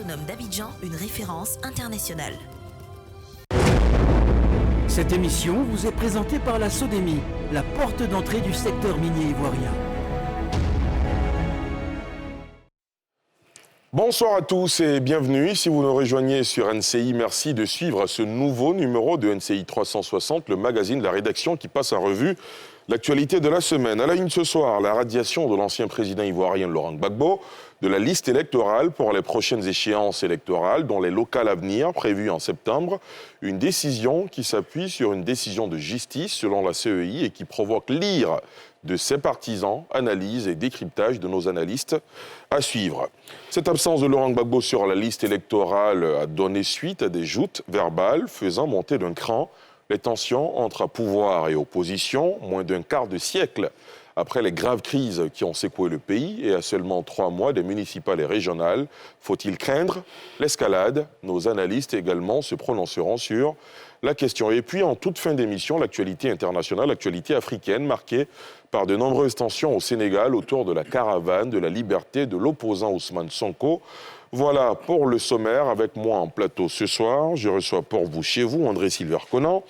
autonome d'Abidjan une référence internationale. Cette émission vous est présentée par la SODEMI, la porte d'entrée du secteur minier ivoirien. Bonsoir à tous et bienvenue. Si vous nous rejoignez sur NCI, merci de suivre ce nouveau numéro de NCI 360, le magazine de la rédaction qui passe en revue l'actualité de la semaine. À la une ce soir, la radiation de l'ancien président ivoirien Laurent Gbagbo de la liste électorale pour les prochaines échéances électorales, dont les locales à venir prévues en septembre. Une décision qui s'appuie sur une décision de justice selon la CEI et qui provoque l'ire de ses partisans, analyse et décryptage de nos analystes à suivre. Cette absence de Laurent Gbagbo sur la liste électorale a donné suite à des joutes verbales faisant monter d'un cran les tensions entre pouvoir et opposition, moins d'un quart de siècle après les graves crises qui ont secoué le pays et à seulement 3 mois des municipales et régionales. Faut-il craindre l'escalade? Nos analystes également se prononceront sur la question. Et puis, en toute fin d'émission, l'actualité internationale, l'actualité africaine, marquée par de nombreuses tensions au Sénégal autour de la caravane de la liberté de l'opposant Ousmane Sonko. Voilà pour le sommaire. Avec moi en plateau ce soir, je reçois pour vous, chez vous, André Silver-Conan,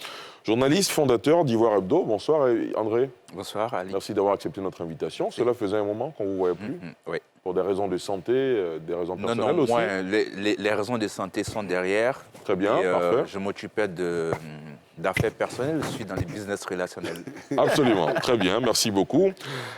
journaliste, fondateur d'Ivoire Hebdo. Bonsoir André. Bonsoir Ali. Merci d'avoir accepté notre invitation. Cela faisait un moment qu'on ne vous voyait plus. Oui. Pour des raisons de santé, des raisons personnelles non, aussi. moi, les raisons de santé sont derrière. Très bien, parfait. Je m'occupais d'affaires personnelles, je suis dans les business relationnels. Absolument, très bien, merci beaucoup.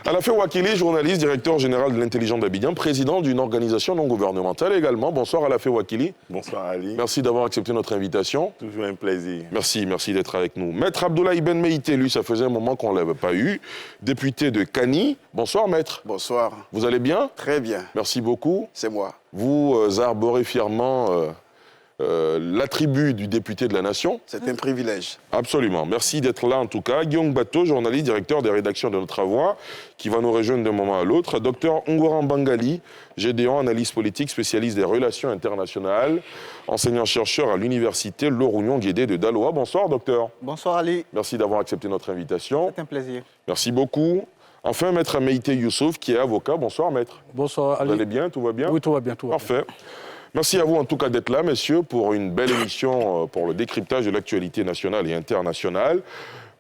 Alafé Ouakili, journaliste, directeur général de l'Intelligence d'Abidjan, président d'une organisation non gouvernementale également. Bonsoir Alafé Ouakili. Bonsoir Ali. Merci d'avoir accepté notre invitation. Toujours un plaisir. Merci d'être avec nous. Maître Abdoulaye Ben Meïté, lui, ça faisait un moment qu'on ne l'avait pas eu. Député de Kani. Bonsoir maître. Bonsoir. Vous allez bien? Très bien. Merci beaucoup. C'est moi. Vous arborez fièrement l'attribut du député de la Nation. C'est un privilège. Absolument. Merci d'être là en tout cas. Guillaume Bateau, journaliste, directeur des rédactions de Notre Voix, qui va nous rejoindre d'un moment à l'autre. Docteur Ngoran Bangali, GDO, analyste politique, spécialiste des relations internationales, enseignant-chercheur à l'université Laurugnon Guédé de Daloa. Bonsoir docteur. Bonsoir Ali. Merci d'avoir accepté notre invitation. C'est un plaisir. Merci beaucoup. Enfin, maître Meïté Youssouf, qui est avocat. Bonsoir maître. Bonsoir Ali. Vous allez bien? Tout va bien? Oui, tout va bien. Parfait. Merci à vous en tout cas d'être là, messieurs, pour une belle émission pour le décryptage de l'actualité nationale et internationale.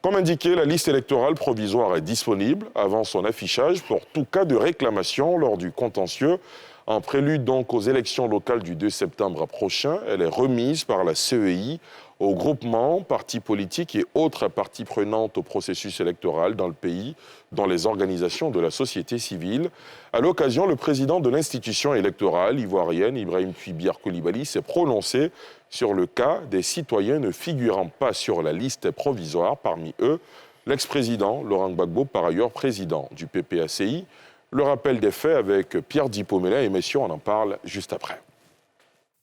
Comme indiqué, la liste électorale provisoire est disponible avant son affichage pour tout cas de réclamation lors du contentieux. En prélude donc aux élections locales du 2 septembre prochain, elle est remise par la CEI aux groupements, partis politiques et autres parties prenantes au processus électoral dans le pays, dans les organisations de la société civile. À l'occasion, le président de l'institution électorale ivoirienne, Ibrahim Tuibiar Coulibaly, s'est prononcé sur le cas des citoyens ne figurant pas sur la liste provisoire, parmi eux l'ex-président Laurent Gbagbo, par ailleurs président du PPACI. Le rappel des faits avec Pierre Dipomela et messieurs, on en parle juste après.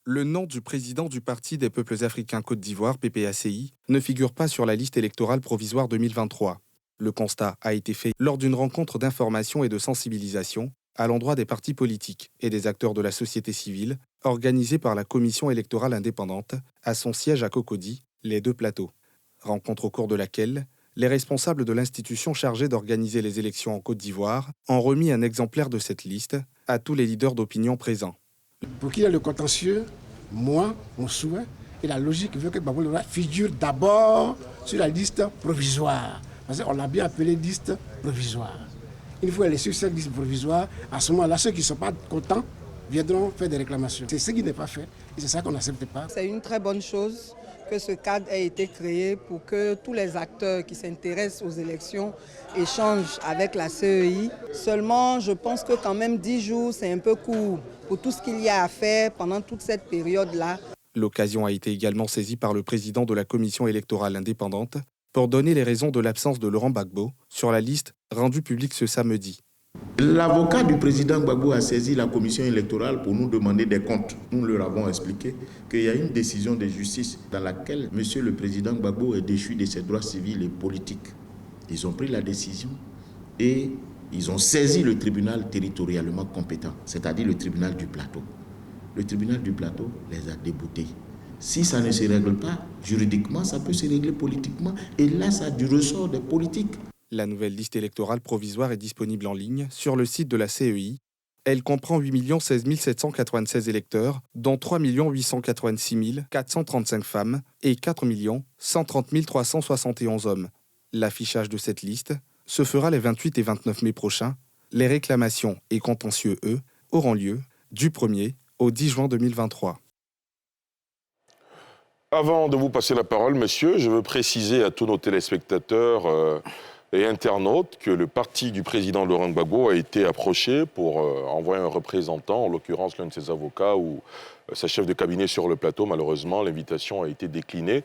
Le nom du président du Parti des peuples africains Côte d'Ivoire, PPACI, ne figure pas sur la liste électorale provisoire 2023. Le constat a été fait lors d'une rencontre d'information et de sensibilisation à l'endroit des partis politiques et des acteurs de la société civile, organisée par la Commission électorale indépendante à son siège à Cocody, les Deux Plateaux. Rencontre au cours de laquelle les responsables de l'institution chargée d'organiser les élections en Côte d'Ivoire ont remis un exemplaire de cette liste à tous les leaders d'opinion présents. Pour qu'il y ait le contentieux, moi, mon souhait et la logique veut que Gbagbo figure d'abord sur la liste provisoire. Parce qu'on l'a bien appelé liste provisoire. Une fois elle est sur cette liste provisoire, à ce moment-là, ceux qui ne sont pas contents viendront faire des réclamations. C'est ce qui n'est pas fait et c'est ça qu'on n'accepte pas. C'est une très bonne chose que ce cadre ait été créé pour que tous les acteurs qui s'intéressent aux élections échangent avec la CEI. Seulement, je pense que quand même 10 jours, c'est un peu court pour tout ce qu'il y a à faire pendant toute cette période-là. L'occasion a été également saisie par le président de la Commission électorale indépendante pour donner les raisons de l'absence de Laurent Gbagbo sur la liste rendue publique ce samedi. L'avocat du président Gbagbo a saisi la commission électorale pour nous demander des comptes. Nous leur avons expliqué qu'il y a une décision de justice dans laquelle M. le président Gbagbo est déchu de ses droits civils et politiques. Ils ont pris la décision et ils ont saisi le tribunal territorialement compétent, c'est-à-dire le tribunal du plateau. Le tribunal du plateau les a déboutés. Si ça ne se règle pas juridiquement, ça peut se régler politiquement. Et là, ça a du ressort des politiques. La nouvelle liste électorale provisoire est disponible en ligne sur le site de la CEI. Elle comprend 8 16 796 électeurs, dont 3 886 435 femmes et 4 130 371 hommes. L'affichage de cette liste se fera les 28 et 29 mai prochains. Les réclamations et contentieux, eux, auront lieu du 1er au 10 juin 2023. Avant de vous passer la parole, monsieur, je veux préciser à tous nos téléspectateurs et internautes que le parti du président Laurent Gbagbo a été approché pour envoyer un représentant, en l'occurrence l'un de ses avocats ou sa chef de cabinet sur le plateau. Malheureusement, l'invitation a été déclinée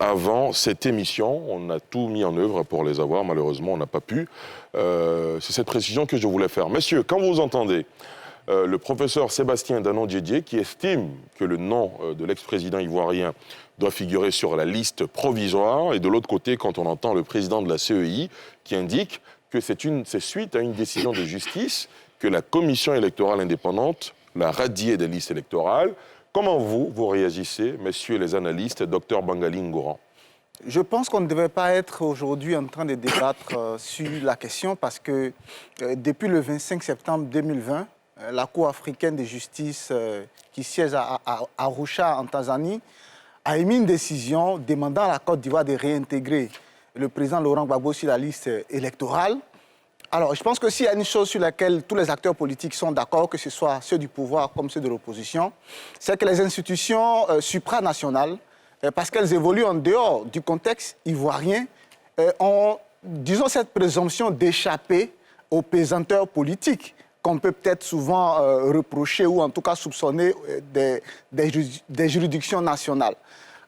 avant cette émission. On a tout mis en œuvre pour les avoir. Malheureusement, on n'a pas pu. C'est cette précision que je voulais faire. Messieurs, quand vous entendez le professeur Sébastien Danon-Diédié qui estime que le nom de l'ex-président ivoirien doit figurer sur la liste provisoire. Et de l'autre côté, quand on entend le président de la CEI qui indique que c'est suite à une décision de justice que la commission électorale indépendante l'a radié des listes électorales. Comment vous réagissez, messieurs les analystes, docteur Bangali Ngouran? Je pense qu'on ne devait pas être aujourd'hui en train de débattre sur la question parce que depuis le 25 septembre 2020, la Cour africaine de justice qui siège à Arusha en Tanzanie a émis une décision demandant à la Côte d'Ivoire de réintégrer le président Laurent Gbagbo sur la liste électorale. Alors, je pense que s'il y a une chose sur laquelle tous les acteurs politiques sont d'accord, que ce soit ceux du pouvoir comme ceux de l'opposition, c'est que les institutions supranationales, parce qu'elles évoluent en dehors du contexte ivoirien, ont, disons, cette présomption d'échapper aux pesanteurs politiques qu'on peut peut-être souvent reprocher ou en tout cas soupçonner des juridictions nationales.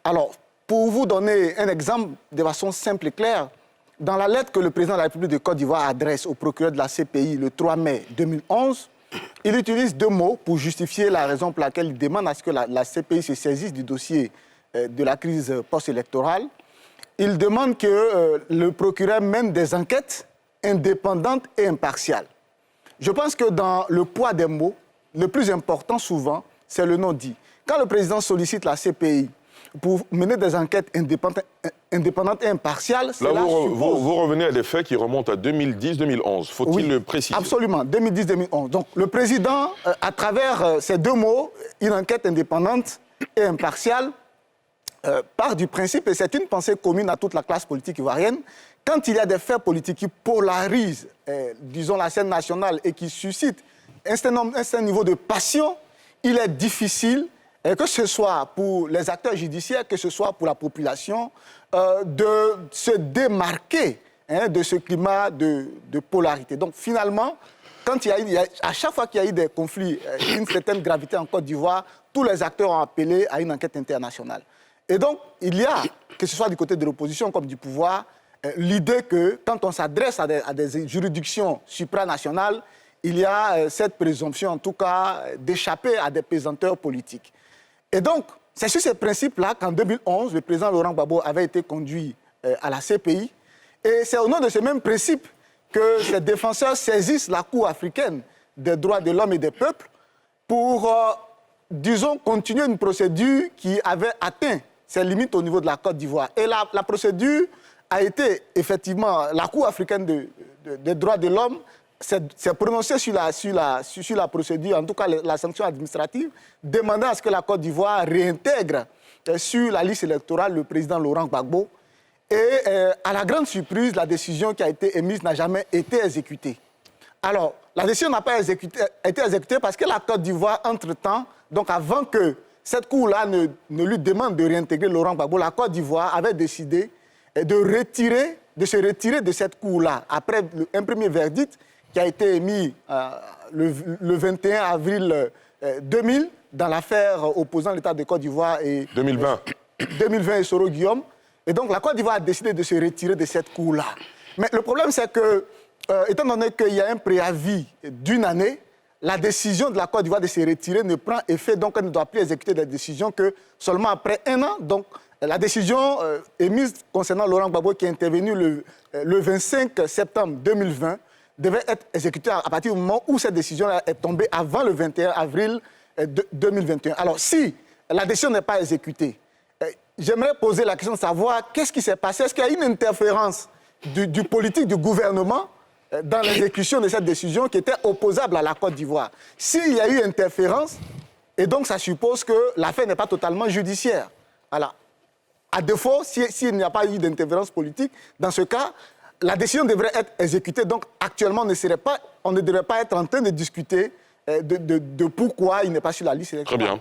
Alors, pour vous donner un exemple de façon simple et claire, dans la lettre que le président de la République de Côte d'Ivoire adresse au procureur de la CPI le 3 mai 2011, il utilise deux mots pour justifier la raison pour laquelle il demande à ce que la CPI se saisisse du dossier de la crise post-électorale. Il demande que le procureur mène des enquêtes indépendantes et impartiales. Je pense que dans le poids des mots, le plus important souvent, c'est le non-dit. Quand le président sollicite la CPI pour mener des enquêtes indépendantes et impartiales, là, vous revenez à des faits qui remontent à 2010-2011. Faut-il le préciser? Absolument, 2010-2011. Donc le président, à travers ces deux mots, une enquête indépendante et impartiale, part du principe, et c'est une pensée commune à toute la classe politique ivoirienne, quand il y a des faits politiques qui polarisent, disons, la scène nationale et qui suscitent un certain niveau de passion, il est difficile, que ce soit pour les acteurs judiciaires, que ce soit pour la population, de se démarquer de ce climat de polarité. Donc finalement, quand à chaque fois qu'il y a eu des conflits d'une certaine gravité en Côte d'Ivoire, tous les acteurs ont appelé à une enquête internationale. Et donc, il y a, que ce soit du côté de l'opposition comme du pouvoir, l'idée que quand on s'adresse à des juridictions supranationales, il y a cette présomption, en tout cas, d'échapper à des pesanteurs politiques. Et donc, c'est sur ces principes-là qu'en 2011, le président Laurent Gbagbo avait été conduit à la CPI. Et c'est au nom de ce même principe que ces défenseurs saisissent la Cour africaine des droits de l'homme et des peuples pour, disons, continuer une procédure qui avait atteint ses limites au niveau de la Côte d'Ivoire. Et la procédure a été, effectivement, la Cour africaine des droits de l'homme s'est prononcée sur la procédure, en tout cas la sanction administrative, demandant à ce que la Côte d'Ivoire réintègre sur la liste électorale le président Laurent Gbagbo. Et à la grande surprise, la décision qui a été émise n'a jamais été exécutée. Alors, la décision n'a pas été exécutée parce que la Côte d'Ivoire, entre-temps, donc avant que cette Cour-là ne lui demande de réintégrer Laurent Gbagbo, la Côte d'Ivoire avait décidé de se retirer de cette Cour-là, après un premier verdict qui a été émis le 21 avril 2000 dans l'affaire opposant l'État de Côte d'Ivoire et 2020 et Soro Guillaume. Et donc la Côte d'Ivoire a décidé de se retirer de cette Cour-là. Mais le problème, c'est que, étant donné qu'il y a un préavis d'une année, la décision de la Côte d'Ivoire de se retirer ne prend effet, donc elle ne doit plus exécuter des décisions que seulement après un an. Donc la décision émise concernant Laurent Gbagbo, qui est intervenue le 25 septembre 2020, devait être exécutée à partir du moment où cette décision est tombée avant le 21 avril 2021. Alors si la décision n'est pas exécutée, j'aimerais poser la question de savoir qu'est-ce qui s'est passé. Est-ce qu'il y a une interférence du politique du gouvernement dans l'exécution de cette décision qui était opposable à la Côte d'Ivoire. S'il y a eu interférence, et donc ça suppose que l'affaire n'est pas totalement judiciaire. Voilà. À défaut, s'il n'y a pas eu d'interférence politique, dans ce cas, la décision devrait être exécutée. Donc actuellement, on ne devrait pas être en train de discuter de pourquoi il n'est pas sur la liste électorale. Très bien.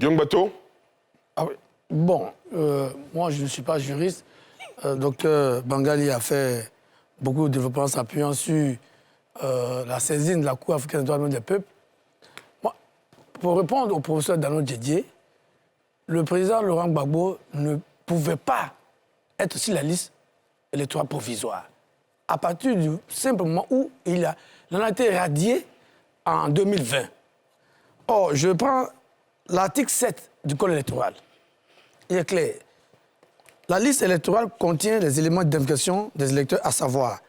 Guillaume Bateau. Ah oui. Bon, moi je ne suis pas juriste. Docteur Bangali a fait beaucoup de développement s'appuyant sur la saisine de la Cour africaine des droits de l'homme des peuples. Moi, pour répondre au professeur Dano Didier, le président Laurent Gbagbo ne pouvait pas être sur la liste électorale provisoire. À partir du simple moment où il en a été radié en 2020. Or, je prends l'article 7 du Code électoral. Il est clair. La liste électorale contient les éléments d'identification des électeurs, à savoir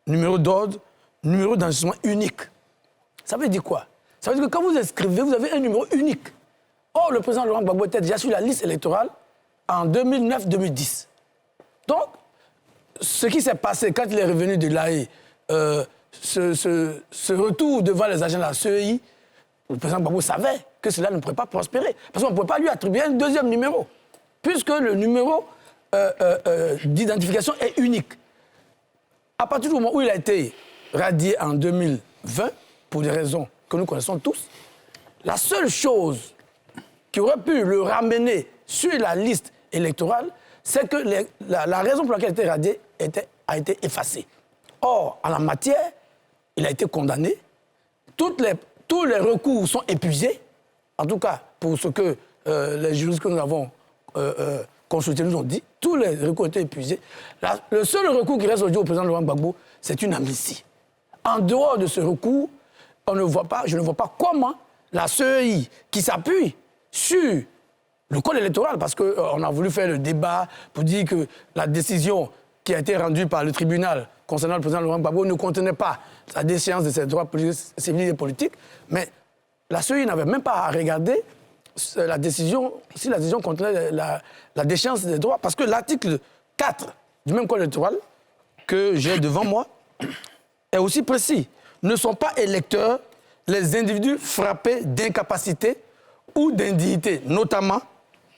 numéro d'ordre, numéro d'enregistrement unique. Ça veut dire quoi? Ça veut dire que quand vous inscrivez, vous avez un numéro unique. Or, le président Laurent Gbagbo était déjà sur la liste électorale en 2009-2010. Donc, ce qui s'est passé quand il est revenu de l'AE, ce retour devant les agents de la CEI, le président Gbagbo savait que cela ne pourrait pas prospérer. Parce qu'on ne pouvait pas lui attribuer un deuxième numéro, puisque le numéro d'identification est unique. À partir du moment où il a été radié en 2020, pour des raisons que nous connaissons tous, la seule chose qui aurait pu le ramener sur la liste électorale, c'est que la raison pour laquelle il a été radié a été effacée. Or, en la matière, il a été condamné. Tous les recours sont épuisés. En tout cas, pour ce que les juristes que nous avons consultés nous ont dit, tous les recours ont été épuisés. Le seul recours qui reste aujourd'hui au président Laurent Gbagbo, c'est une amnistie. En dehors de ce recours, je ne vois pas comment la CEI, qui s'appuie sur le code électoral, parce qu'on a voulu faire le débat pour dire que la décision qui a été rendue par le tribunal concernant le président Laurent Gbagbo ne contenait pas la déchéance de ses droits civils et politiques, mais la CEI n'avait même pas à regarder la décision, si la décision contenait la déchéance des droits, parce que l'article 4 du même code électoral que j'ai devant moi est aussi précis. Ne sont pas électeurs les individus frappés d'incapacité ou d'indignité, notamment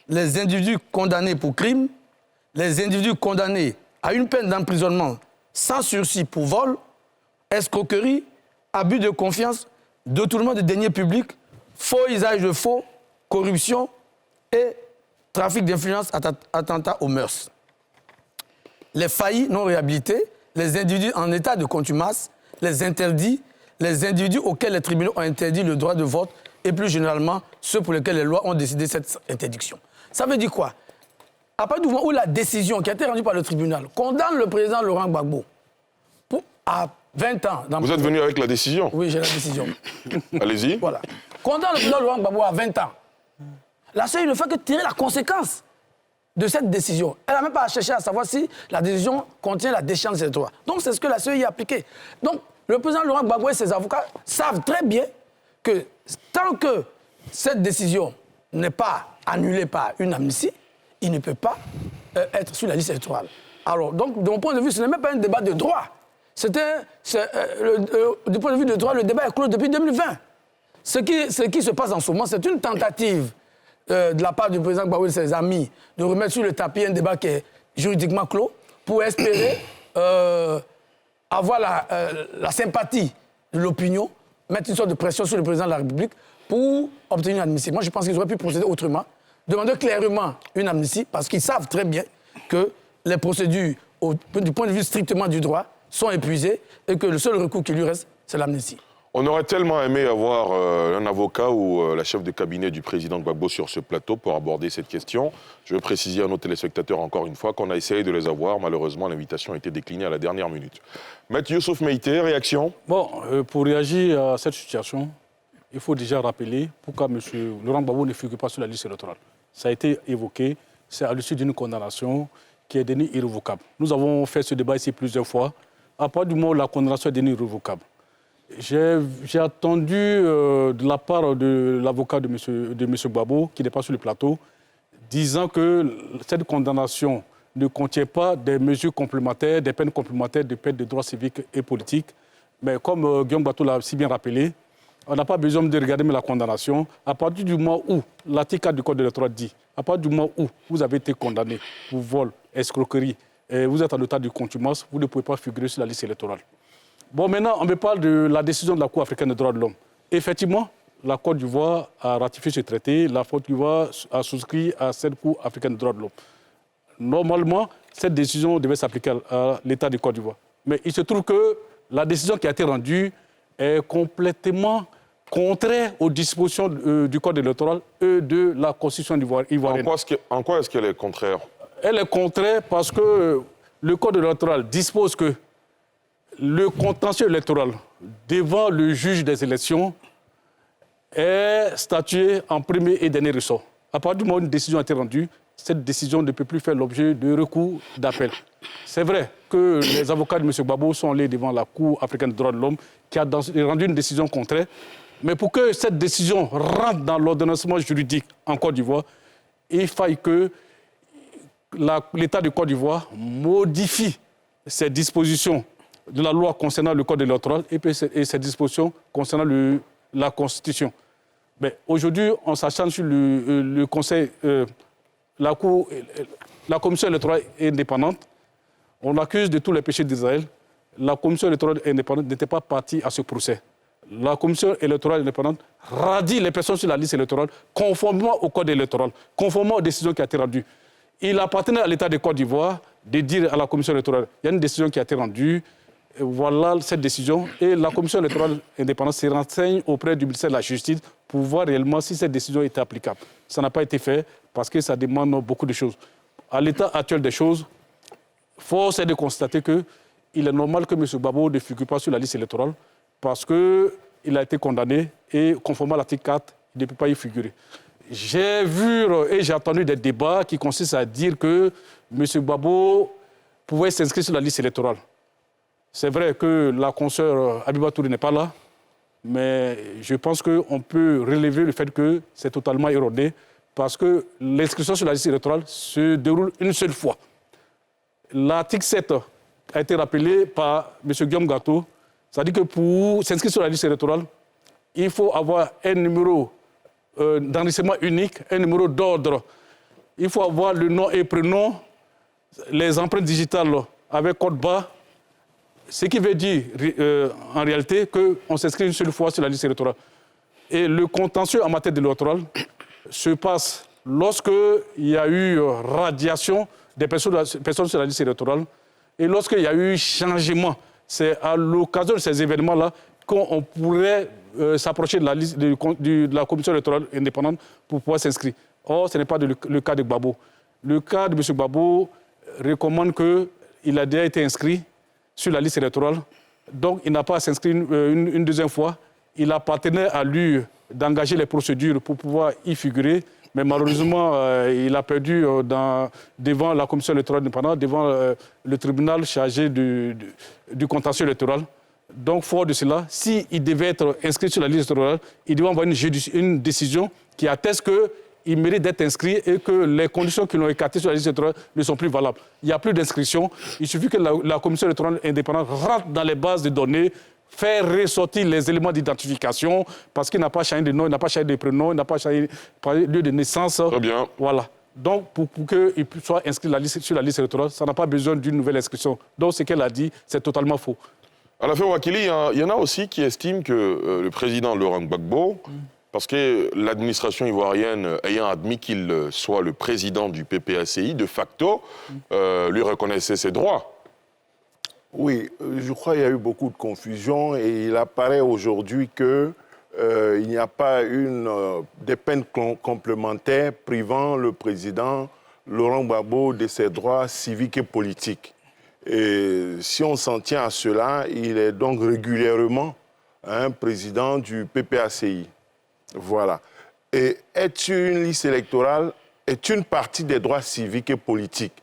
les individus condamnés pour crime, les individus condamnés à une peine d'emprisonnement sans sursis pour vol, escroquerie, abus de confiance, détournement de deniers publics, faux usage de faux, corruption et trafic d'influence, attentat aux mœurs. Les faillis non réhabilités, les individus en état de contumace, les interdits, les individus auxquels les tribunaux ont interdit le droit de vote et plus généralement ceux pour lesquels les lois ont décidé cette interdiction. Ça veut dire quoi? À partir du moment où la décision qui a été rendue par le tribunal condamne le président Laurent Gbagbo à 20 ans... Vous êtes venu avec la décision? Oui, j'ai la décision. Allez-y. Voilà. Condamne le président Laurent Gbagbo à 20 ans. La CEI ne fait que tirer la conséquence de cette décision. Elle n'a même pas à chercher à savoir si la décision contient la déchéance des droits. Donc c'est ce que la CEI a appliqué. Donc le président Laurent Gbagbo et ses avocats savent très bien que tant que cette décision n'est pas annulée par une amnistie, il ne peut pas être sur la liste électorale. Alors, donc, de mon point de vue, ce n'est même pas un débat de droit. Du point de vue de droit, le débat est clos depuis 2020. Ce qui se passe en ce moment, c'est une tentative de la part du président Gbagbo et de ses amis de remettre sur le tapis un débat qui est juridiquement clos pour espérer avoir la sympathie de l'opinion, mettre une sorte de pression sur le président de la République pour obtenir une amnistie. Moi, je pense qu'ils auraient pu procéder autrement, demander clairement une amnistie, parce qu'ils savent très bien que les procédures, du point de vue strictement du droit, sont épuisées et que le seul recours qui lui reste, c'est l'amnistie. On aurait tellement aimé avoir un avocat ou la chef de cabinet du président Gbagbo sur ce plateau pour aborder cette question. Je veux préciser à nos téléspectateurs encore une fois qu'on a essayé de les avoir. Malheureusement, l'invitation a été déclinée à la dernière minute. Maître Youssouf Meïté, réaction? Bon, pour réagir à cette situation, il faut déjà rappeler pourquoi M. Laurent Gbagbo ne figure pas sur la liste électorale. Ça a été évoqué, c'est à l'issue d'une condamnation qui est devenue irrévocable. Nous avons fait ce débat ici plusieurs fois. À partir du moment où la condamnation est devenue irrévocable, j'ai attendu de la part de l'avocat de M. Gbagbo, qui n'est pas sur le plateau, disant que cette condamnation ne contient pas des mesures complémentaires, des peines complémentaires de perte de droits civiques et politiques. Mais comme Guillaume Bateau l'a si bien rappelé, on n'a pas besoin de regarder la condamnation. À partir du moment où l'article 4 du Code électoral dit, à partir du moment où vous avez été condamné pour vol, escroquerie, et vous êtes en état de contumace, vous ne pouvez pas figurer sur la liste électorale. Bon, maintenant, on me parle de la décision de la Cour africaine des droits de l'homme. Effectivement, la Côte d'Ivoire a ratifié ce traité, la Côte d'Ivoire a souscrit à cette Cour africaine des droits de l'homme. Normalement, cette décision devait s'appliquer à l'État de Côte d'Ivoire. Mais il se trouve que la décision qui a été rendue est complètement contraire aux dispositions du Code électoral et de la Constitution ivoirienne. En quoi est-ce qu'elle est contraire? Elle est contraire parce que le Code électoral dispose que le contentieux électoral devant le juge des élections est statué en premier et dernier ressort. À partir du moment où une décision a été rendue, cette décision ne peut plus faire l'objet de recours d'appel. C'est vrai que les avocats de M. Gbagbo sont allés devant la Cour africaine des droits de l'homme qui a rendu une décision contraire. Mais pour que cette décision rentre dans l'ordonnancement juridique en Côte d'Ivoire, il faille que l'État de Côte d'Ivoire modifie ces dispositions de la loi concernant le Code électoral et ces dispositions concernant la Constitution. Mais aujourd'hui, en sachant sur le Conseil, la Commission électorale indépendante, on accuse de tous les péchés d'Israël. La Commission électorale indépendante n'était pas partie à ce procès. La Commission électorale indépendante radie les personnes sur la liste électorale conformément au Code électoral, conformément aux décisions qui ont été rendues. Il appartenait à l'État de Côte d'Ivoire de dire à la Commission électorale, il y a une décision qui a été rendue, voilà cette décision, et la Commission électorale indépendante se renseigne auprès du ministère de la Justice pour voir réellement si cette décision était applicable. Ça n'a pas été fait parce que ça demande beaucoup de choses. À l'état actuel des choses, force est de constater qu'il est normal que M. Gbagbo ne figure pas sur la liste électorale parce qu'il a été condamné et conformément à l'article 4, il ne peut pas y figurer. J'ai vu et j'ai entendu des débats qui consistent à dire que M. Gbagbo pouvait s'inscrire sur la liste électorale. C'est vrai que la consoeur Abiba Touré n'est pas là, mais je pense qu'on peut relever le fait que c'est totalement erroné parce que l'inscription sur la liste électorale se déroule une seule fois. L'article 7 a été rappelé par M. Guillaume Bateau. Ça dit que pour s'inscrire sur la liste électorale, il faut avoir un numéro d'enregistrement unique, un numéro d'ordre. Il faut avoir le nom et prénom, les empreintes digitales avec code barre, ce qui veut dire en réalité qu'on s'inscrit une seule fois sur la liste électorale. Et le contentieux en matière électorale se passe lorsqu'il y a eu radiation des personnes sur la liste électorale et lorsqu'il y a eu changement. C'est à l'occasion de ces événements-là qu'on pourrait s'approcher de la liste de la commission électorale indépendante pour pouvoir s'inscrire. Or, ce n'est pas le cas de Gbagbo. Le cas de M. Gbagbo recommande qu'il a déjà été inscrit sur la liste électorale, donc il n'a pas à s'inscrire une deuxième fois. Il appartenait à lui d'engager les procédures pour pouvoir y figurer, mais malheureusement, il a perdu devant la commission électorale indépendante, devant le tribunal chargé du contentieux électoral. Donc, fort de cela, s'il devait être inscrit sur la liste électorale, il devait avoir une décision qui atteste qu'il mérite d'être inscrit et que les conditions qui l'ont écarté sur la liste électorale ne sont plus valables. Il n'y a plus d'inscription. Il suffit que la commission électorale indépendante rentre dans les bases de données, faire ressortir les éléments d'identification, parce qu'il n'a pas changé de nom, il n'a pas changé de prénom, il n'a pas changé de lieu de naissance. Très bien. Voilà. Donc, pour qu'il soit inscrit sur la liste électorale, ça n'a pas besoin d'une nouvelle inscription. Donc, ce qu'elle a dit, c'est totalement faux. À la fin, Wakili, il y en a aussi qui estiment que le président Laurent Gbagbo, parce que l'administration ivoirienne ayant admis qu'il soit le président du PPACI, de facto, lui reconnaissait ses droits. Oui, je crois qu'il y a eu beaucoup de confusion et il apparaît aujourd'hui qu'il n'y a pas des peines complémentaires privant le président Laurent Gbagbo de ses droits civiques et politiques. Et si on s'en tient à cela, il est donc régulièrement président du PPACI. Voilà. Et être sur une liste électorale est une partie des droits civiques et politiques.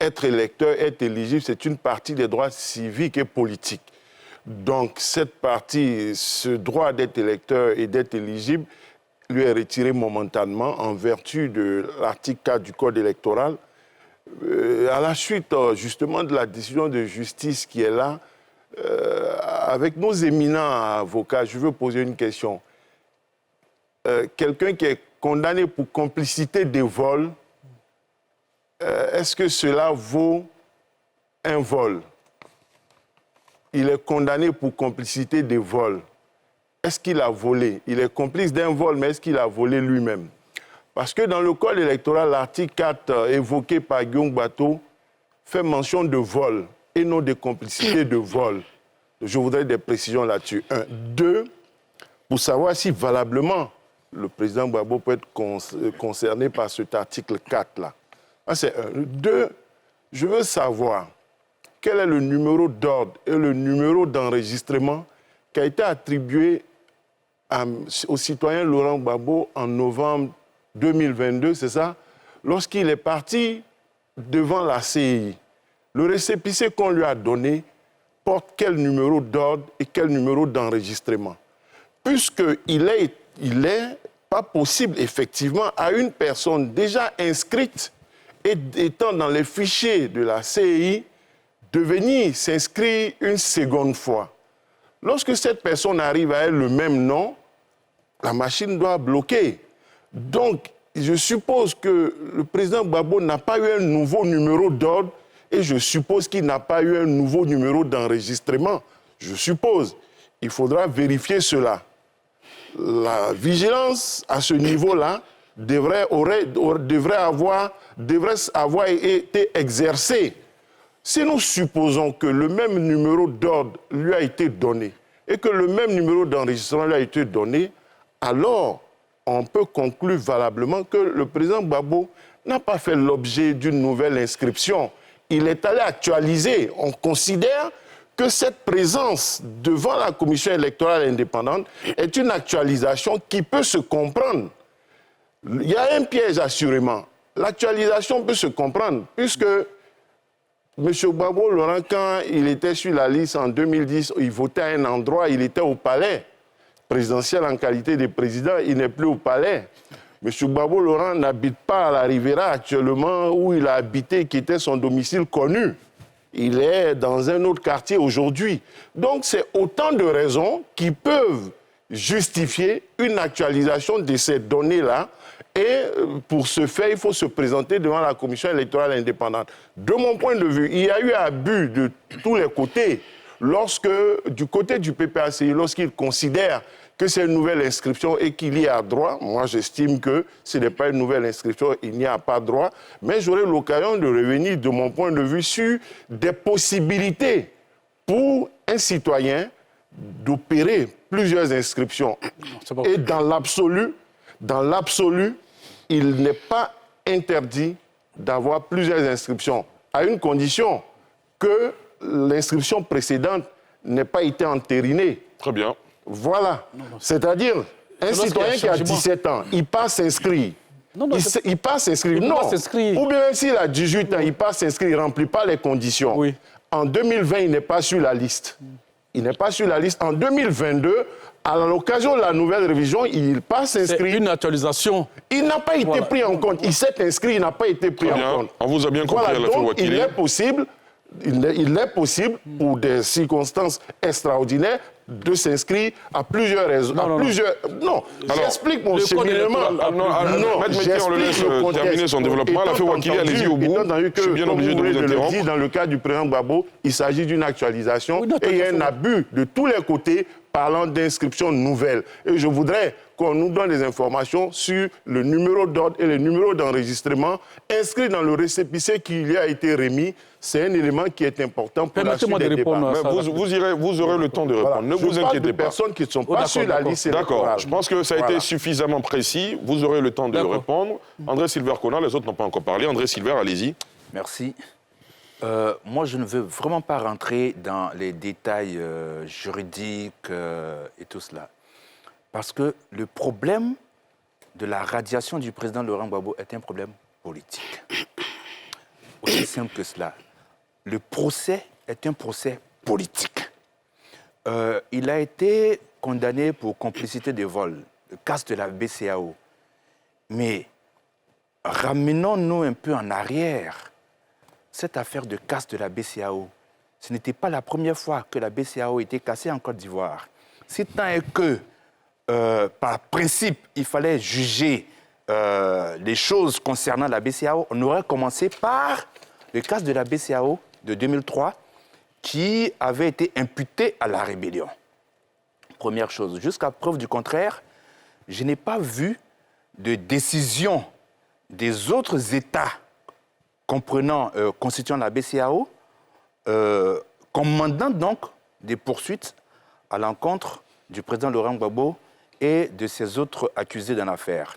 Être électeur, être éligible, c'est une partie des droits civiques et politiques. Donc, cette partie, ce droit d'être électeur et d'être éligible, lui est retiré momentanément en vertu de l'article 4 du Code électoral. à la suite justement de la décision de justice qui est là, avec nos éminents avocats, je veux poser une question. Quelqu'un qui est condamné pour complicité de vol, est-ce que cela vaut un vol? Il est condamné pour complicité de vol. Est-ce qu'il a volé? Il est complice d'un vol, mais est-ce qu'il a volé lui-même? Parce que dans le code électoral, l'article 4 évoqué par Guillaume Bateau fait mention de vol et non de complicité de vol. Je voudrais des précisions là-dessus. 1. 2, pour savoir si valablement le président Gbagbo peut être concerné par cet article 4-là. C'est 1. 2, je veux savoir quel est le numéro d'ordre et le numéro d'enregistrement qui a été attribué au citoyen Laurent Gbagbo en novembre 2022, c'est ça? Lorsqu'il est parti devant la CEI. Le récépissé qu'on lui a donné porte quel numéro d'ordre et quel numéro d'enregistrement? Puisqu'il est pas possible, effectivement, à une personne déjà inscrite et étant dans les fichiers de la CEI, de venir s'inscrire une seconde fois. Lorsque cette personne arrive à elle le même nom, la machine doit bloquer. Donc, je suppose que le président Gbagbo n'a pas eu un nouveau numéro d'ordre et je suppose qu'il n'a pas eu un nouveau numéro d'enregistrement. Je suppose. Il faudra vérifier cela. La vigilance à ce niveau-là devrait avoir été exercée. Si nous supposons que le même numéro d'ordre lui a été donné et que le même numéro d'enregistrement lui a été donné, alors on peut conclure valablement que le président Gbagbo n'a pas fait l'objet d'une nouvelle inscription. Il est allé actualiser. On considère que cette présence devant la commission électorale indépendante est une actualisation qui peut se comprendre. Il y a un piège assurément. L'actualisation peut se comprendre puisque M. Gbagbo, Laurent, quand il était sur la liste en 2010, il votait à un endroit, il était au palais présidentiel en qualité de président, il n'est plus au palais. M. Gbagbo Laurent n'habite pas à la Riviera actuellement où il a habité, qui était son domicile connu. Il est dans un autre quartier aujourd'hui. Donc c'est autant de raisons qui peuvent justifier une actualisation de ces données-là. Et pour ce faire, il faut se présenter devant la commission électorale indépendante. De mon point de vue, il y a eu abus de tous les côtés. Lorsque, du côté du PPACI, lorsqu'il considère que c'est une nouvelle inscription et qu'il y a droit, moi j'estime que ce n'est pas une nouvelle inscription, il n'y a pas droit, mais j'aurai l'occasion de revenir de mon point de vue sur des possibilités pour un citoyen d'opérer plusieurs inscriptions. Et dans l'absolu, il n'est pas interdit d'avoir plusieurs inscriptions, à une condition que l'inscription précédente n'ait pas été entérinée. Très bien. Voilà. C'est-à-dire, un citoyen qui a 17 ans, il passe s'inscrire. Il passe s'inscrire. Non. Ou bien s'il a 18 ans, il passe s'inscrire, il ne remplit pas les conditions. Oui. En 2020, il n'est pas sur la liste. Il n'est pas sur la liste. En 2022, à l'occasion de la nouvelle révision, il passe s'inscrire. C'est une actualisation. Il n'a pas été pris en compte. Il s'est inscrit, il n'a pas été pris en compte. On vous a bien compris à la donc, il est possible, pour des circonstances extraordinaires, de s'inscrire à plusieurs raisons. Non, j'explique mon cheminement. Non, on le laisse terminer son développement. La Wakili, allez-y au bout. Je suis bien obligé de vous interrompre. Dans le cas du président Gbagbo, il s'agit d'une actualisation et il y a un abus de tous les côtés parlant d'inscription nouvelle. Et je voudrais qu'on nous donne des informations sur le numéro d'ordre et le numéro d'enregistrement inscrit dans le récépissé qui lui a été remis. C'est un élément qui est important pour la suite des débats. Vous aurez le temps de répondre. Ne vous inquiétez pas. Des personnes qui ne sont pas sur la liste électorale. D'accord. Je pense que ça a été suffisamment précis. Vous aurez le temps de répondre. André Silver-Kona, les autres n'ont pas encore parlé. André Silver, allez-y. Merci. Moi, je ne veux vraiment pas rentrer dans les détails juridiques et tout cela. Parce que le problème de la radiation du président Laurent Gbagbo est un problème politique. Aussi simple que cela. Le procès est un procès politique. Il a été condamné pour complicité de vol, le cas de la BCAO. Mais ramenons-nous un peu en arrière. cette affaire de casse de la BCEAO, ce n'était pas la première fois que la BCEAO était cassée en Côte d'Ivoire. Si tant est que, par principe, il fallait juger les choses concernant la BCEAO, on aurait commencé par le casse de la BCEAO de 2003 qui avait été imputé à la rébellion. Première chose. Jusqu'à preuve du contraire, je n'ai pas vu de décision des autres États comprenant, constituant la BCEAO, commandant donc des poursuites à l'encontre du président Laurent Gbagbo et de ses autres accusés dans l'affaire.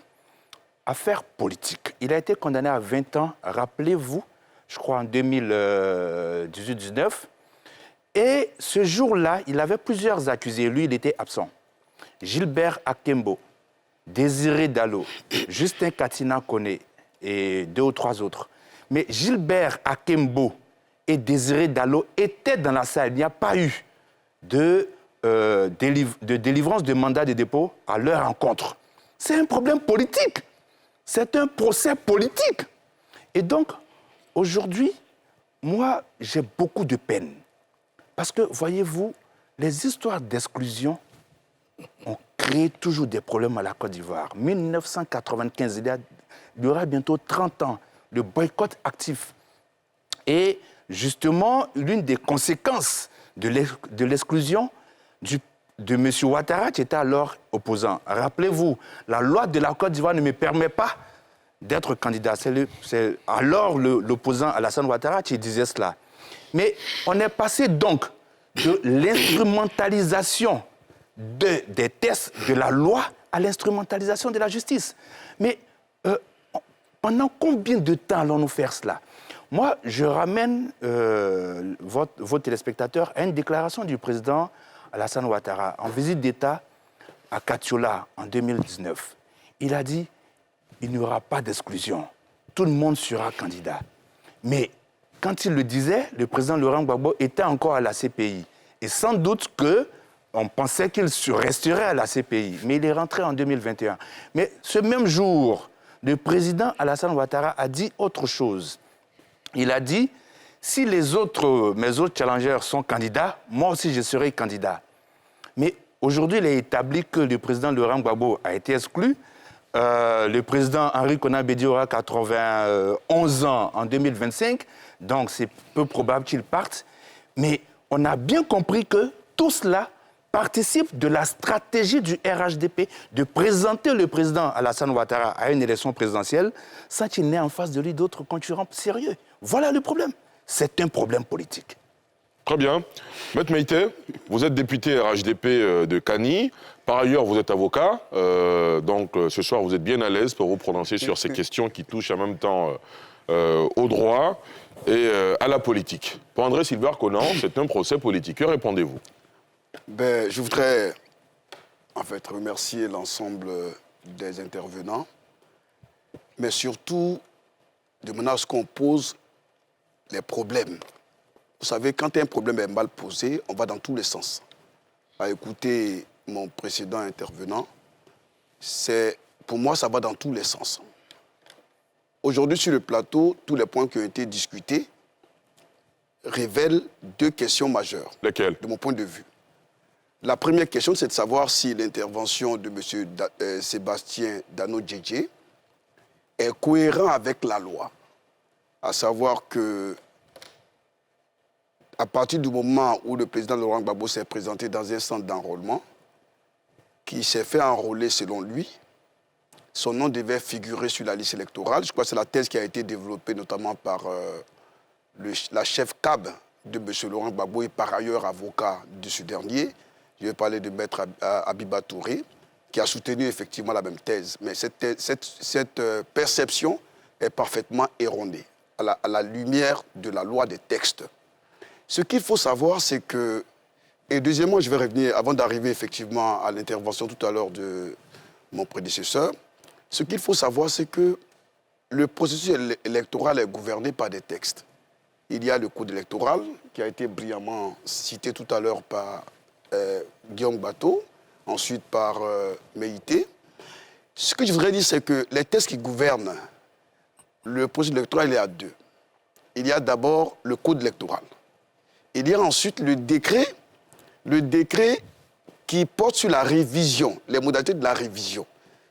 Affaire politique. Il a été condamné à 20 ans, rappelez-vous, je crois en 2018-19. Et ce jour-là, il avait plusieurs accusés. Lui, il était absent. Gilbert Akembo, Désiré Dallo, Justin Katina Koné et 2 ou 3 autres. Mais Gilbert Akembo et Désiré Dallo étaient dans la salle. Il n'y a pas eu de délivrance de mandat de dépôt à leur encontre. C'est un problème politique. C'est un procès politique. Et donc, aujourd'hui, moi, j'ai beaucoup de peine. Parce que, voyez-vous, les histoires d'exclusion ont créé toujours des problèmes à la Côte d'Ivoire. 1995, il y aura bientôt 30 ans, le boycott actif. Et justement, l'une des conséquences de l'exclusion de M. Ouattara, qui était alors opposant. Rappelez-vous, la loi de la Côte d'Ivoire ne me permet pas d'être candidat. C'est alors l'opposant Alassane Ouattara qui disait cela. Mais on est passé donc de l'instrumentalisation des tests de la loi à l'instrumentalisation de la justice. Mais pendant combien de temps allons-nous faire cela? Moi, je ramène vos téléspectateurs à une déclaration du président Alassane Ouattara en visite d'État à Katiola en 2019. Il a dit il n'y aura pas d'exclusion. Tout le monde sera candidat. Mais quand il le disait, le président Laurent Gbagbo était encore à la CPI. Et sans doute qu'on pensait qu'il resterait à la CPI. Mais il est rentré en 2021. Mais ce même jour, le président Alassane Ouattara a dit autre chose. Il a dit, si mes autres challengers sont candidats, moi aussi je serai candidat. Mais aujourd'hui, il est établi que le président Laurent Gbagbo a été exclu. Le président Henri Konan Bédié aura 91 ans en 2025, donc c'est peu probable qu'il parte. Mais on a bien compris que tout cela participe de la stratégie du RHDP de présenter le président Alassane Ouattara à une élection présidentielle sans qu'il n'ait en face de lui d'autres concurrents sérieux. Voilà le problème. C'est un problème politique. Très bien. Maître Meïté, vous êtes député RHDP de Kani. Par ailleurs, vous êtes avocat. Donc, ce soir, vous êtes bien à l'aise pour vous prononcer sur ces questions qui touchent en même temps au droit et à la politique. Pour André Sylvain Conan, c'est un procès politique. Que répondez-vous? Je voudrais en fait remercier l'ensemble des intervenants, mais surtout demander à ce qu'on pose les problèmes. Vous savez, quand un problème est mal posé, on va dans tous les sens. À écouter mon précédent intervenant, pour moi, ça va dans tous les sens. Aujourd'hui, sur le plateau, tous les points qui ont été discutés révèlent 2 questions majeures. Lesquelles? De mon point de vue. La première question, c'est de savoir si l'intervention de M. Sébastien Dano-Djedje est cohérente avec la loi. À savoir que, à partir du moment où le président Laurent Gbagbo s'est présenté dans un centre d'enrôlement, qui s'est fait enrôler selon lui, son nom devait figurer sur la liste électorale. Je crois que c'est la thèse qui a été développée notamment par la chef CAB de M. Laurent Gbagbo et par ailleurs avocat de ce dernier. Je vais parler de Maître Abiba Touré, qui a soutenu effectivement la même thèse. Mais cette perception est parfaitement erronée à la lumière de la loi des textes. Ce qu'il faut savoir, c'est que... Et deuxièmement, je vais revenir, avant d'arriver effectivement à l'intervention tout à l'heure de mon prédécesseur, ce qu'il faut savoir, c'est que le processus électoral est gouverné par des textes. Il y a le code électoral, qui a été brillamment cité tout à l'heure par Guillaume Bateau, ensuite par Meïté. Ce que je voudrais dire, c'est que les textes qui gouvernent le processus électoral, il est à 2. il y a d'abord le code électoral. Il y a ensuite le décret qui porte sur la révision, les modalités de la révision.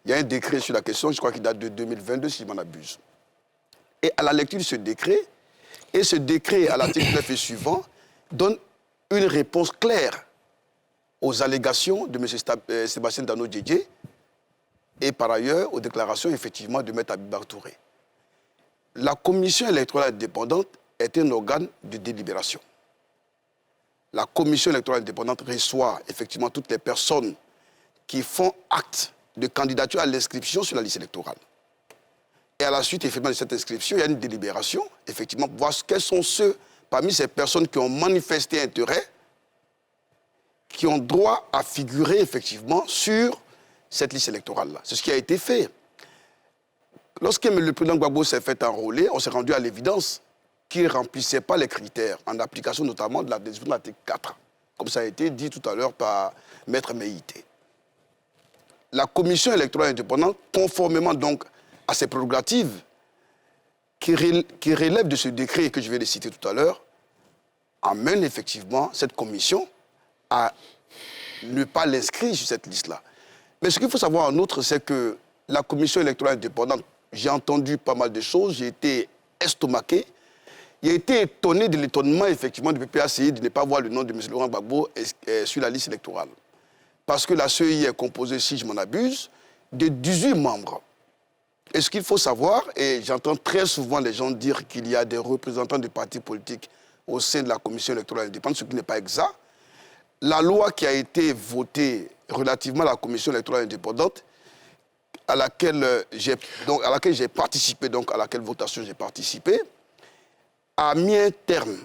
Il y a un décret sur la question, je crois qu'il date de 2022, si je m'en abuse. Et à la lecture de ce décret, à l'article 9 et suivant, donne une réponse claire aux allégations de M. Sébastien Dano Diédié et par ailleurs aux déclarations effectivement de M. Abiba Touré. La commission électorale indépendante est un organe de délibération. La commission électorale indépendante reçoit effectivement toutes les personnes qui font acte de candidature à l'inscription sur la liste électorale. Et à la suite, effectivement, de cette inscription, il y a une délibération, effectivement, pour voir quels sont ceux parmi ces personnes qui ont manifesté intérêt, qui ont droit à figurer, effectivement, sur cette liste électorale-là. C'est ce qui a été fait. Lorsque le président Gbagbo s'est fait enrôler, on s'est rendu à l'évidence qu'il ne remplissait pas les critères, en application notamment de la décision de l'article 4, comme ça a été dit tout à l'heure par Maître Meïté. La commission électorale indépendante, conformément donc à ses prérogatives, qui relèvent de ce décret que je vais les citer tout à l'heure, amène effectivement cette commission à ne pas l'inscrire sur cette liste-là. Mais ce qu'il faut savoir en outre, c'est que la commission électorale indépendante, j'ai entendu pas mal de choses, j'ai été estomaqué, j'ai été étonné de l'étonnement effectivement du PPACI de ne pas voir le nom de M. Laurent Gbagbo sur la liste électorale. Parce que la CEI est composée, si je m'en abuse, de 18 membres. Et ce qu'il faut savoir, et j'entends très souvent les gens dire qu'il y a des représentants de partis politiques au sein de la commission électorale indépendante, ce qui n'est pas exact. La loi qui a été votée relativement à la commission électorale indépendante, à laquelle j'ai participé, donc à laquelle votation j'ai participé, a mis un terme,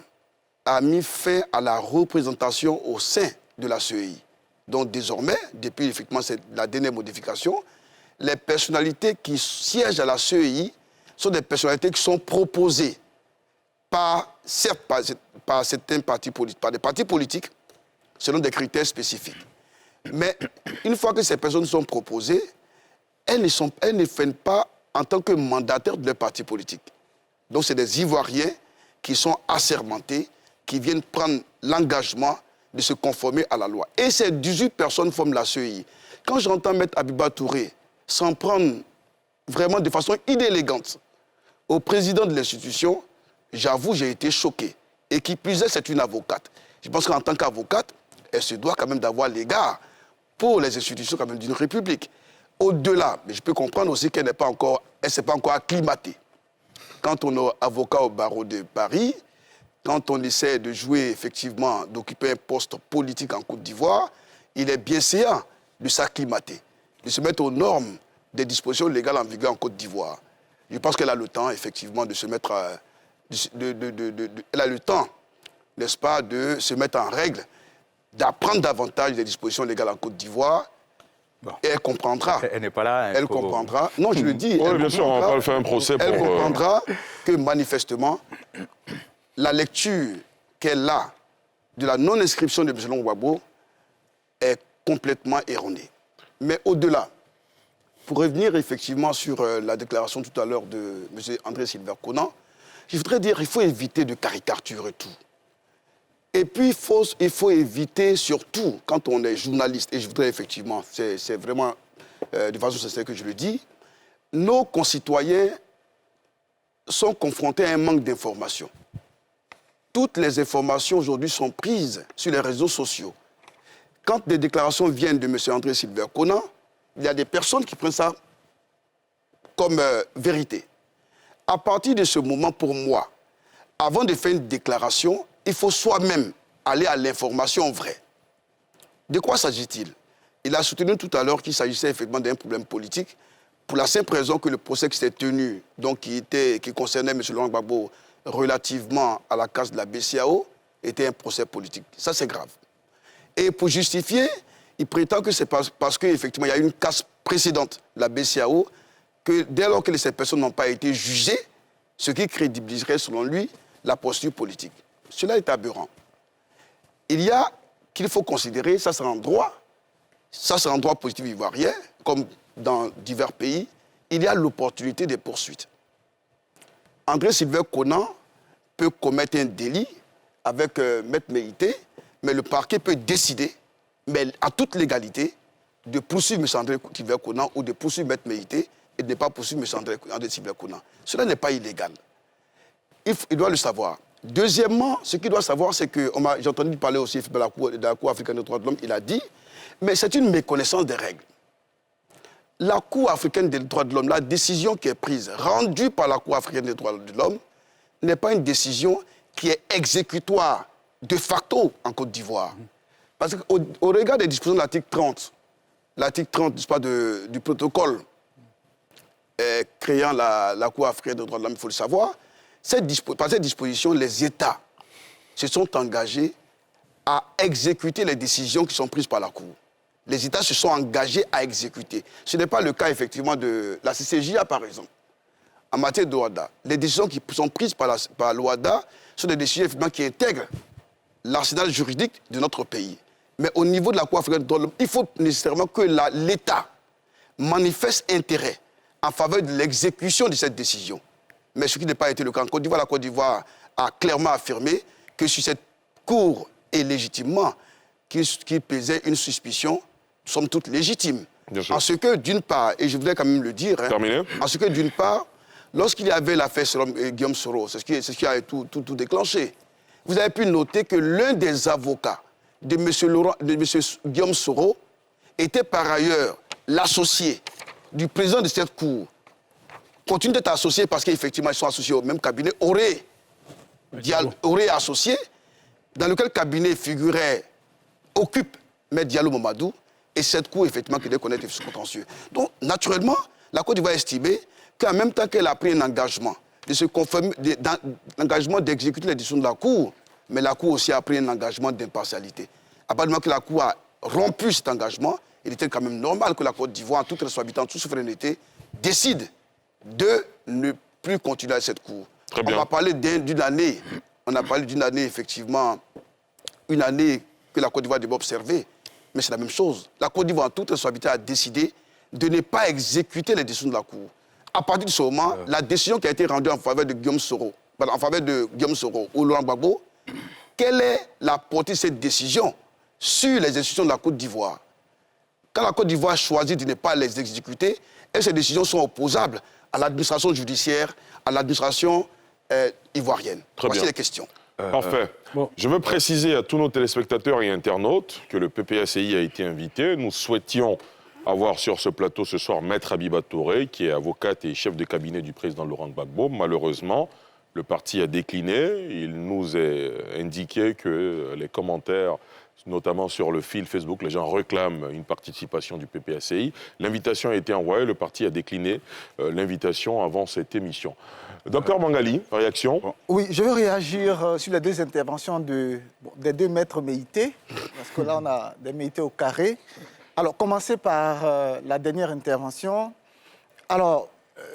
a mis fin à la représentation au sein de la CEI. Donc désormais, depuis effectivement la dernière modification, les personnalités qui siègent à la CEI sont des personnalités qui sont proposées certes par certains partis politiques, par des partis politiques, selon des critères spécifiques. Mais une fois que ces personnes sont proposées, elles ne viennent pas en tant que mandataires de leur parti politique. Donc c'est des Ivoiriens qui sont assermentés, qui viennent prendre l'engagement de se conformer à la loi. Et ces 18 personnes forment la CEI. Quand j'entends M. Abiba Touré s'en prendre vraiment de façon inélégante au président de l'institution, j'avoue, j'ai été choqué. Et qui plus est, c'est une avocate. Je pense qu'en tant qu'avocate, elle se doit quand même d'avoir l'égard pour les institutions quand même d'une république. Au-delà, mais je peux comprendre aussi qu'elle ne s'est pas encore acclimatée. Quand on est avocat au barreau de Paris, quand on essaie de jouer, effectivement, d'occuper un poste politique en Côte d'Ivoire, il est bien séant de s'acclimater, de se mettre aux normes des dispositions légales en vigueur en Côte d'Ivoire. Je pense qu'elle a le temps, effectivement, de se mettre... elle a le temps, n'est-ce pas, de se mettre en règle, d'apprendre davantage des dispositions légales en Côte d'Ivoire. Bon. Et elle comprendra. Elle n'est pas là. Elle comprendra. Non, je le dis. Oui, bien sûr, on ne va pas faire un procès pour... Elle comprendra que, manifestement, la lecture qu'elle a de la non-inscription de M. Laurent Gbagbo est complètement erronée. Mais au-delà, pour revenir effectivement sur la déclaration tout à l'heure de M. André Sylvain Conan, je voudrais dire qu'il faut éviter de caricaturer tout. Et puis, il faut éviter, surtout quand on est journaliste, et je voudrais effectivement, c'est vraiment de façon sincère que je le dis, nos concitoyens sont confrontés à un manque d'informations. Toutes les informations aujourd'hui sont prises sur les réseaux sociaux. Quand des déclarations viennent de M. André Sylvain Conan, il y a des personnes qui prennent ça comme vérité. À partir de ce moment, pour moi, avant de faire une déclaration, il faut soi-même aller à l'information vraie. De quoi s'agit-il? Il a soutenu tout à l'heure qu'il s'agissait effectivement d'un problème politique, pour la simple raison que le procès qui s'est tenu, donc qui concernait M. Laurent Gbagbo relativement à la casse de la BCAO, était un procès politique. Ça, c'est grave. Et pour justifier, il prétend que c'est parce qu'effectivement, il y a eu une casse précédente de la BCAO, que dès lors que ces personnes n'ont pas été jugées, ce qui crédibiliserait, selon lui, la posture politique. Cela est aberrant. Il y a qu'il faut considérer, ça c'est un droit positif ivoirien, comme dans divers pays, il y a l'opportunité des poursuites. André Sylvain Conan peut commettre un délit avec Maître Meïté, mais le parquet peut décider, mais à toute légalité, de poursuivre M. André Sylvain Conan ou de poursuivre Maître Meïté et de ne pas poursuivre M. André Sylvain Conan. Cela n'est pas illégal. Il doit le savoir. Deuxièmement, ce qu'il doit savoir, c'est que, j'ai entendu parler aussi de la Cour africaine des droits de l'homme, il a dit, mais c'est une méconnaissance des règles. La Cour africaine des droits de l'homme, la décision qui est prise, rendue par la Cour africaine des droits de l'homme, n'est pas une décision qui est exécutoire de facto en Côte d'Ivoire. Parce qu'au regard des dispositions de l'article 30 du protocole créant la Cour africaine des droits de l'homme, il faut le savoir, par cette disposition, les États se sont engagés à exécuter les décisions qui sont prises par la Cour. Les États se sont engagés à exécuter. Ce n'est pas le cas, effectivement, de la CCJA, par exemple. En matière de l'OADA, les décisions qui sont prises par l'OADA sont des décisions, effectivement, qui intègrent l'arsenal juridique de notre pays. Mais au niveau de la Cour africaine des droits de l'homme, il faut nécessairement que l'État manifeste intérêt en faveur de l'exécution de cette décision. Mais ce qui n'a pas été le cas en Côte d'Ivoire, la Côte d'Ivoire a clairement affirmé que sur cette Cour, et légitimement, qu'il pesait une suspicion, somme toute légitime. En ce que, d'une part, et je voudrais quand même le dire, en ce que, d'une part, lorsqu'il y avait l'affaire Guillaume Soro, c'est ce qui a tout déclenché, vous avez pu noter que l'un des avocats de M. Guillaume Soro était par ailleurs l'associé du président de cette Cour. Continue d'être associé parce qu'effectivement, ils sont associés au même cabinet, aurait associé, dans lequel cabinet occupe M. Diallo Mamadou, et cette Cour, effectivement, qui doit connaître ce contentieux. Donc, naturellement, la Côte d'Ivoire a estimé qu'en même temps qu'elle a pris un engagement de se conformer, l'engagement d'exécuter les décisions de la Cour, mais la Cour aussi a pris un engagement d'impartialité. À partir du moment que la Cour a rompu cet engagement, il était quand même normal que la Côte d'Ivoire, en toute responsabilité, en toute souveraineté, décide de ne plus continuer à cette Cour. Très bien. On va parler d'une année. On a parlé d'une année, effectivement, une année que la Côte d'Ivoire devait observer. Mais c'est la même chose. La Côte d'Ivoire, en toute responsabilité, a décidé de ne pas exécuter les décisions de la Cour. À partir de ce moment, la décision qui a été rendue en faveur de Guillaume Soro, ou Laurent Gbagbo, quelle est la portée de cette décision sur les institutions de la Côte d'Ivoire? Quand la Côte d'Ivoire choisit de ne pas les exécuter, et ces décisions sont opposables à l'administration judiciaire, à l'administration ivoirienne. Voici les questions. Parfait. Je veux préciser à tous nos téléspectateurs et internautes que le PPACI a été invité. Nous souhaitions avoir sur ce plateau ce soir Maître Abiba Touré, qui est avocate et chef de cabinet du président Laurent Gbagbo. Malheureusement, le parti a décliné. Il nous est indiqué que les commentaires, notamment sur le fil Facebook, les gens réclament une participation du PPACI. L'invitation a été envoyée, le parti a décliné l'invitation avant cette émission. Docteur Mangali, réaction? Oui, je veux réagir sur les deux interventions des deux maîtres Meïté, parce que là, on a des Meïté au carré. Alors, commencer par la dernière intervention. Alors,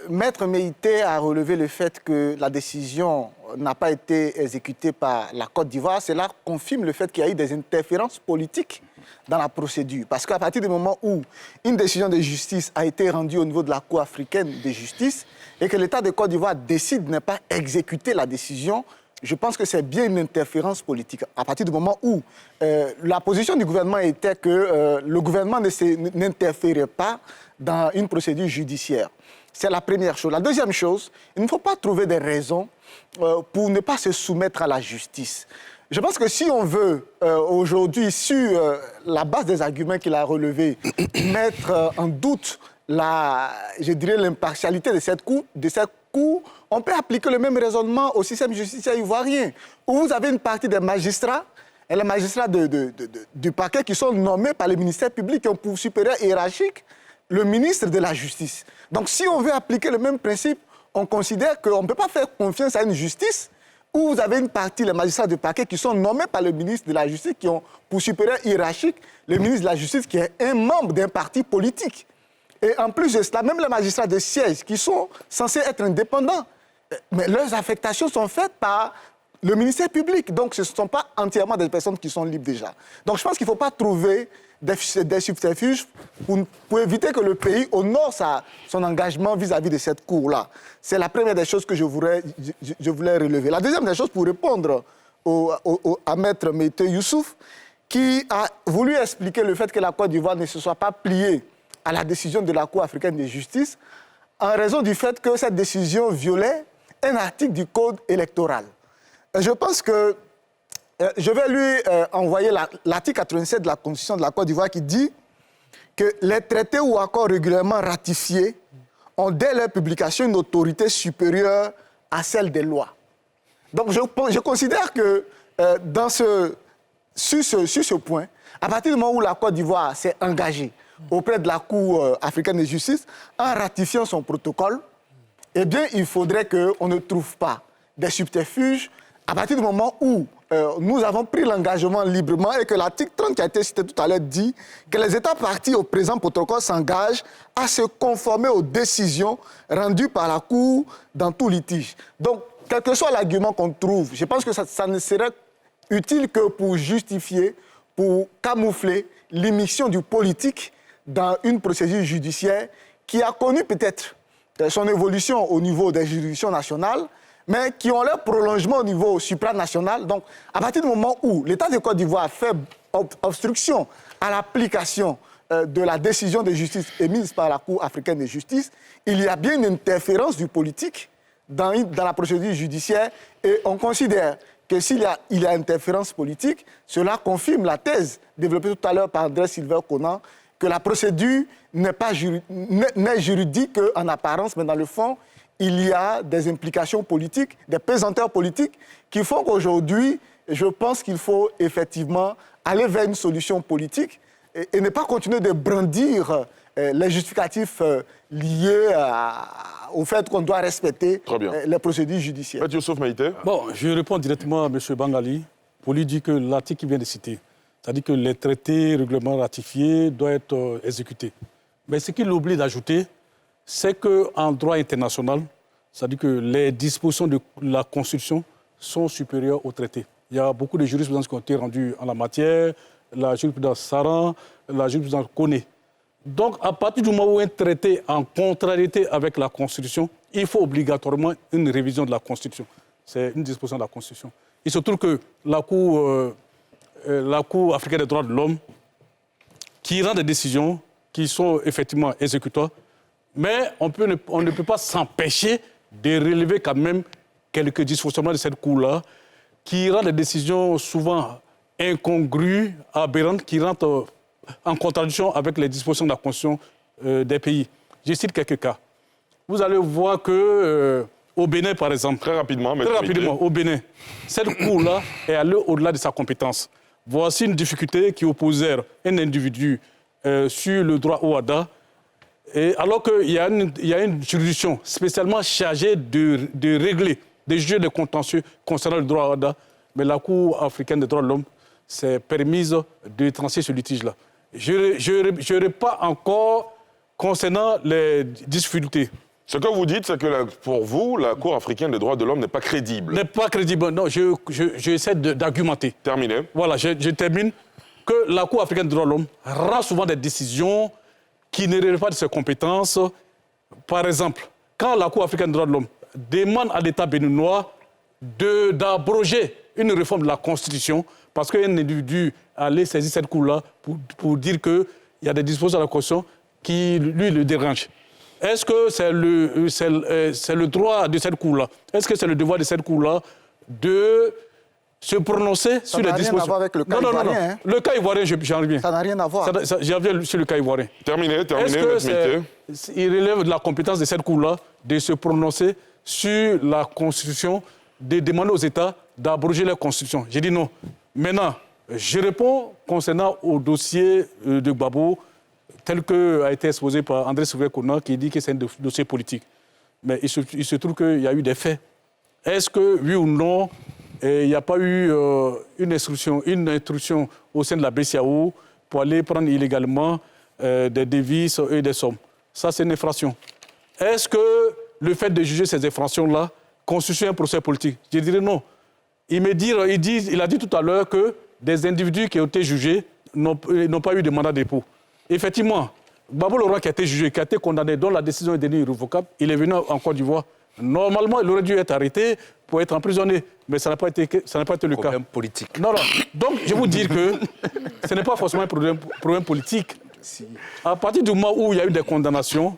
Maître Meïté a relevé le fait que la décision n'a pas été exécutée par la Côte d'Ivoire. Cela confirme le fait qu'il y a eu des interférences politiques dans la procédure. Parce qu'à partir du moment où une décision de justice a été rendue au niveau de la Cour africaine de justice et que l'État de Côte d'Ivoire décide de ne pas exécuter la décision, je pense que c'est bien une interférence politique. À partir du moment où la position du gouvernement était que le gouvernement n'interférait pas dans une procédure judiciaire. C'est la première chose. La deuxième chose, il ne faut pas trouver des raisons pour ne pas se soumettre à la justice. Je pense que si on veut aujourd'hui, sur la base des arguments qu'il a relevés, mettre en doute l'impartialité de cette cour, on peut appliquer le même raisonnement au système judiciaire ivoirien, où vous avez une partie des magistrats, et les magistrats du parquet qui sont nommés par le ministère public, qui ont pour supérieur hiérarchique le ministre de la Justice. Donc si on veut appliquer le même principe, on considère qu'on ne peut pas faire confiance à une justice où vous avez une partie, les magistrats du parquet, qui sont nommés par le ministre de la Justice, qui ont pour supérieur hiérarchique le ministre de la Justice, qui est un membre d'un parti politique. Et en plus de cela, même les magistrats de siège, qui sont censés être indépendants, mais leurs affectations sont faites par le ministère public. Donc, ce ne sont pas entièrement des personnes qui sont libres déjà. Donc, je pense qu'il ne faut pas trouver des subterfuges pour éviter que le pays honore son engagement vis-à-vis de cette cour-là. C'est la première des choses que je voulais relever. La deuxième des choses, pour répondre à Maître Meïté Youssouf, qui a voulu expliquer le fait que la Côte d'Ivoire ne se soit pas pliée à la décision de la Cour africaine de justice en raison du fait que cette décision violait un article du Code électoral. Je pense que je vais lui envoyer l'article 87 de la Constitution de la Côte d'Ivoire qui dit que les traités ou accords régulièrement ratifiés ont dès leur publication une autorité supérieure à celle des lois. Donc je considère que sur ce point, à partir du moment où la Côte d'Ivoire s'est engagée auprès de la Cour africaine de justice en ratifiant son protocole, eh bien, il faudrait qu'on ne trouve pas des subterfuges à partir du moment où nous avons pris l'engagement librement et que l'article 30 qui a été cité tout à l'heure dit que les États partis au présent protocole s'engagent à se conformer aux décisions rendues par la Cour dans tout litige. Donc, quel que soit l'argument qu'on trouve, je pense que ça ne serait utile que pour justifier, pour camoufler l'immiscion du politique dans une procédure judiciaire qui a connu peut-être son évolution au niveau des juridictions nationales, mais qui ont leur prolongement au niveau supranational. Donc, à partir du moment où l'État de Côte d'Ivoire fait obstruction à l'application de la décision de justice émise par la Cour africaine de justice, il y a bien une interférence du politique dans la procédure judiciaire et on considère que s'il y a interférence politique, cela confirme la thèse développée tout à l'heure par André Sylvain Conan, que la procédure n'est juridique qu'en apparence, mais dans le fond, il y a des implications politiques, des pesanteurs politiques qui font qu'aujourd'hui, je pense qu'il faut effectivement aller vers une solution politique et ne pas continuer de brandir les justificatifs liés au fait qu'on doit respecter les procédures judiciaires. Youssouf Meïté. Bon, je réponds directement à M. Bangali pour lui dire que l'article qu'il vient de citer, c'est-à-dire que les traités, règlements ratifiés doivent être exécutés. Mais ce qu'il oublie d'ajouter, c'est qu'en droit international, c'est-à-dire que les dispositions de la Constitution sont supérieures aux traités. Il y a beaucoup de jurisprudences qui ont été rendues en la matière, la jurisprudence Saran, la jurisprudence Koné. Donc, à partir du moment où un traité est en contrariété avec la Constitution, il faut obligatoirement une révision de la Constitution. C'est une disposition de la Constitution. Il se trouve que la Cour africaine des droits de l'homme, qui rend des décisions qui sont effectivement exécutoires, mais on ne peut pas s'empêcher de relever quand même quelques dysfonctionnements de cette Cour-là, qui rend des décisions souvent incongrues, aberrantes, qui rentrent en contradiction avec les dispositions de la Constitution des pays. Je cite quelques cas. Vous allez voir que au Bénin, par exemple, très rapidement, au Bénin, cette Cour-là est allée au-delà de sa compétence. Voici une difficulté qui opposait un individu sur le droit au Ouada, alors qu'il y a une juridiction spécialement chargée de régler, de juger des contentieux concernant le droit au Ouada, mais la Cour africaine des droits de l'homme s'est permise de trancher ce litige-là. Je n'aurai pas encore concernant les difficultés. Ce que vous dites, c'est que pour vous, la Cour africaine des droits de l'homme n'est pas crédible. N'est pas crédible, non, j'essaie d'argumenter. Terminé. Voilà, je termine. Que la Cour africaine des droits de l'homme rend souvent des décisions qui ne relèvent pas de ses compétences. Par exemple, quand la Cour africaine des droits de l'homme demande à l'État béninois d'abroger une réforme de la Constitution, parce qu'un individu allait saisir cette Cour-là pour dire qu'il y a des dispositions de la Constitution qui, lui, le dérangent. Est-ce que c'est le droit de cette Cour-là? Est-ce que c'est le devoir de cette Cour-là de se prononcer sur les dispositions? Ça n'a rien à voir avec le cas ivoirien. Hein. Le cas ivoirien, j'en reviens. Ça n'a rien à voir. J'en reviens sur le cas ivoirien. Terminé, Est-ce qu'il relève de la compétence de cette Cour-là de se prononcer sur la Constitution, de demander aux États d'abroger la Constitution? J'ai dit non. Maintenant, je réponds concernant au dossier de Gbagbo, tel qu'a été exposé par André Sylvain Conan, qui dit que c'est un dossier politique. Mais il se trouve qu'il y a eu des faits. Est-ce que, oui ou non, il n'y a pas eu une instruction au sein de la BCAO pour aller prendre illégalement des devises et des sommes? Ça, c'est une infraction. Est-ce que le fait de juger ces infractions-là constitue un procès politique? Je dirais non. il a dit tout à l'heure que des individus qui ont été jugés n'ont pas eu de mandat de dépôt. Effectivement, Gbagbo le Roi qui a été jugé, qui a été condamné, dont la décision est devenue irrévocable, il est venu en Côte d'Ivoire. Normalement, il aurait dû être arrêté pour être emprisonné, mais ça n'a pas été le cas. Problème politique. Non. Donc, je vais vous dire que ce n'est pas forcément un problème politique. À partir du moment où il y a eu des condamnations,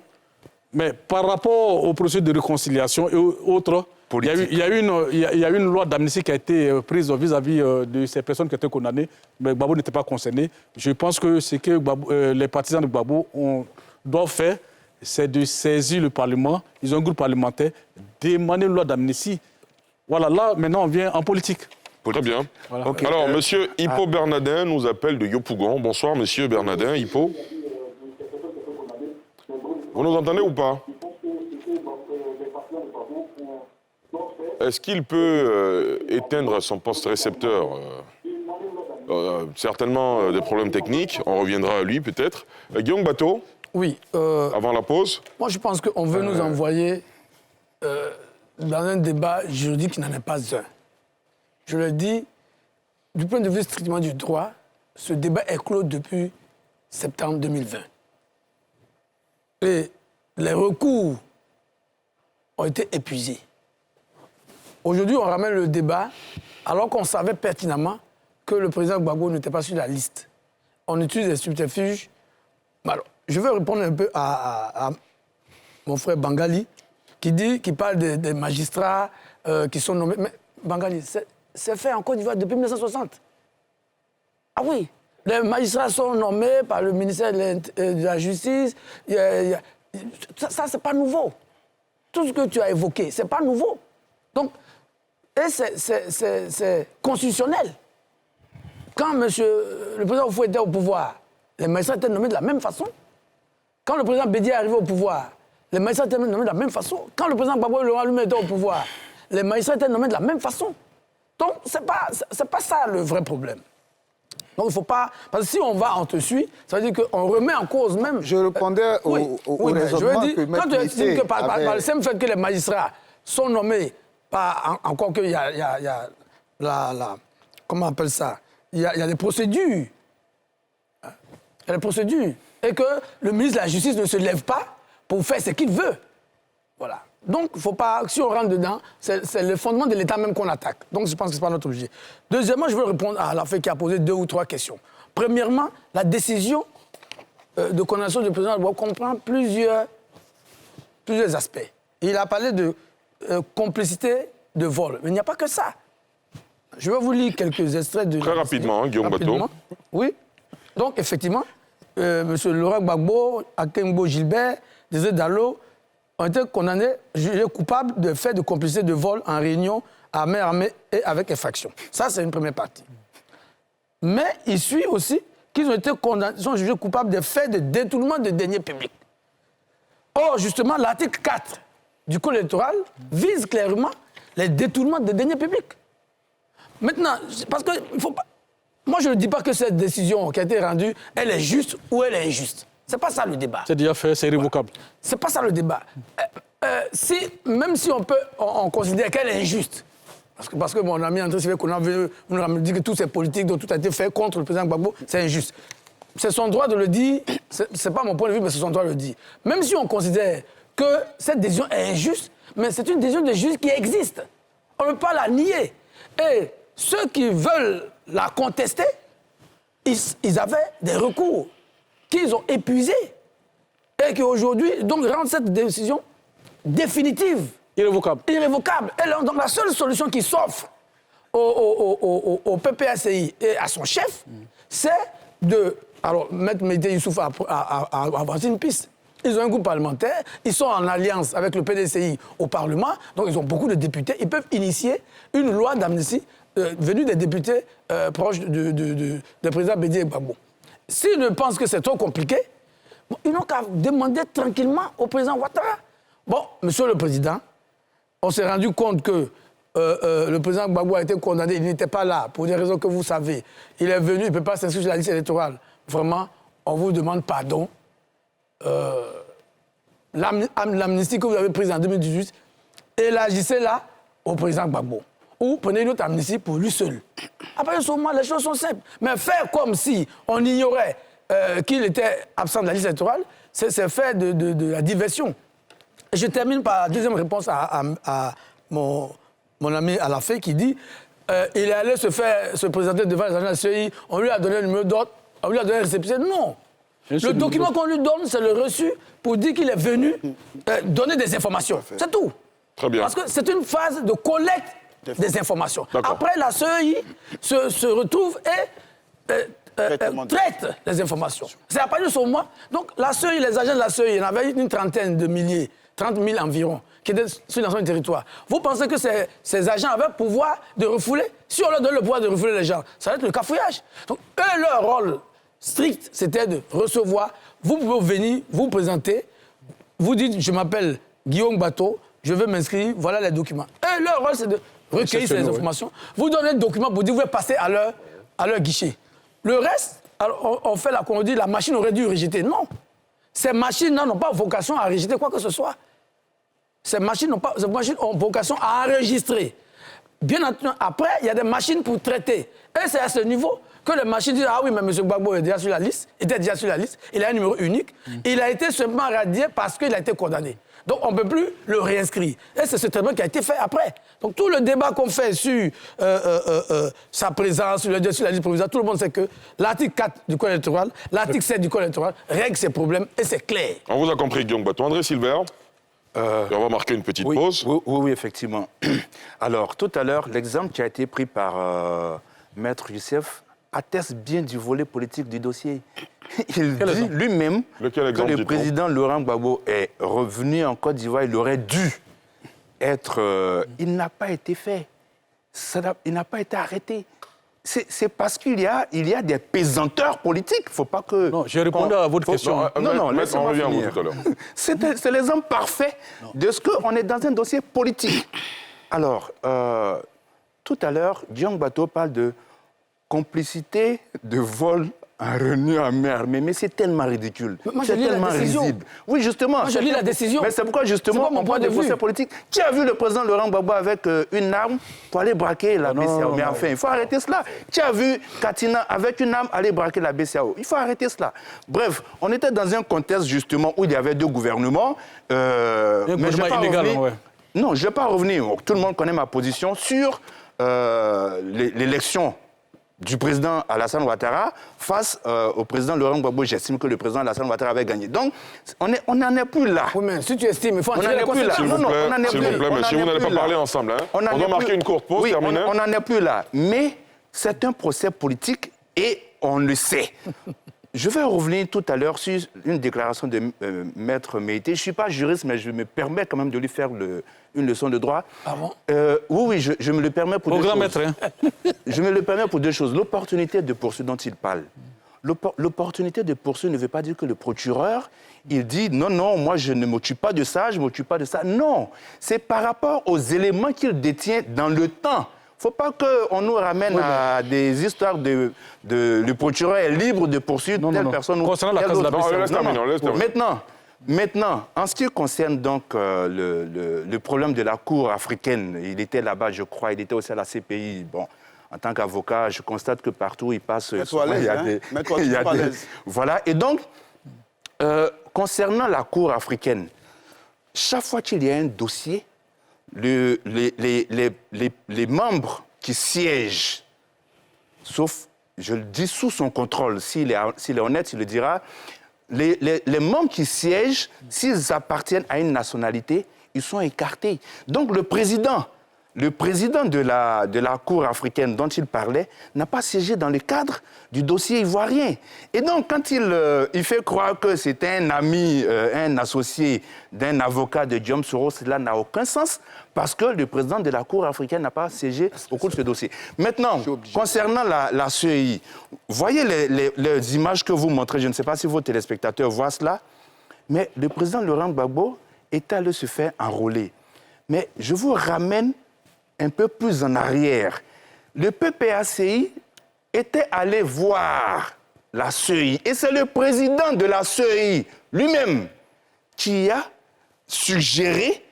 mais par rapport au processus de réconciliation et autres, il y a eu une loi d'amnistie qui a été prise vis-à-vis de ces personnes qui étaient condamnées, mais Gbagbo n'était pas concerné. Je pense que ce que les partisans de Gbagbo doivent faire, c'est de saisir le Parlement, ils ont un groupe parlementaire, demander une loi d'amnistie. Voilà, là, maintenant, on vient en politique. Très bien. Voilà. Okay. Alors, monsieur Hippo Bernardin nous appelle de Yopougon. Bonsoir, monsieur Bernardin. Hippo. Vous nous entendez ou pas? Est-ce qu'il peut éteindre son poste récepteur certainement des problèmes techniques. On reviendra à lui, peut-être. Guillaume Bateau. Oui. Avant la pause. Moi, je pense qu'on veut nous envoyer dans un débat juridique qui n'en est pas un. Je le dis, du point de vue strictement du droit, ce débat est clos depuis septembre 2020. Et les recours ont été épuisés. Aujourd'hui, on ramène le débat alors qu'on savait pertinemment que le président Gbagbo n'était pas sur la liste. On utilise des subterfuges. Alors, je vais répondre un peu à mon frère Bangali, qui parle des magistrats qui sont nommés. Mais Bangali, c'est fait en Côte d'Ivoire depuis 1960. Ah oui, les magistrats sont nommés par le ministère de la Justice. Ça, c'est pas nouveau. Tout ce que tu as évoqué, c'est pas nouveau. Donc, et c'est constitutionnel. Quand le président Oufou était au pouvoir, les magistrats étaient nommés de la même façon. Quand le président Bédié est arrivé au pouvoir, les magistrats étaient nommés de la même façon. Quand le président Gbagbo lui-même était au pouvoir, les magistrats étaient nommés de la même façon. Donc, c'est pas ça le vrai problème. Donc, il ne faut pas... Parce que si on va, on te suit, ça veut dire qu'on remet en cause même... Je répondais au raisonnement je veux dire, que quand tu estimes que par le simple fait que les magistrats sont nommés par... Encore qu'il y a la... Comment on appelle ça? Il y a des procédures. Il y a des procédures. Et que le ministre de la Justice ne se lève pas pour faire ce qu'il veut. Voilà. Donc, il ne faut pas... Si on rentre dedans, c'est le fondement de l'État même qu'on attaque. Donc, je pense que ce n'est pas notre objet. Deuxièmement, je veux répondre à l'affaire qui a posé 2 ou 3 questions. Premièrement, la décision de condamnation du président Gbagbo comprend plusieurs aspects. Il a parlé de complicité de vol. Mais il n'y a pas que ça. Je vais vous lire quelques extraits de... Très rapidement, Guillaume Bateau. Oui. Donc, effectivement, M. Laurent Gbagbo, Akengbo Gilbert, Désiré Dallo ont été condamnés, jugés coupables de faits de complicité de vol en réunion à main armée et avec effraction. Ça, c'est une première partie. Mais il suit aussi qu'ils ont été condamnés, sont jugés coupables de faits de détournement de deniers publics. Or, justement, l'article 4 du Code électoral vise clairement les détournements de deniers publics. Maintenant, parce que il faut pas... Moi, je ne dis pas que cette décision qui a été rendue, elle est juste ou elle est injuste. C'est pas ça le débat. C'est déjà fait, c'est irrévocable. C'est pas ça le débat. Même si on considère qu'elle est injuste, parce que mon ami André Sylvain Konan nous dit que tout c'est politique, donc tout a été fait contre le président Gbagbo, c'est injuste. C'est son droit de le dire, c'est pas mon point de vue, mais c'est son droit de le dire. Même si on considère que cette décision est injuste, mais c'est une décision de justice qui existe. On ne peut pas la nier. Et ceux qui veulent la contester, ils avaient des recours qu'ils ont épuisés. Et qu'aujourd'hui, donc, rendent cette décision définitive. Irrévocable. Irrévocable. Et donc, la seule solution qui s'offre au PPACI et à son chef, c'est de... Alors, Maître Médé Youssouf a avancé une piste. Ils ont un groupe parlementaire, ils sont en alliance avec le PDCI au Parlement, donc ils ont beaucoup de députés. Ils peuvent initier une loi d'amnistie venue des députés proches du président Bédié Gbagbo. S'ils ne pensent que c'est trop compliqué, ils n'ont qu'à demander tranquillement au président Ouattara. Bon, monsieur le président, on s'est rendu compte que le président Gbagbo a été condamné, il n'était pas là, pour des raisons que vous savez. Il est venu, il ne peut pas s'inscrire sur la liste électorale. Vraiment, on vous demande pardon. L'amnistie que vous avez prise en 2018, élargissez-la au président Gbagbo. ou prenez une autre amnistie pour lui seul. À partir de ce moment, les choses sont simples. Mais faire comme si on ignorait qu'il était absent de la liste électorale, c'est faire de la diversion. Et je termine par la deuxième réponse à mon ami Alafé qui dit il est allé se présenter devant les agents de la CEI, on lui a donné le numéro d'ordre, on lui a donné le récépissé. Non. Le document qu'on lui donne, c'est le reçu pour dire qu'il est venu donner des informations. C'est tout. Très bien. Parce que c'est une phase de collecte des informations. Après, la CEI se retrouve et traite les informations. C'est à partir de ce moment. Donc, la CEI, les agents de la CEI, il y en avait une trentaine de milliers, 30 000 environ, qui étaient sur l'ensemble du territoire. Vous pensez que ces agents avaient le pouvoir de refouler? Si on leur donne le pouvoir de refouler les gens, ça va être le cafouillage. Donc, eux, leur rôle strict, c'était de recevoir. Vous pouvez venir, vous présenter, vous dites, je m'appelle Guillaume Bateau, je veux m'inscrire, voilà les documents. Eux, leur rôle, c'est de recueillir ces informations. Vous donnez le document pour dire, vous pouvez passer à leur guichet. Le reste, alors, on fait la dit la machine aurait dû rejeter. Non. Ces machines n'ont pas vocation à rejeter quoi que ce soit. Ces machines ont vocation à enregistrer. Bien entendu, après, il y a des machines pour traiter. Et c'est à ce niveau que les machines disent, ah oui, mais M. Gbagbo est déjà sur la liste, était déjà sur la liste, il a un numéro unique, il a été seulement radié parce qu'il a été condamné. Donc on ne peut plus le réinscrire. Et c'est ce traitement qui a été fait après. Donc tout le débat qu'on fait sur sa présence, sur la liste provisoire, tout le monde sait que l'article 4 du Code électoral, l'article 7 du Code électoral règle ces problèmes et c'est clair. On vous a compris, Guillaume Bateau. André Silver, on va marquer une petite pause. Oui, effectivement. Alors, tout à l'heure, l'exemple qui a été pris par Maître Youssef atteste bien du volet politique du dossier. Il dit lui-même que le président Laurent Gbagbo est revenu en Côte d'Ivoire, il aurait dû être... il n'a pas été fait. Il n'a pas été arrêté. C'est parce qu'il y a des pesanteurs politiques. Il ne faut pas que... Non, j'ai répondu à votre question. Non, laissez-moi finir. C'est l'exemple parfait de ce qu'on est dans un dossier politique. Alors, tout à l'heure, Guillaume Bateau parle de complicité de vol en revenu à main armée, mais c'est tellement ridicule. C'est tellement risible. Oui, justement. Moi, je lis la décision. Mais c'est pourquoi, justement, on parle de procès politique. Qui a vu le président Laurent Gbagbo avec une arme pour aller braquer la BCEAO? Mais enfin, il faut arrêter cela. Qui a vu Katina avec une arme aller braquer la BCEAO? Il faut arrêter cela. Bref, on était dans un contexte, justement, où il y avait deux gouvernements. Mais je ne vais pas revenir. Non, je ne vais pas revenir. Tout le monde connaît ma position sur l'élection du président Alassane Ouattara face au président Laurent Gbagbo. J'estime que le président Alassane Ouattara avait gagné. Donc, on n'en est plus là. Oui, mais si tu estimes, il faut en tirer les conséquences. S'il vous plaît, monsieur, vous n'allez pas parler ensemble. Hein. On doit marquer une courte pause, terminer. On n'en est plus là. Mais c'est un procès politique et on le sait. Je vais revenir tout à l'heure sur une déclaration de Maître Meïté. Je ne suis pas juriste, mais je me permets quand même de lui faire une leçon de droit. Ah bon? Oui, je me le permets pour deux choses. Maître, hein. Je me le permets pour deux choses. L'opportunité de poursuite dont il parle. L'opportunité de poursuite ne veut pas dire que le procureur, il dit non, moi je ne m'occupe pas de ça, je ne m'occupe pas de ça. Non, c'est par rapport aux éléments qu'il détient dans le temps. Il ne faut pas qu'on nous ramène à des histoires le procureur est libre de poursuivre telle personne ou concernant la case de la BCEAO. Maintenant, en ce qui concerne donc le problème de la Cour africaine, il était là-bas, je crois, il était aussi à la CPI. Bon, en tant qu'avocat, je constate que partout il passe... Mets-toi à l'aise, Voilà, et donc, concernant la Cour africaine, chaque fois qu'il y a un dossier, les membres qui siègent, sauf, je le dis, sous son contrôle, s'il est honnête, il le dira, les membres qui siègent, s'ils appartiennent à une nationalité, ils sont écartés. Donc le président de la Cour africaine dont il parlait n'a pas siégé dans le cadre du dossier ivoirien. Et donc, quand il fait croire que c'était un ami, un associé d'un avocat de Guillaume Soro, cela n'a aucun sens parce que le président de la Cour africaine n'a pas siégé au cours de ce dossier. Maintenant, concernant la CEI, voyez les images que vous montrez, je ne sais pas si vos téléspectateurs voient cela, mais le président Laurent Gbagbo est allé se faire enrôler. Mais je vous ramène un peu plus en arrière. Le PPACI était allé voir la CEI. Et c'est le président de la CEI lui-même qui a suggéré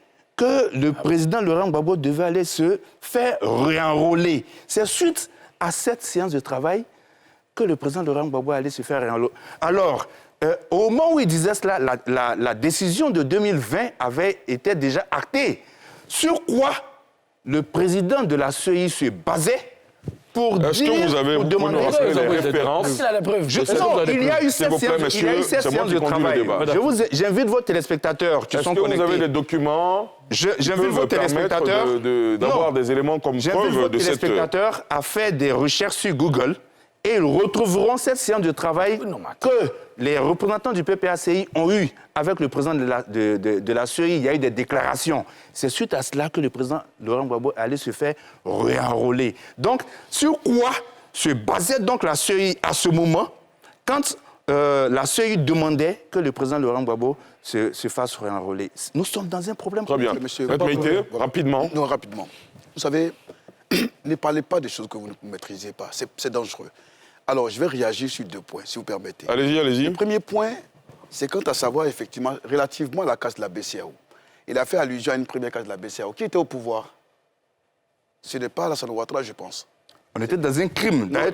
que le président Laurent Gbagbo devait aller se faire réenrôler. C'est suite à cette séance de travail que le président Laurent Gbagbo allait se faire réenrôler. Alors, au moment où il disait cela, la décision de 2020 avait été déjà actée. Sur quoi le président de la CEI se basait pour dire... Est-ce que vous avez demander les références? Non, il y a eu cette séance de travail. J'invite vos téléspectateurs qui sont connectés. Est-ce que vous avez des documents J'invite vos téléspectateurs d'avoir des éléments comme preuve de cette... téléspectateurs à faire des recherches sur Google et ils retrouveront cette séance de travail que les représentants du PPACI ont eu avec le président de la CEI. Il y a eu des déclarations. C'est suite à cela que le président Laurent Gbagbo allait se faire réenrôler. Donc, sur quoi se basait donc la CEI à ce moment quand la CEI demandait que le président Laurent Gbagbo se fasse réenrôler? Nous sommes dans un problème. Très bien. Monsieur, rapidement. Non, rapidement. Vous savez, ne parlez pas des choses que vous ne maîtrisez pas. C'est dangereux. Alors, je vais réagir sur 2 points, si vous permettez. Allez-y, allez-y. Le premier point, c'est quant à savoir, effectivement, relativement à la casse de la BCEAO. Il a fait allusion à une première casse de la BCEAO. Qui était au pouvoir? Ce n'est pas Alassane Ouattara, je pense. On était dans un crime. La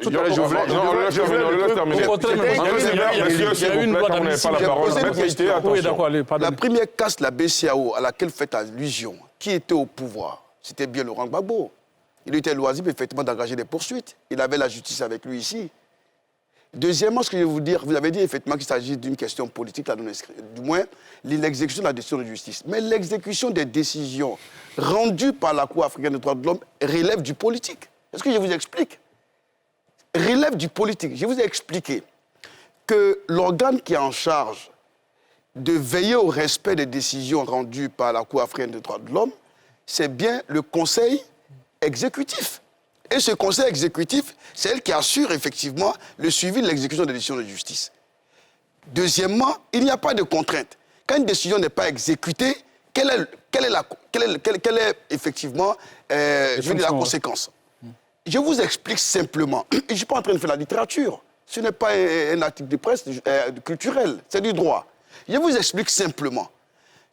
première casse de la BCEAO à laquelle fait allusion, qui était au pouvoir? C'était bien Laurent Gbagbo. Il était loisible, effectivement, d'engager des poursuites. Il avait la justice avec lui ici. Deuxièmement, ce que je vais vous dire, vous avez dit effectivement qu'il s'agit d'une question politique, du moins l'exécution de la décision de justice. Mais l'exécution des décisions rendues par la Cour africaine des droits de l'homme relève du politique. Est-ce que je vous explique? Relève du politique. Je vous ai expliqué que l'organe qui est en charge de veiller au respect des décisions rendues par la Cour africaine des droits de l'homme, c'est bien le Conseil exécutif. Et ce Conseil exécutif, c'est elle qui assure effectivement le suivi de l'exécution des décisions de justice. Deuxièmement, il n'y a pas de contrainte. Quand une décision n'est pas exécutée, quelle est effectivement la conséquence? Je vous explique simplement. Je ne suis pas en train de faire la littérature. Ce n'est pas un article de presse culturel, c'est du droit. Je vous explique simplement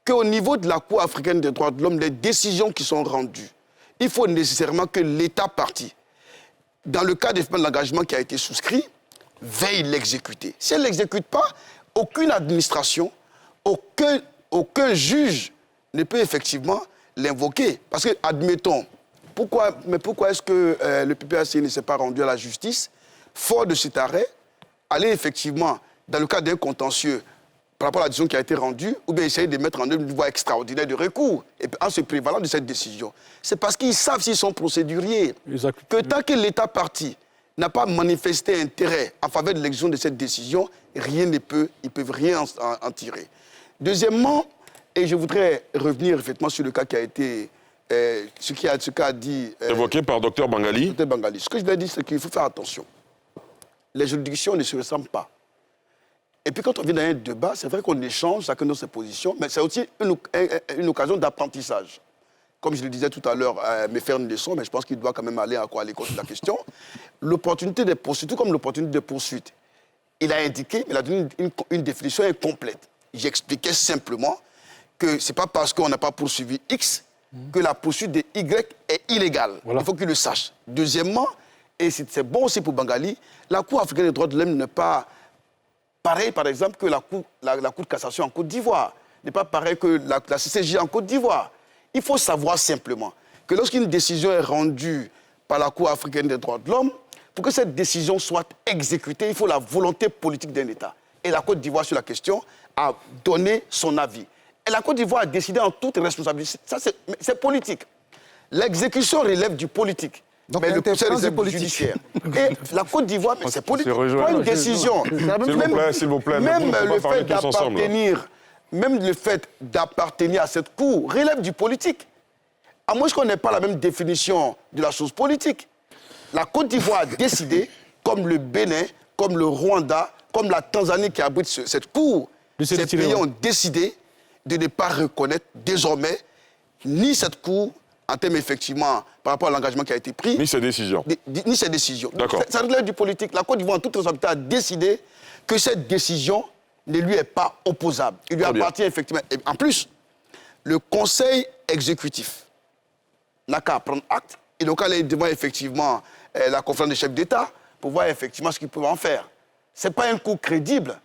qu'au niveau de la Cour africaine des droits de l'homme, les décisions qui sont rendues, il faut nécessairement que l'État partie, dans le cas de l'engagement qui a été souscrit, veille l'exécuter. Si elle ne l'exécute pas, aucune administration, aucun juge ne peut effectivement l'invoquer. Parce que, admettons, pourquoi est-ce que le PPACI ne s'est pas rendu à la justice, fort de cet arrêt, aller effectivement, dans le cas d'un contentieux, par rapport à la décision qui a été rendue, ou bien essayer de mettre en œuvre une voie extraordinaire de recours, et en se prévalant de cette décision. C'est parce qu'ils savent s'ils sont procéduriers, que tant que l'État parti n'a pas manifesté intérêt en faveur de l'exécution de cette décision, rien ne peut, ils ne peuvent rien en tirer. Deuxièmement, et je voudrais revenir effectivement sur le cas qui a été, ce qu'a dit... évoqué par Dr Bangali. Dr Bangali. Ce que je lui ai dit, c'est qu'il faut faire attention. Les juridictions ne se ressemblent pas. Et puis quand on vient dans un débat, c'est vrai qu'on échange chacun de ses positions, mais c'est aussi une occasion d'apprentissage. Comme je le disais tout à l'heure, me faire une leçon, mais je pense qu'il doit quand même aller à l'école de la question. L'opportunité des poursuites, tout comme l'opportunité des poursuites, il a indiqué, il a donné une définition incomplète. J'expliquais simplement que ce n'est pas parce qu'on n'a pas poursuivi X que la poursuite de Y est illégale. Voilà. Il faut qu'il le sache. Deuxièmement, et c'est bon aussi pour Bangali, la Cour africaine des droits de l'homme n'est pas pareil, par exemple, que la Cour de cassation en Côte d'Ivoire. N'est pas pareil que la CCJ en Côte d'Ivoire. Il faut savoir simplement que lorsqu'une décision est rendue par la Cour africaine des droits de l'homme, pour que cette décision soit exécutée, il faut la volonté politique d'un État. Et la Côte d'Ivoire, sur la question, a donné son avis. Et la Côte d'Ivoire a décidé en toute responsabilité. Ça, c'est politique. L'exécution relève du politique. Donc, mais le procès relève du judiciaire. Et la Côte d'Ivoire, c'est politique. Pas une décision. S'il vous plaît, même le fait d'appartenir à cette cour relève du politique. À moins qu'on n'ait pas la même définition de la chose politique. La Côte d'Ivoire a décidé, comme le Bénin, comme le Rwanda, comme la Tanzanie qui abrite cette cour, ces pays ont décidé de ne pas reconnaître désormais ni cette cour, en termes effectivement, par rapport à l'engagement qui a été pris. Ni ses décisions. Ni ses décisions. D'accord. Ça relève du politique. La Côte d'Ivoire, en toute responsabilité, a décidé que cette décision ne lui est pas opposable. Il lui appartient effectivement. Et en plus, le Conseil exécutif n'a qu'à prendre acte et donc aller devant effectivement la conférence des chefs d'État pour voir effectivement ce qu'ils peuvent en faire. Ce n'est pas un coup crédible.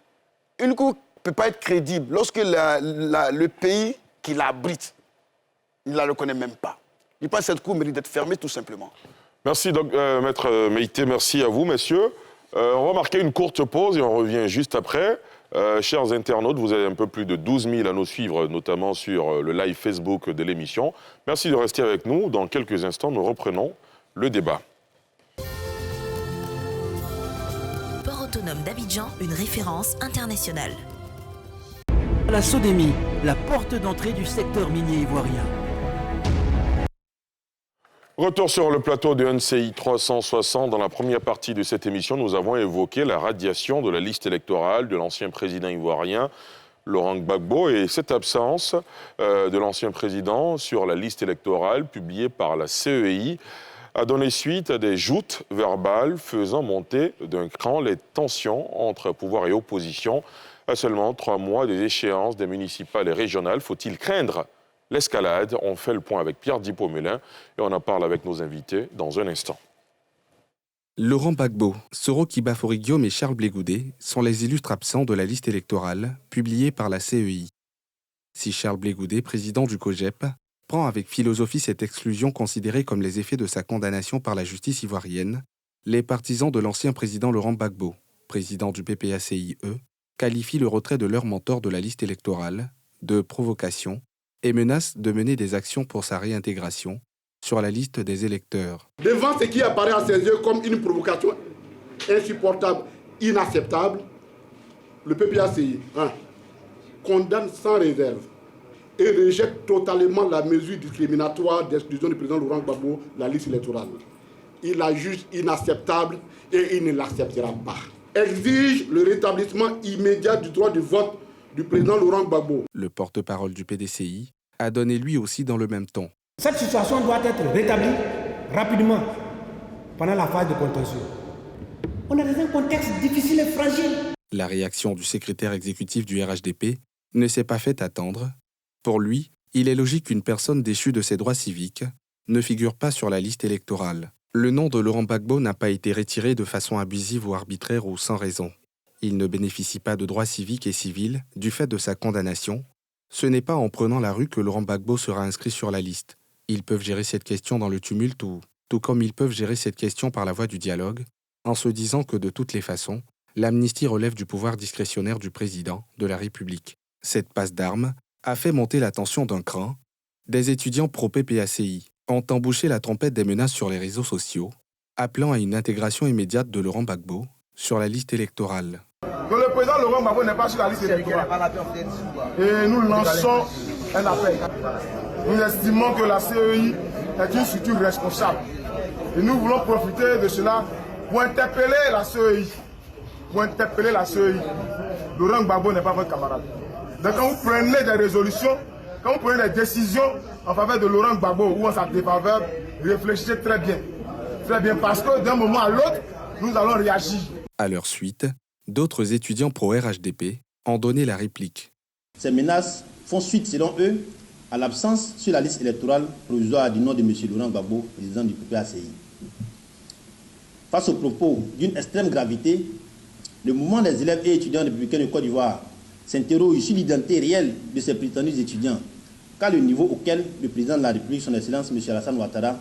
Un coup ne peut pas être crédible lorsque le pays qui l'abrite, il ne la reconnaît même pas. Je pense que cette cour mérite d'être fermée tout simplement. Merci, Maître Meïté, merci à vous, messieurs. On va marquer une courte pause et on revient juste après. Chers internautes, vous avez un peu plus de 12 000 à nous suivre, notamment sur le live Facebook de l'émission. Merci de rester avec nous. Dans quelques instants, nous reprenons le débat. Port autonome d'Abidjan, une référence internationale. La SODEMI, la porte d'entrée du secteur minier ivoirien. Retour sur le plateau de NCI 360. Dans la première partie de cette émission, nous avons évoqué la radiation de la liste électorale de l'ancien président ivoirien Laurent Gbagbo et cette absence de l'ancien président sur la liste électorale publiée par la CEI a donné suite à des joutes verbales faisant monter d'un cran les tensions entre pouvoir et opposition. À seulement 3 mois des échéances des municipales et régionales, faut-il craindre l'escalade? On fait le point avec Pierre Dippo-Melin et on en parle avec nos invités dans un instant. Laurent Gbagbo, Soro Kibafori Guillaume et Charles Blé Goudé sont les illustres absents de la liste électorale publiée par la CEI. Si Charles Blé Goudé, président du COGEP, prend avec philosophie cette exclusion considérée comme les effets de sa condamnation par la justice ivoirienne, les partisans de l'ancien président Laurent Gbagbo, président du PPACI, qualifient le retrait de leur mentor de la liste électorale de provocation et menacent de mener des actions pour sa réintégration sur la liste des électeurs. Devant ce qui apparaît à ses yeux comme une provocation insupportable, inacceptable, le PPACI condamne sans réserve et rejette totalement la mesure discriminatoire d'exclusion du président Laurent Gbagbo de la liste électorale. Il la juge inacceptable et il ne l'acceptera pas. Exige le rétablissement immédiat du droit de vote du président Laurent Gbagbo. Le porte-parole du PDCI a donné lui aussi dans le même ton. Cette situation doit être rétablie rapidement pendant la phase de contentieux. On est dans un contexte difficile et fragile. La réaction du secrétaire exécutif du RHDP ne s'est pas fait attendre. Pour lui, il est logique qu'une personne déchue de ses droits civiques ne figure pas sur la liste électorale. Le nom de Laurent Gbagbo n'a pas été retiré de façon abusive ou arbitraire ou sans raison. Il ne bénéficie pas de droits civiques et civils du fait de sa condamnation. Ce n'est pas en prenant la rue que Laurent Gbagbo sera inscrit sur la liste. Ils peuvent gérer cette question dans le tumulte ou, tout comme ils peuvent gérer cette question par la voie du dialogue, en se disant que de toutes les façons, l'amnistie relève du pouvoir discrétionnaire du président de la République. Cette passe d'armes a fait monter la tension d'un cran. Des étudiants pro-PPACI ont embouché la trompette des menaces sur les réseaux sociaux, appelant à une intégration immédiate de Laurent Gbagbo sur la liste électorale. Que le président Laurent Gbagbo n'est pas sur la liste électorale. Et nous lançons un appel. Nous estimons que la CEI est une structure responsable. Et nous voulons profiter de cela pour interpeller la CEI. Laurent Gbagbo n'est pas votre camarade. Donc quand vous prenez des résolutions, quand vous prenez des décisions en faveur de Laurent Gbagbo ou en sa défaveur, réfléchissez très bien. Très bien, parce que d'un moment à l'autre, nous allons réagir. À leur suite, d'autres étudiants pro-RHDP ont donné la réplique. Ces menaces font suite, selon eux, à l'absence sur la liste électorale provisoire du nom de M. Laurent Gbagbo, président du PPACI. Face aux propos d'une extrême gravité, le mouvement des élèves et étudiants républicains de Côte d'Ivoire s'interroge sur l'identité réelle de ces prétendus étudiants, car le niveau auquel le président de la République, son Excellence M. Alassane Ouattara,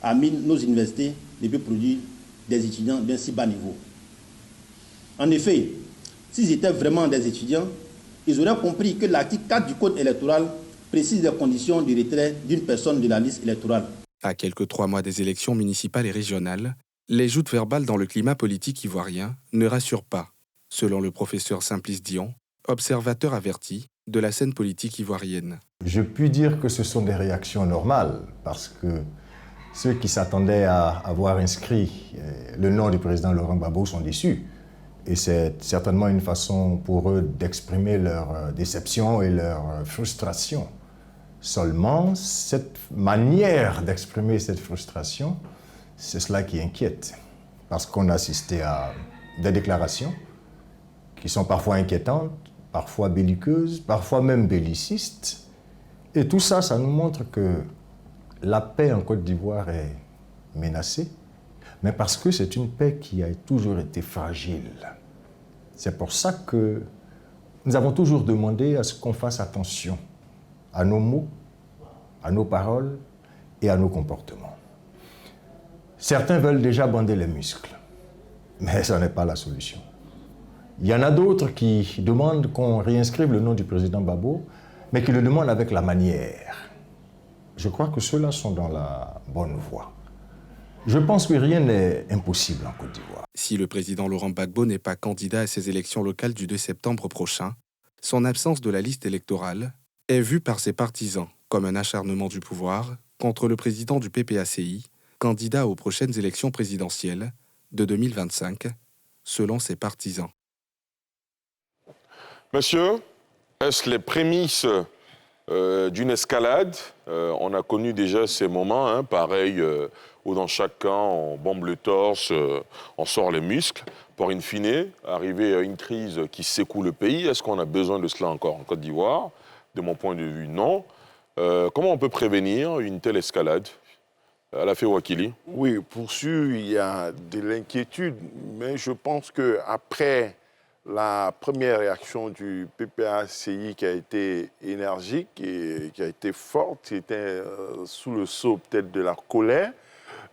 a mis nos universités ne peut produire des étudiants d'un si bas niveau. En effet, s'ils étaient vraiment des étudiants, ils auraient compris que l'article 4 du Code électoral précise les conditions de retrait d'une personne de la liste électorale. À quelques 3 mois des élections municipales et régionales, les joutes verbales dans le climat politique ivoirien ne rassurent pas, selon le professeur Simplice Dion, observateur averti de la scène politique ivoirienne. Je puis dire que ce sont des réactions normales, parce que ceux qui s'attendaient à avoir inscrit le nom du président Laurent Gbagbo sont déçus. Et c'est certainement une façon pour eux d'exprimer leur déception et leur frustration. Seulement, cette manière d'exprimer cette frustration, c'est cela qui inquiète. Parce qu'on a assisté à des déclarations qui sont parfois inquiétantes, parfois belliqueuses, parfois même bellicistes, Et tout ça, ça nous montre que la paix en Côte d'Ivoire est menacée, mais parce que c'est une paix qui a toujours été fragile. C'est pour ça que nous avons toujours demandé à ce qu'on fasse attention à nos mots, à nos paroles et à nos comportements. Certains veulent déjà bander les muscles, mais ce n'est pas la solution. Il y en a d'autres qui demandent qu'on réinscrive le nom du président Gbagbo, mais qui le demandent avec la manière. Je crois que ceux-là sont dans la bonne voie. Je pense que rien n'est impossible en Côte d'Ivoire. Si le président Laurent Gbagbo n'est pas candidat à ces élections locales du 2 septembre prochain, son absence de la liste électorale est vue par ses partisans comme un acharnement du pouvoir contre le président du PPACI, candidat aux prochaines élections présidentielles de 2025, selon ses partisans. Monsieur, est-ce les prémices d'une escalade? On a connu déjà ces moments, pareil, où dans chaque camp, on bombe le torse, on sort les muscles, pour in fine arriver à une crise qui secoue le pays. Est-ce qu'on a besoin de cela encore en Côte d'Ivoire? De mon point de vue, non. Comment on peut prévenir une telle escalade? Alafé Ouakili. Oui, pour sûr, il y a de l'inquiétude, mais je pense qu'après la première réaction du PPACI qui a été énergique et qui a été forte, qui était sous le sceau peut-être de la colère,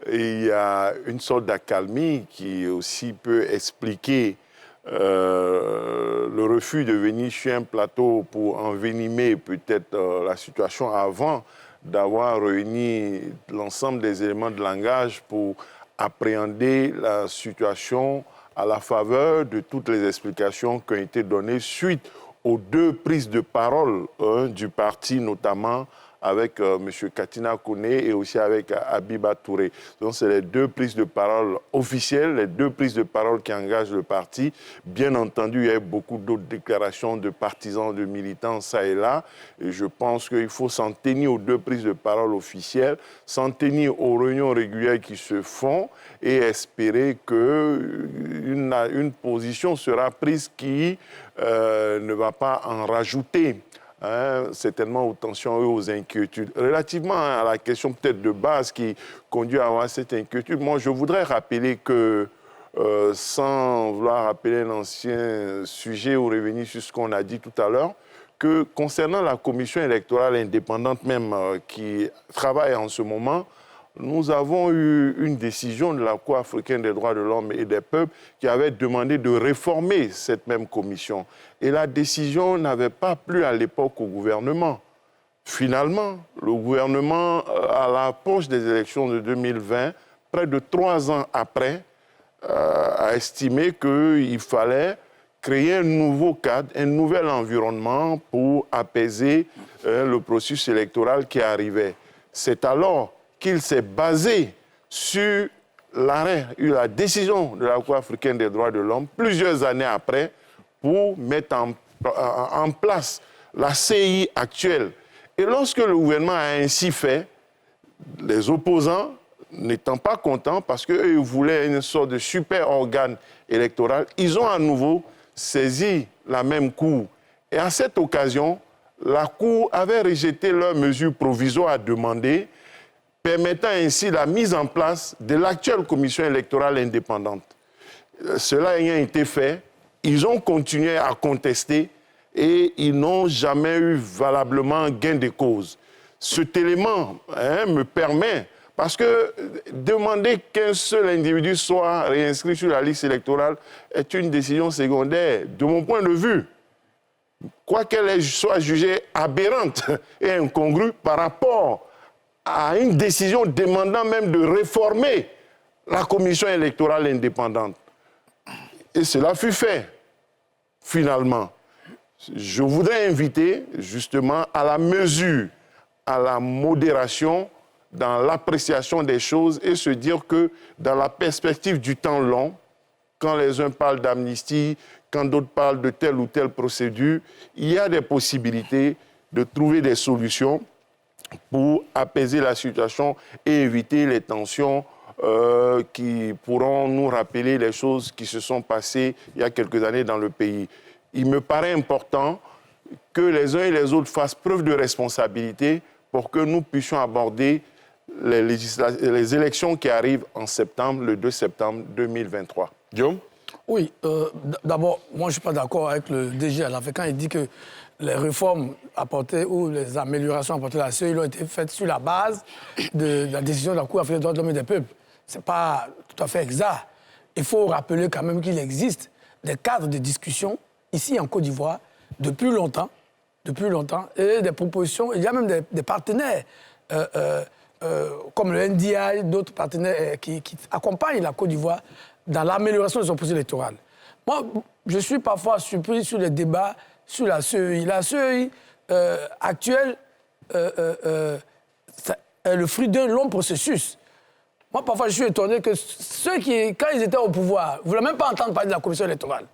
et il y a une sorte d'accalmie qui aussi peut expliquer le refus de venir sur un plateau pour envenimer peut-être la situation avant d'avoir réuni l'ensemble des éléments de langage pour appréhender la situation à la faveur de toutes les explications qui ont été données suite aux 2 prises de parole du parti, notamment avec M. Katina Kone et aussi avec Abiba Touré. Donc, c'est les 2 prises de parole officielles, les 2 prises de parole qui engagent le parti. Bien entendu, il y a eu beaucoup d'autres déclarations de partisans, de militants, ça et là. Et je pense qu'il faut s'en tenir aux 2 prises de parole officielles, s'en tenir aux réunions régulières qui se font et espérer qu'une position sera prise qui ne va pas en rajouter. Certainement aux tensions et aux inquiétudes. Relativement à la question peut-être de base qui conduit à avoir cette inquiétude, moi je voudrais rappeler que, sans vouloir rappeler un ancien sujet ou revenir sur ce qu'on a dit tout à l'heure, que concernant la commission électorale indépendante même qui travaille en ce moment, nous avons eu une décision de la Cour africaine des droits de l'homme et des peuples qui avait demandé de réformer cette même commission. Et la décision n'avait pas plu à l'époque au gouvernement. Finalement, le gouvernement, à l'approche des élections de 2020, près de 3 ans après, a estimé qu'il fallait créer un nouveau cadre, un nouvel environnement pour apaiser le processus électoral qui arrivait. C'est alors qu'il s'est basé sur l'arrêt, la décision de la Cour africaine des droits de l'homme, plusieurs années après, pour mettre en place la CI actuelle. Et lorsque le gouvernement a ainsi fait, les opposants, n'étant pas contents, parce qu'eux voulaient une sorte de super organe électoral, ils ont à nouveau saisi la même Cour. Et à cette occasion, la Cour avait rejeté leurs mesures provisoires demandées, permettant ainsi la mise en place de l'actuelle commission électorale indépendante. Cela ayant été fait, ils ont continué à contester et ils n'ont jamais eu valablement gain de cause. Cet élément me permet, parce que demander qu'un seul individu soit réinscrit sur la liste électorale est une décision secondaire, de mon point de vue. Quoiqu'elle soit jugée aberrante et incongrue par rapport à une décision demandant même de réformer la commission électorale indépendante. Et cela fut fait, finalement. Je voudrais inviter justement à la mesure, à la modération dans l'appréciation des choses et se dire que dans la perspective du temps long, quand les uns parlent d'amnistie, quand d'autres parlent de telle ou telle procédure, il y a des possibilités de trouver des solutions pour apaiser la situation et éviter les tensions qui pourront nous rappeler les choses qui se sont passées il y a quelques années dans le pays. Il me paraît important que les uns et les autres fassent preuve de responsabilité pour que nous puissions aborder les élections qui arrivent en septembre, le 2 septembre 2023. Guillaume? Oui, d'abord, moi je ne suis pas d'accord avec le DG à la fin quand il dit que les réformes apportées ou les améliorations apportées à la CEI ont été faites sur la base de la décision de la Cour africaine des droits de l'homme et des peuples. Ce n'est pas tout à fait exact. Il faut rappeler quand même qu'il existe des cadres de discussion ici en Côte d'Ivoire depuis longtemps, et des propositions, il y a même des partenaires comme le NDI, d'autres partenaires qui accompagnent la Côte d'Ivoire dans l'amélioration de son processus électoral. Moi, je suis parfois surpris sur les débats sur la CEI. La CEI actuelle est le fruit d'un long processus. Moi, parfois, je suis étonné que ceux qui, quand ils étaient au pouvoir, ne voulaient même pas entendre parler de la commission électorale,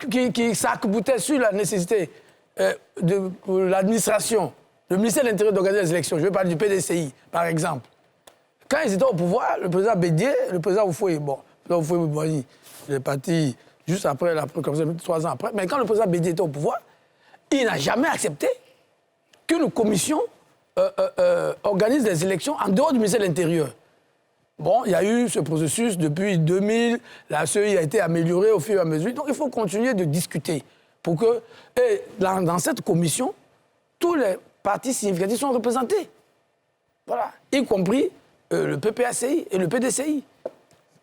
qui s'arc-boutaient sur la nécessité pour l'administration, le ministère de l'Intérieur d'organiser les élections. Je vais parler du PDCI, par exemple. Quand ils étaient au pouvoir, le président Bédié, le président Oufoué, bon, le président Oufoué, il est parti juste après, comme ça, 3 ans après. Mais quand le président Bédié était au pouvoir, il n'a jamais accepté qu'une commission organise des élections en dehors du ministère de l'Intérieur. Bon, il y a eu ce processus depuis 2000, la CEI a été améliorée au fur et à mesure. Donc il faut continuer de discuter pour que, et dans cette commission, tous les partis significatifs sont représentés. Voilà, y compris le PPACI et le PDCI.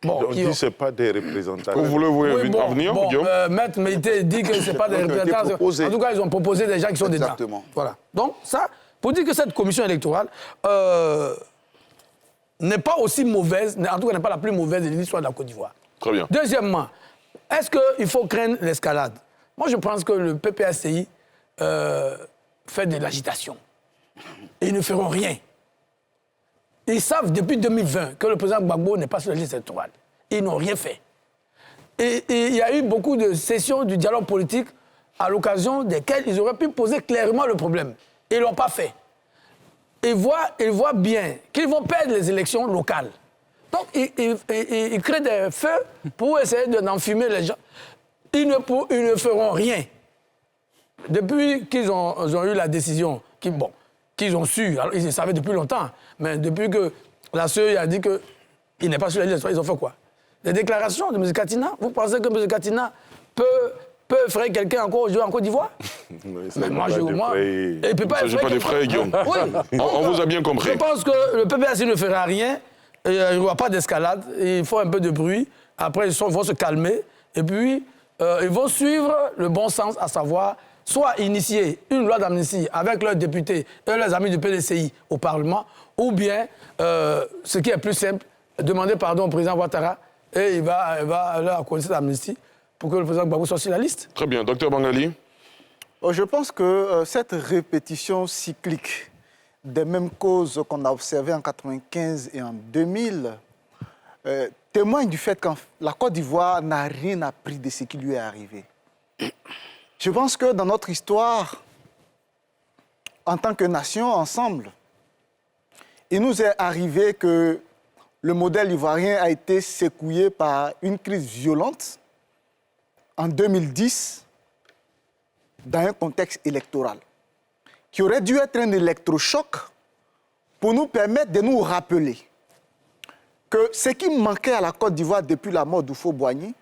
Bon, on dit que ce n'est pas des représentants. Vous voulez venir, Guillaume? Maître Meïté dit que ce n'est pas des représentants. En tout cas, ils ont proposé des gens qui sont dedans. Exactement. Voilà. Donc ça, pour dire que cette commission électorale n'est pas aussi mauvaise, en tout cas n'est pas la plus mauvaise de l'histoire de la Côte d'Ivoire. Très bien. Deuxièmement, est-ce qu'il faut craindre l'escalade? Moi, je pense que le PPACI fait de l'agitation. Et ils ne feront rien. Ils savent depuis 2020 que le président Gbagbo n'est pas sur la liste électorale. Ils n'ont rien fait. Et il y a eu beaucoup de sessions du dialogue politique à l'occasion desquelles ils auraient pu poser clairement le problème. Et ils ne l'ont pas fait. Ils voient bien qu'ils vont perdre les élections locales. Donc, ils créent des feux pour essayer d'enfumer les gens. Ils ne feront rien. Depuis qu'ils ont eu la décision, qu'ils ont su, alors ils le savaient depuis longtemps, mais depuis que la CEI a dit qu'il n'est pas sur la liste, ils ont fait quoi? Des déclarations de M. Katina? Vous pensez que M. Katina peut effrayer quelqu'un encore aujourd'hui en Côte d'Ivoire? Mais moi, il ne peut pas effrayer quelqu'un. Guillaume. Oui. On vous a bien compris. Je pense que le PPAC ne fera rien, et il n'y aura pas d'escalade, il faut un peu de bruit, après ils vont se calmer, et puis ils vont suivre le bon sens, à savoir soit initier une loi d'amnistie avec leurs députés et leurs amis du PDCI au Parlement, ou bien, ce qui est plus simple, demander pardon au président Ouattara et il va leur accorder cette amnistie pour que le président Gbagbo soit sur la liste. Très bien. Docteur Bangali? Je pense que cette répétition cyclique des mêmes causes qu'on a observées en 1995 et en 2000 témoigne du fait que la Côte d'Ivoire n'a rien appris de ce qui lui est arrivé. Je pense que dans notre histoire, en tant que nation, ensemble, il nous est arrivé que le modèle ivoirien a été secoué par une crise violente en 2010 dans un contexte électoral qui aurait dû être un électrochoc pour nous permettre de nous rappeler que ce qui manquait à la Côte d'Ivoire depuis la mort d'Oufo-Boigny,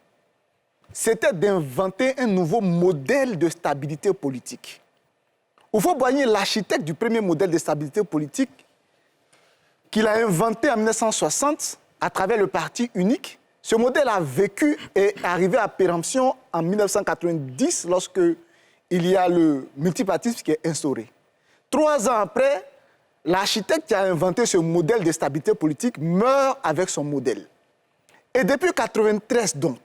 c'était d'inventer un nouveau modèle de stabilité politique. Oufo-Boigny est l'architecte du premier modèle de stabilité politique qu'il a inventé en 1960 à travers le parti unique. Ce modèle a vécu et est arrivé à péremption en 1990 lorsque il y a le multipartisme qui est instauré. 3 ans après, l'architecte qui a inventé ce modèle de stabilité politique meurt avec son modèle. Et depuis 1993 donc,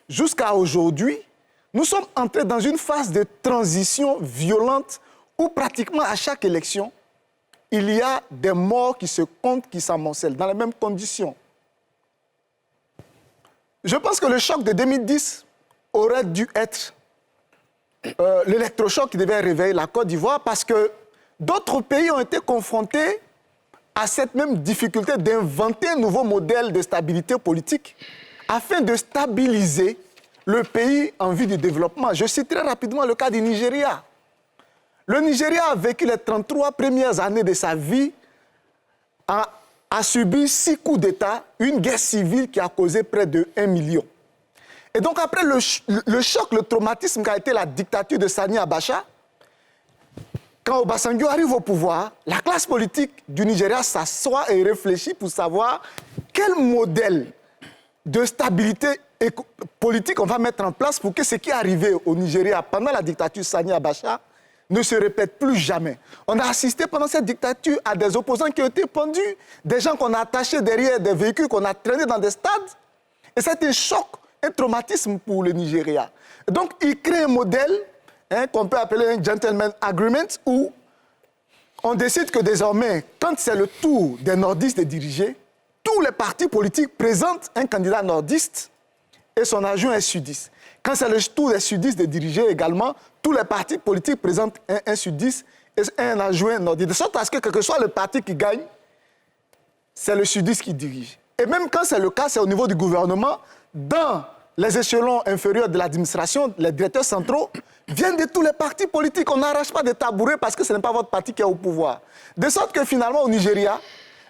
jusqu'à aujourd'hui, nous sommes entrés dans une phase de transition violente où pratiquement à chaque élection, il y a des morts qui se comptent, qui s'amoncellent, dans les mêmes conditions. Je pense que le choc de 2010 aurait dû être l'électrochoc qui devait réveiller la Côte d'Ivoire parce que d'autres pays ont été confrontés à cette même difficulté d'inventer un nouveau modèle de stabilité politique afin de stabiliser le pays en vue du développement. Je citerai rapidement le cas du Nigeria. Le Nigeria a vécu les 33 premières années de sa vie, a subi 6 coups d'État, une guerre civile qui a causé près de 1 million. Et donc après le choc, le traumatisme qu'a été la dictature de Sani Abacha, quand Obasanjo arrive au pouvoir, la classe politique du Nigeria s'assoit et réfléchit pour savoir quel modèle de stabilité politique on va mettre en place pour que ce qui est arrivé au Nigeria pendant la dictature Sani Abacha ne se répète plus jamais. On a assisté pendant cette dictature à des opposants qui ont été pendus, des gens qu'on a attachés derrière des véhicules, qu'on a traînés dans des stades. Et c'était un choc, un traumatisme pour le Nigeria. Donc il crée un modèle qu'on peut appeler un gentleman agreement où on décide que désormais, quand c'est le tour des nordistes de diriger, tous les partis politiques présentent un candidat nordiste et son adjoint est sudiste. Quand c'est le tour des sudistes de diriger également, tous les partis politiques présentent un sudiste et un adjoint nordiste. De sorte à ce que, quel que soit le parti qui gagne, c'est le sudiste qui dirige. Et même quand c'est le cas, c'est au niveau du gouvernement, dans les échelons inférieurs de l'administration, les directeurs centraux viennent de tous les partis politiques. On n'arrache pas des tabourets parce que ce n'est pas votre parti qui est au pouvoir. De sorte que finalement, au Nigeria,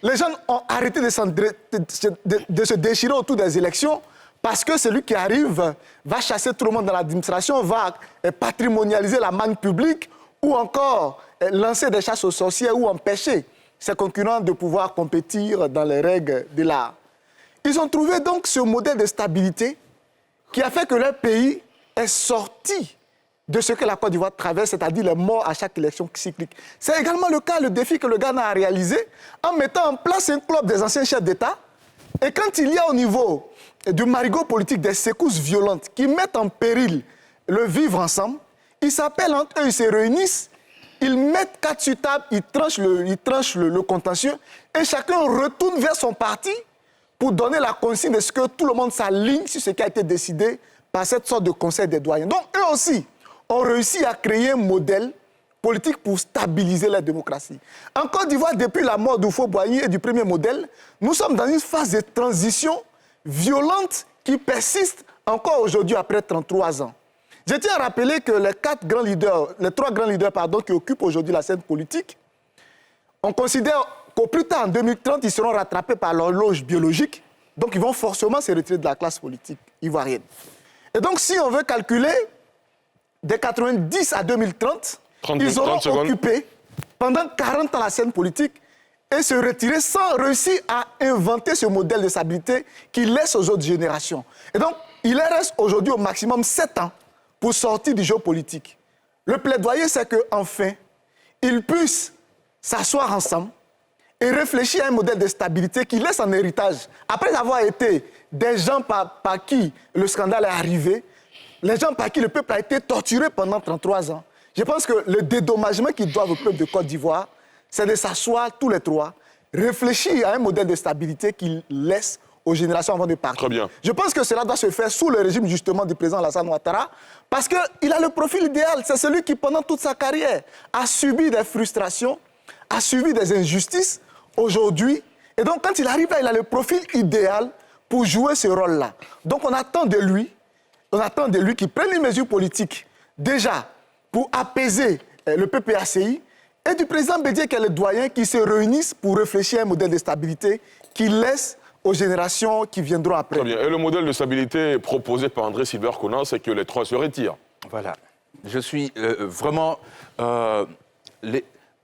les gens ont arrêté de se déchirer autour des élections parce que celui qui arrive va chasser tout le monde dans l'administration, va patrimonialiser la manne publique ou encore lancer des chasses aux sorcières ou empêcher ses concurrents de pouvoir compétir dans les règles de l'art. Ils ont trouvé donc ce modèle de stabilité qui a fait que leur pays est sorti de ce que la Côte d'Ivoire traverse, c'est-à-dire les morts à chaque élection cyclique. C'est également le cas, le défi que le Ghana a réalisé en mettant en place un club des anciens chefs d'État. Et quand il y a au niveau du marigot politique des secousses violentes qui mettent en péril le vivre ensemble, ils s'appellent entre eux, ils se réunissent, ils mettent 4 sur table, ils tranchent le contentieux et chacun retourne vers son parti pour donner la consigne de ce que tout le monde s'aligne sur ce qui a été décidé par cette sorte de conseil des doyens. Donc eux aussi ont réussi à créer un modèle politique pour stabiliser la démocratie. En Côte d'Ivoire, depuis la mort d'Oufo-Boigny et du premier modèle, nous sommes dans une phase de transition violente qui persiste encore aujourd'hui après 33 ans. Je tiens à rappeler que les 3 grands leaders qui occupent aujourd'hui la scène politique, on considère qu'au plus tard, en 2030, ils seront rattrapés par l'horloge biologique, donc ils vont forcément se retirer de la classe politique ivoirienne. Et donc, si on veut calculer, de 90 à 2030, ils auront occupé pendant 40 ans la scène politique et se retirer sans réussir à inventer ce modèle de stabilité qui laisse aux autres générations. Et donc, il leur reste aujourd'hui au maximum 7 ans pour sortir du jeu politique. Le plaidoyer, c'est qu'enfin, ils puissent s'asseoir ensemble et réfléchir à un modèle de stabilité qui laisse en héritage, après avoir été des gens par qui le scandale est arrivé, les gens par qui le peuple a été torturé pendant 33 ans. Je pense que le dédommagement qu'ils doivent au peuple de Côte d'Ivoire, c'est de s'asseoir tous les trois, réfléchir à un modèle de stabilité qu'ils laissent aux générations avant de partir. Très bien. Je pense que cela doit se faire sous le régime justement du président Alassane Ouattara, parce qu'il a le profil idéal. C'est celui qui, pendant toute sa carrière, a subi des frustrations, a subi des injustices aujourd'hui. Et donc, quand il arrive là, il a le profil idéal pour jouer ce rôle-là. Donc, on attend de lui qu'il prenne les mesures politiques, déjà, pour apaiser le PPACI, et du président Bédié, qui est le doyen, qui se réunissent pour réfléchir à un modèle de stabilité qui laisse aux générations qui viendront après. Très bien. Et le modèle de stabilité proposé par André Sylvain Conan, c'est que les trois se retirent. Voilà. Je suis vraiment... Vous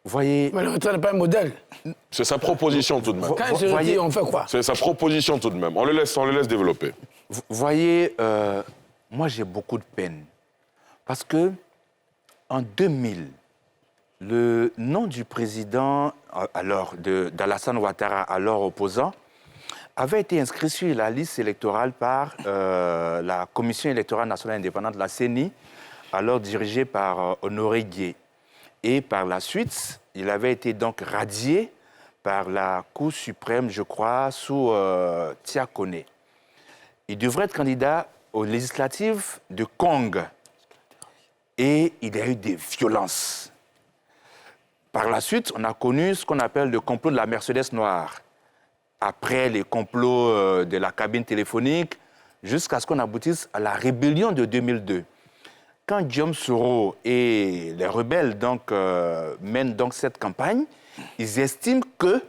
voyez... Mais le retrait n'est pas un modèle. C'est sa proposition tout de même. Quand il se retire, on fait quoi? C'est sa proposition tout de même. On le laisse développer. Vous voyez, moi j'ai beaucoup de peine. Parce que en 2000, le nom du président, alors d'Alassane Ouattara, alors opposant, avait été inscrit sur la liste électorale par la Commission électorale nationale indépendante, la CENI, alors dirigée par Honoré Gué. Et par la suite, il avait été donc radié par la Cour suprême, je crois, sous Tia Kone. Il devrait être candidat aux législatives de Kong. Et il y a eu des violences. Par la suite, on a connu ce qu'on appelle le complot de la Mercedes noire. Après les complots de la cabine téléphonique, jusqu'à ce qu'on aboutisse à la rébellion de 2002. quand Guillaume Soro et les rebelles mènent donc cette campagne, ils estiment que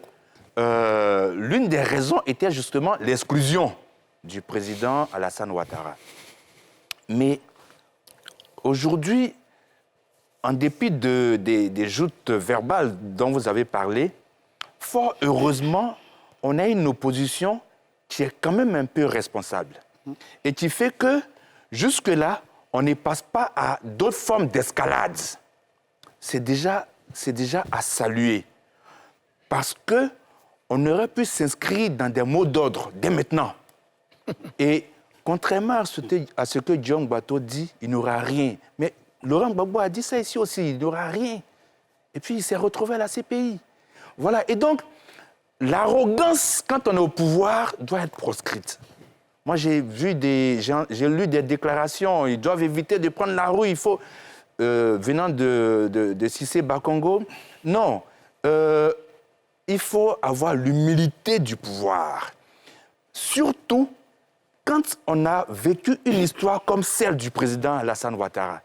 l'une des raisons était justement l'exclusion du président Alassane Ouattara. Mais aujourd'hui, en dépit des joutes verbales dont vous avez parlé, fort heureusement, on a une opposition qui est quand même un peu responsable et qui fait que jusque-là, on ne passe pas à d'autres formes d'escalade. C'est déjà à saluer. Parce qu'on aurait pu s'inscrire dans des mots d'ordre dès maintenant. Et contrairement à ce que John Bato dit, il n'y aura rien. Mais Laurent Gbagbo a dit ça ici aussi, il n'y aura rien. Et puis il s'est retrouvé à la CPI. Voilà. Et donc, l'arrogance, quand on est au pouvoir, doit être proscrite. Moi, j'ai lu des déclarations, ils doivent éviter de prendre la rue, il faut, venant de Cissé Bakongo. Non, il faut avoir l'humilité du pouvoir. Surtout quand on a vécu une histoire comme celle du président Alassane Ouattara.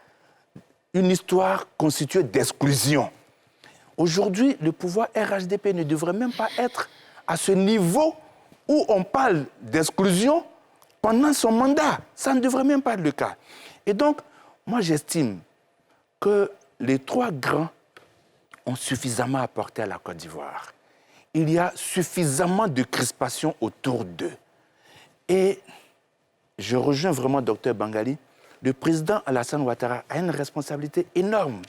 Une histoire constituée d'exclusion. Aujourd'hui, le pouvoir RHDP ne devrait même pas être à ce niveau où on parle d'exclusion pendant son mandat. Ça ne devrait même pas être le cas. Et donc, moi, j'estime que les trois grands ont suffisamment apporté à la Côte d'Ivoire. Il y a suffisamment de crispation autour d'eux. Et je rejoins vraiment Dr Bangali. Le président Alassane Ouattara a une responsabilité énorme.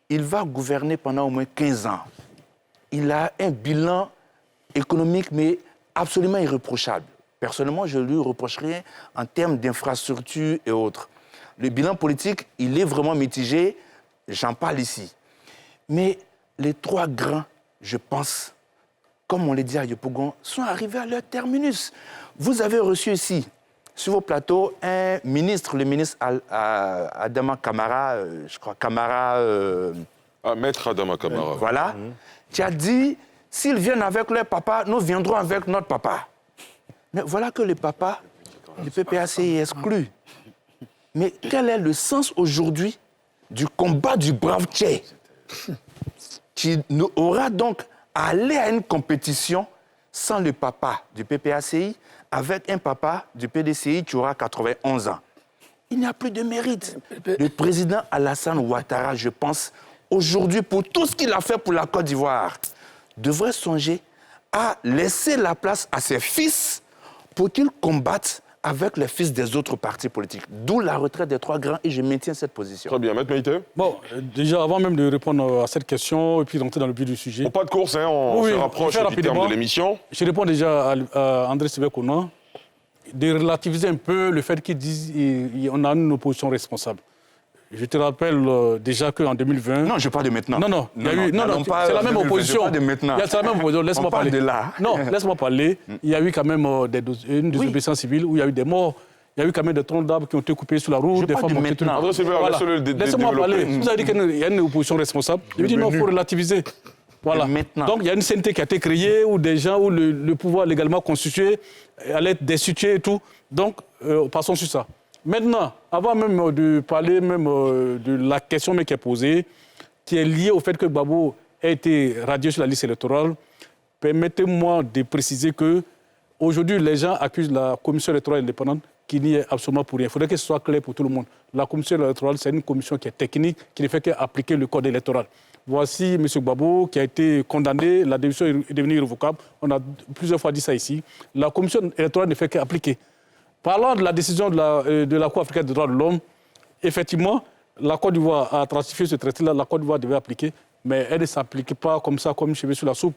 Il va gouverner pendant au moins 15 ans. Il a un bilan économique, mais absolument irréprochable. Personnellement, je lui reprocherais en termes d'infrastructures et autres. Le bilan politique, il est vraiment mitigé, j'en parle ici. Mais les trois grands, je pense, comme on l'a dit à Yopougon, sont arrivés à leur terminus. Vous avez reçu ici, sur vos plateaux, un ministre, le ministre Adama Kamara, je crois, Maître Adama Kamara. Voilà, qui a dit, s'ils viennent avec leur papa, nous viendrons avec notre papa. Mais voilà que le papa du PPAC est exclu. Mais quel est le sens aujourd'hui du combat du brave Tché qui aura donc à aller à une compétition sans le papa du PPACI avec un papa du PDCI qui aura 91 ans. Il n'y a plus de mérite. Le président Alassane Ouattara, je pense, aujourd'hui, pour tout ce qu'il a fait pour la Côte d'Ivoire, devrait songer à laisser la place à ses fils pour qu'ils combattent avec les fils des autres partis politiques. D'où la retraite des trois grands et je maintiens cette position. Très bien, Maître Maïté. Bon, déjà, avant même de répondre à cette question et puis d'entrer dans le but du sujet... Bon, pas de course, hein, on se rapproche du terme de l'émission. Je réponds déjà à André Sivekona de relativiser un peu le fait qu'ils disent qu'on a une opposition responsable. Je te rappelle déjà qu'en 2020... Non, je parle de maintenant. Non, c'est la même opposition. Je parle de maintenant. C'est la même opposition, laisse-moi parler. De là. Non, laisse-moi parler. Il y a eu quand même une désobéissance civile où il y a eu des morts. Il y a eu quand même des troncs d'arbres qui ont été coupés sur la route. Des femmes ont été tuées. Voilà. Laissez-moi parler. Vous avez dit qu'il y a une opposition responsable. Je dis non, il faut relativiser. Voilà. Donc il y a une CNT qui a été créée où des gens, où le pouvoir légalement constitué allait être destitué et tout. Donc, passons sur ça. Maintenant, avant même de parler de la question qui est posée, qui est liée au fait que Gbagbo a été radié sur la liste électorale, permettez-moi de préciser que aujourd'hui, les gens accusent la commission électorale indépendante qui n'y est absolument pour rien. Il faudrait que ce soit clair pour tout le monde. La commission électorale, c'est une commission qui est technique, qui ne fait qu'appliquer le code électoral. Voici M. Gbagbo qui a été condamné, la décision est devenue irrévocable. On a plusieurs fois dit ça ici. La commission électorale ne fait qu'appliquer. Parlant de la décision de la Cour africaine des droits de l'homme, effectivement, la Côte d'Ivoire a ratifié ce traité-là, la Côte d'Ivoire devait appliquer, mais elle ne s'applique pas comme ça, comme cheveux sur la soupe.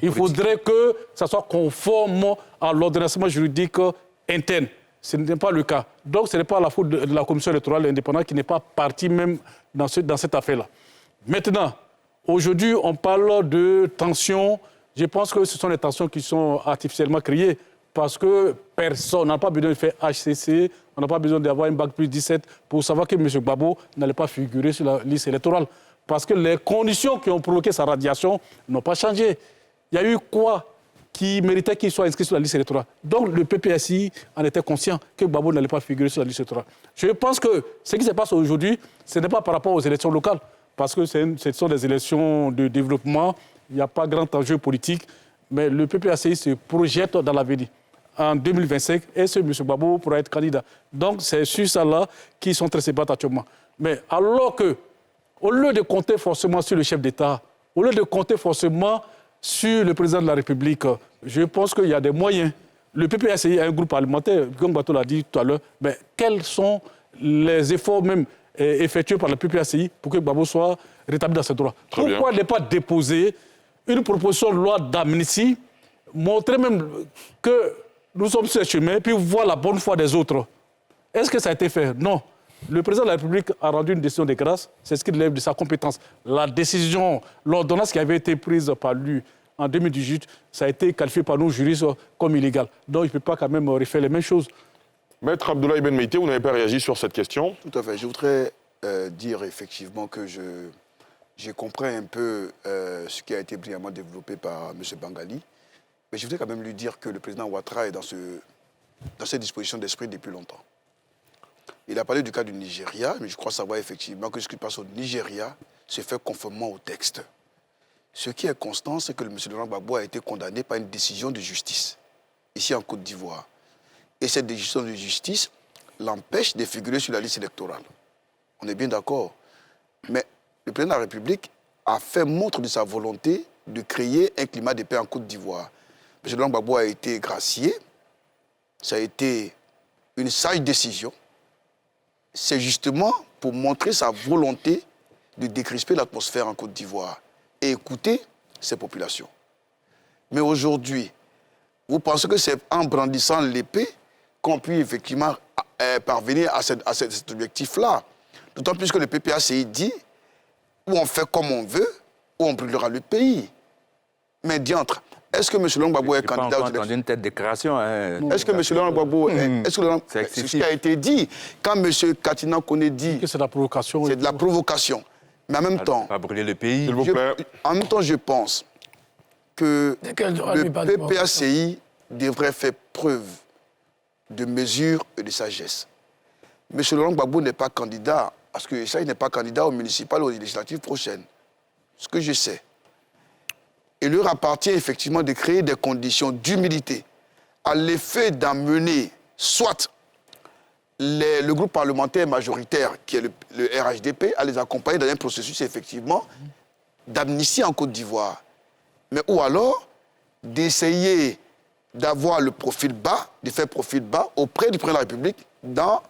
Il faudrait que ça soit conforme à l'ordonnancement juridique interne. Ce n'est pas le cas. Donc, ce n'est pas la faute de la commission électorale indépendante qui n'est pas partie même dans cette affaire-là. Maintenant, aujourd'hui, on parle de tensions. Je pense que ce sont des tensions qui sont artificiellement créées. Parce que personne n'a pas besoin de faire HCC, on n'a pas besoin d'avoir un bac plus 17 pour savoir que M. Gbagbo n'allait pas figurer sur la liste électorale. Parce que les conditions qui ont provoqué sa radiation n'ont pas changé. Il y a eu quoi qui méritait qu'il soit inscrit sur la liste électorale. Donc le PPACI en était conscient que Gbagbo n'allait pas figurer sur la liste électorale. Je pense que ce qui se passe aujourd'hui, ce n'est pas par rapport aux élections locales, parce que ce sont des élections de développement, il n'y a pas grand enjeu politique, mais le PPACI se projette dans l'avenir. En 2025, et ce M. Gbagbo pourra être candidat. Donc c'est sur ça là qu'ils sont très se battent actuellement. Mais alors que, au lieu de compter forcément sur le chef d'État, au lieu de compter forcément sur le président de la République, je pense qu'il y a des moyens. Le PPACI a un groupe parlementaire, comme Bato l'a dit tout à l'heure, mais quels sont les efforts même effectués par le PPACI pour que Gbagbo soit rétabli dans ses droits? Pourquoi ne pas déposer une proposition de loi d'amnistie, montrer même que nous sommes sur ce chemin, puis voir la bonne foi des autres? Est-ce que ça a été fait? Non. Le président de la République a rendu une décision de grâce, c'est ce qui relève de sa compétence. La décision, l'ordonnance qui avait été prise par lui en 2018, ça a été qualifié par nos juristes comme illégal. Donc il ne peut pas quand même refaire les mêmes choses. Maître Abdoulaye Ben Meïté, vous n'avez pas réagi sur cette question? Tout à fait. Je voudrais dire effectivement que je comprends un peu ce qui a été brillamment développé par M. Bangali, mais je voudrais quand même lui dire que le président Ouattara est dans cette disposition d'esprit depuis longtemps. Il a parlé du cas du Nigeria, mais je crois savoir effectivement que ce qui passe au Nigeria se fait conformément au texte. Ce qui est constant, c'est que M. Laurent Gbagbo a été condamné par une décision de justice, ici en Côte d'Ivoire. Et cette décision de justice l'empêche de figurer sur la liste électorale. On est bien d'accord. Mais le président de la République a fait montre de sa volonté de créer un climat de paix en Côte d'Ivoire. M. Laurent Gbagbo a été gracié. Ça a été une sage décision. C'est justement pour montrer sa volonté de décrisper l'atmosphère en Côte d'Ivoire et écouter ses populations. Mais aujourd'hui, vous pensez que c'est en brandissant l'épée qu'on peut effectivement parvenir à cet objectif-là? D'autant plus que le PPACI dit ou on fait comme on veut, ou on brûlera le pays. Mais diantre, est-ce que M. Laurent Gbagbo est candidat aux élections? Une telle déclaration. Est-ce que M. Laurent Gbagbo c'est ce qui a été dit. Quand M. Katina Koné dit que c'est de la provocation. C'est de la provocation. Mais en même temps, pas brûler le pays. En même temps, je pense que le PPACI devrait faire preuve de mesure et de sagesse. M. Laurent Gbagbo n'est pas candidat, parce que ça, il n'est pas candidat aux municipales ou aux législatives prochaines. Ce que je sais. Il leur appartient effectivement de créer des conditions d'humilité à l'effet d'amener soit le groupe parlementaire majoritaire, qui est le RHDP, à les accompagner dans un processus effectivement d'amnistie en Côte d'Ivoire. Mais ou alors d'essayer d'avoir le profil bas, de faire profil bas auprès du président de la République dans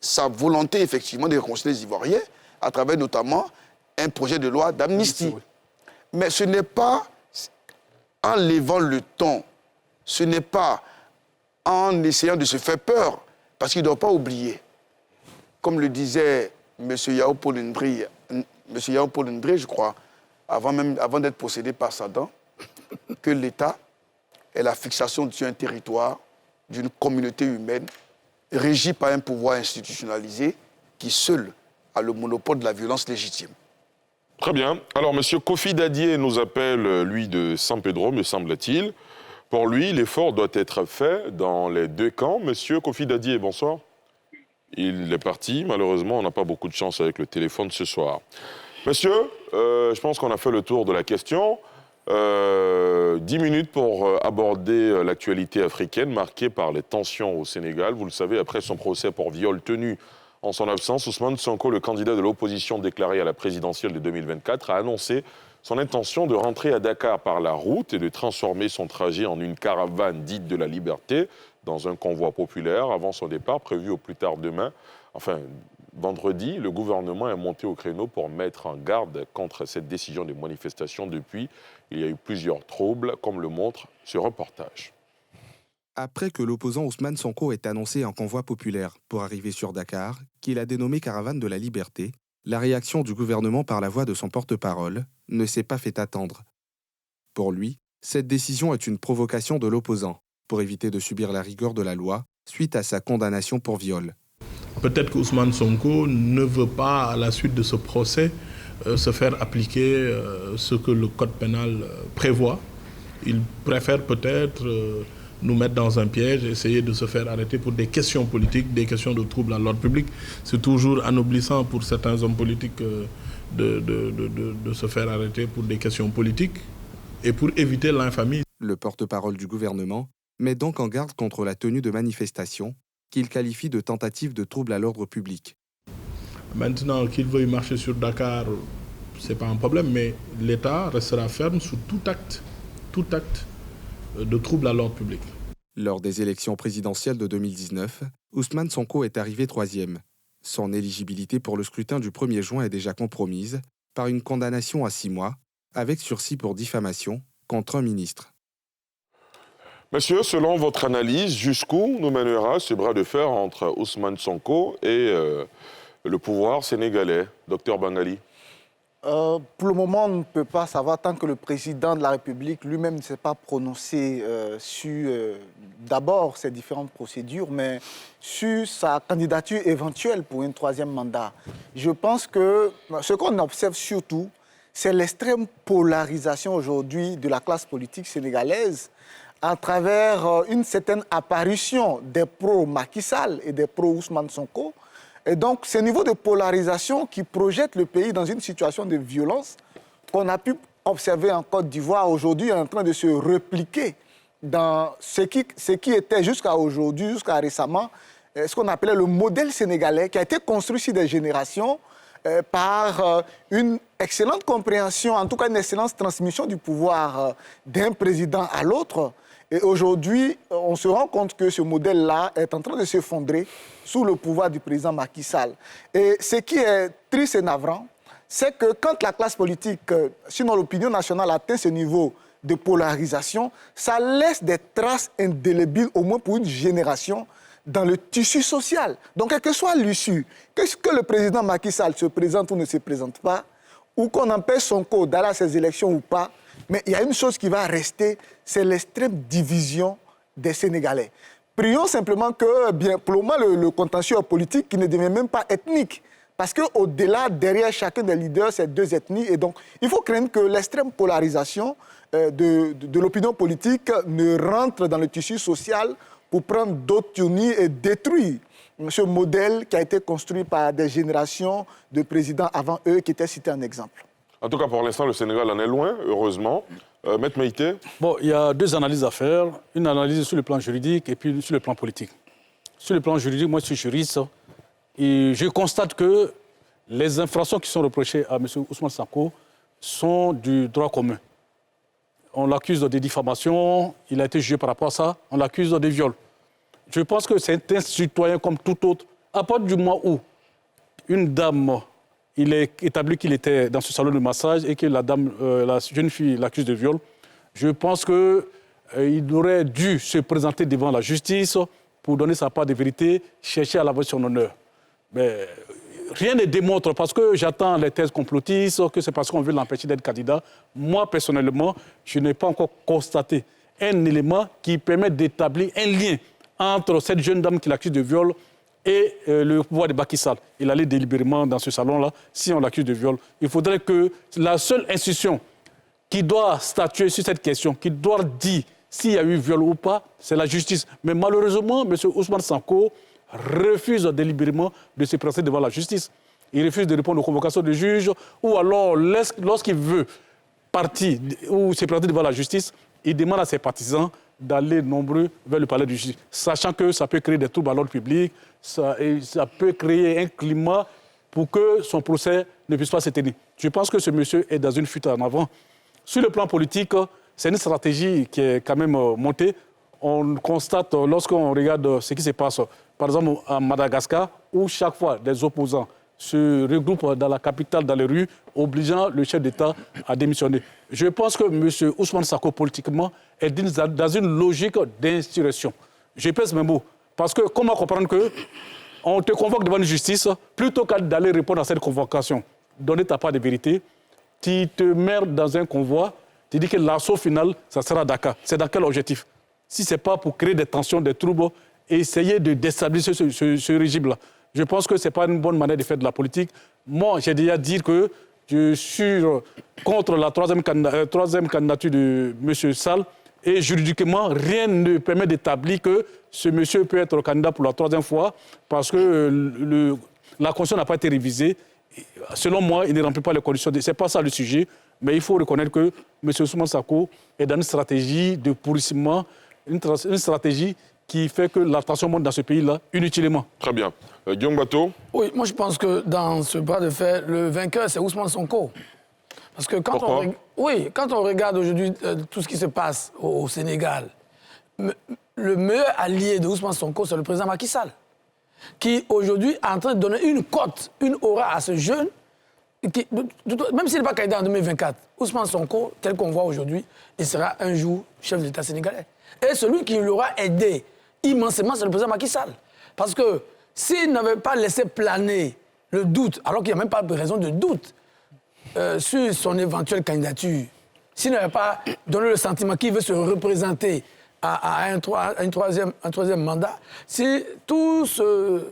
sa volonté effectivement de réconcilier les Ivoiriens à travers notamment un projet de loi d'amnistie. Mais ce n'est pas en levant le ton, ce n'est pas en essayant de se faire peur, parce qu'il ne doit pas oublier, comme le disait M. Yao Paul Ndri, je crois, avant d'être possédé par Saddam, que l'État est la fixation sur un territoire d'une communauté humaine régie par un pouvoir institutionnalisé qui seul a le monopole de la violence légitime. Très bien. Alors, M. Kofi Dadié nous appelle, lui, de San Pedro, me semble-t-il. Pour lui, l'effort doit être fait dans les deux camps. Monsieur Kofi Dadié, bonsoir. Il est parti. Malheureusement, on n'a pas beaucoup de chance avec le téléphone ce soir. Monsieur, je pense qu'on a fait le tour de la question. 10 minutes pour aborder l'actualité africaine marquée par les tensions au Sénégal. Vous le savez, après son procès pour viol tenu en son absence, Ousmane Sonko, le candidat de l'opposition déclaré à la présidentielle de 2024, a annoncé son intention de rentrer à Dakar par la route et de transformer son trajet en une caravane dite de la liberté dans un convoi populaire avant son départ prévu au plus tard demain. Enfin, vendredi, le gouvernement est monté au créneau pour mettre en garde contre cette décision de manifestation. Depuis, il y a eu plusieurs troubles, comme le montre ce reportage. Après que l'opposant Ousmane Sonko ait annoncé un convoi populaire pour arriver sur Dakar, qu'il a dénommé Caravane de la Liberté, la réaction du gouvernement par la voix de son porte-parole ne s'est pas fait attendre. Pour lui, cette décision est une provocation de l'opposant pour éviter de subir la rigueur de la loi suite à sa condamnation pour viol. Peut-être qu'Ousmane Sonko ne veut pas, à la suite de ce procès, se faire appliquer ce que le code pénal prévoit. Ils préfèrent peut-être nous mettre dans un piège, essayer de se faire arrêter pour des questions politiques, des questions de troubles à l'ordre public. C'est toujours anoblissant pour certains hommes politiques de se faire arrêter pour des questions politiques et pour éviter l'infamie. Le porte-parole du gouvernement met donc en garde contre la tenue de manifestations qu'il qualifie de tentative de trouble à l'ordre public. Maintenant, qu'il veuille marcher sur Dakar, ce n'est pas un problème, mais l'État restera ferme sur tout acte de trouble à l'ordre public. Lors des élections présidentielles de 2019, Ousmane Sonko est arrivé 3e. Son éligibilité pour le scrutin du 1er juin est déjà compromise par une condamnation à 6 mois, avec sursis pour diffamation contre un ministre. Monsieur, selon votre analyse, jusqu'où nous mènera ce bras de fer entre Ousmane Sonko et le pouvoir sénégalais, Dr Bangali? Pour le moment, on ne peut pas savoir tant que le président de la République lui-même ne s'est pas prononcé sur d'abord ces différentes procédures, mais sur sa candidature éventuelle pour un 3e mandat. Je pense que ce qu'on observe surtout, c'est l'extrême polarisation aujourd'hui de la classe politique sénégalaise à travers une certaine apparition des pro-Macky Sall et des pro-Ousmane Sonko. Et donc, ce niveau de polarisation qui projette le pays dans une situation de violence qu'on a pu observer en Côte d'Ivoire aujourd'hui est en train de se repliquer dans ce qui était jusqu'à aujourd'hui, jusqu'à récemment, ce qu'on appelait le modèle sénégalais, qui a été construit sur des générations par une excellente compréhension, en tout cas une excellente transmission du pouvoir d'un président à l'autre. Et aujourd'hui, on se rend compte que ce modèle-là est en train de s'effondrer sous le pouvoir du président Macky Sall. Et ce qui est triste et navrant, c'est que quand la classe politique, sinon l'opinion nationale, atteint ce niveau de polarisation, ça laisse des traces indélébiles, au moins pour une génération, dans le tissu social. Donc, quelle que soit l'issue, que le président Macky Sall se présente ou ne se présente pas, ou qu'on empêche Sonko d'aller à ces élections ou pas, mais il y a une chose qui va rester, c'est l'extrême division des Sénégalais. Prions simplement que, bien, pour le moment, le contentieux politique qui ne devient même pas ethnique. Parce qu'au-delà, derrière chacun des leaders, c'est 2 ethnies. Et donc, il faut craindre que l'extrême polarisation de l'opinion politique ne rentre dans le tissu social pour prendre d'autres tunis et détruire ce modèle qui a été construit par des générations de présidents avant eux qui étaient cités en exemple. En tout cas, pour l'instant, le Sénégal en est loin, heureusement. Maître Meïté? Bon, il y a 2 analyses à faire. Une analyse sur le plan juridique et puis sur le plan politique. Sur le plan juridique, moi, je suis juriste. Et je constate que les infractions qui sont reprochées à M. Ousmane Sonko sont du droit commun. On l'accuse de diffamation, il a été jugé par rapport à ça, on l'accuse de viol. Je pense que c'est un citoyen comme tout autre. À partir du moment où une dame, il est établi qu'il était dans ce salon de massage et que la jeune fille l'accuse de viol, je pense qu'il aurait dû se présenter devant la justice pour donner sa part de vérité, chercher à laver son honneur. Mais rien ne démontre, parce que j'attends les thèses complotistes, que c'est parce qu'on veut l'empêcher d'être candidat. Moi, personnellement, je n'ai pas encore constaté un élément qui permet d'établir un lien entre cette jeune dame qui l'accuse de viol et le pouvoir de Macky Sall. Il allait délibérément dans ce salon-là, si on l'accuse de viol. Il faudrait que la seule institution qui doit statuer sur cette question, qui doit dire s'il y a eu viol ou pas, c'est la justice. Mais malheureusement, M. Ousmane Sonko refuse délibérément de se présenter devant la justice. Il refuse de répondre aux convocations de juges, ou alors, lorsqu'il veut partir ou se présenter devant la justice, il demande à ses partisans d'aller nombreux vers le palais de justice, sachant que ça peut créer des troubles à l'ordre public, ça peut créer un climat pour que son procès ne puisse pas se tenir. Je pense que ce monsieur est dans une fuite en avant. Sur le plan politique, c'est une stratégie qui est quand même montée. On constate, lorsqu'on regarde ce qui se passe, par exemple à Madagascar, où chaque fois des opposants se regroupent dans la capitale, dans les rues, obligeant le chef d'État à démissionner. Je pense que M. Ousmane Sonko, politiquement, est dans une logique d'insurrection. Je pèse mes mots. Parce que comment comprendre qu'on te convoque devant une justice, plutôt qu'à d'aller répondre à cette convocation, donner ta part de vérité, tu te mets dans un convoi, tu dis que l'assaut final, ça sera Dakar. C'est dans quel objectif? Si ce n'est pas pour créer des tensions, des troubles, et essayer de déstabiliser ce régime-là. Je pense que ce n'est pas une bonne manière de faire de la politique. Moi, j'ai déjà dit que Je suis contre la troisième candidature de M. Sall. Et juridiquement, rien ne permet d'établir que ce monsieur peut être candidat pour la troisième fois parce que la constitution n'a pas été révisée. Selon moi, il ne remplit pas les conditions. Ce n'est pas ça le sujet. Mais il faut reconnaître que M. Ousmane Sonko est dans une stratégie de pourrissement, une stratégie qui fait que la tension monte dans ce pays-là inutilement. Très bien. Guillaume Bateau? Oui, moi je pense que dans ce bras de fer, le vainqueur, c'est Ousmane Sonko. Parce que quand on regarde aujourd'hui tout ce qui se passe au Sénégal, le meilleur allié de Ousmane Sonko, c'est le président Macky Sall, qui aujourd'hui est en train de donner une cote, une aura à ce jeune, qui, même s'il n'est pas candidat en 2024, Ousmane Sonko, tel qu'on voit aujourd'hui, il sera un jour chef de l'État sénégalais. Et celui qui l'aura aidé immensément, c'est le président Macky Sall. Parce que s'il n'avait pas laissé planer le doute, alors qu'il n'y a même pas de raison de doute, sur son éventuelle candidature, s'il n'avait pas donné le sentiment qu'il veut se représenter à un troisième mandat, si tout ce...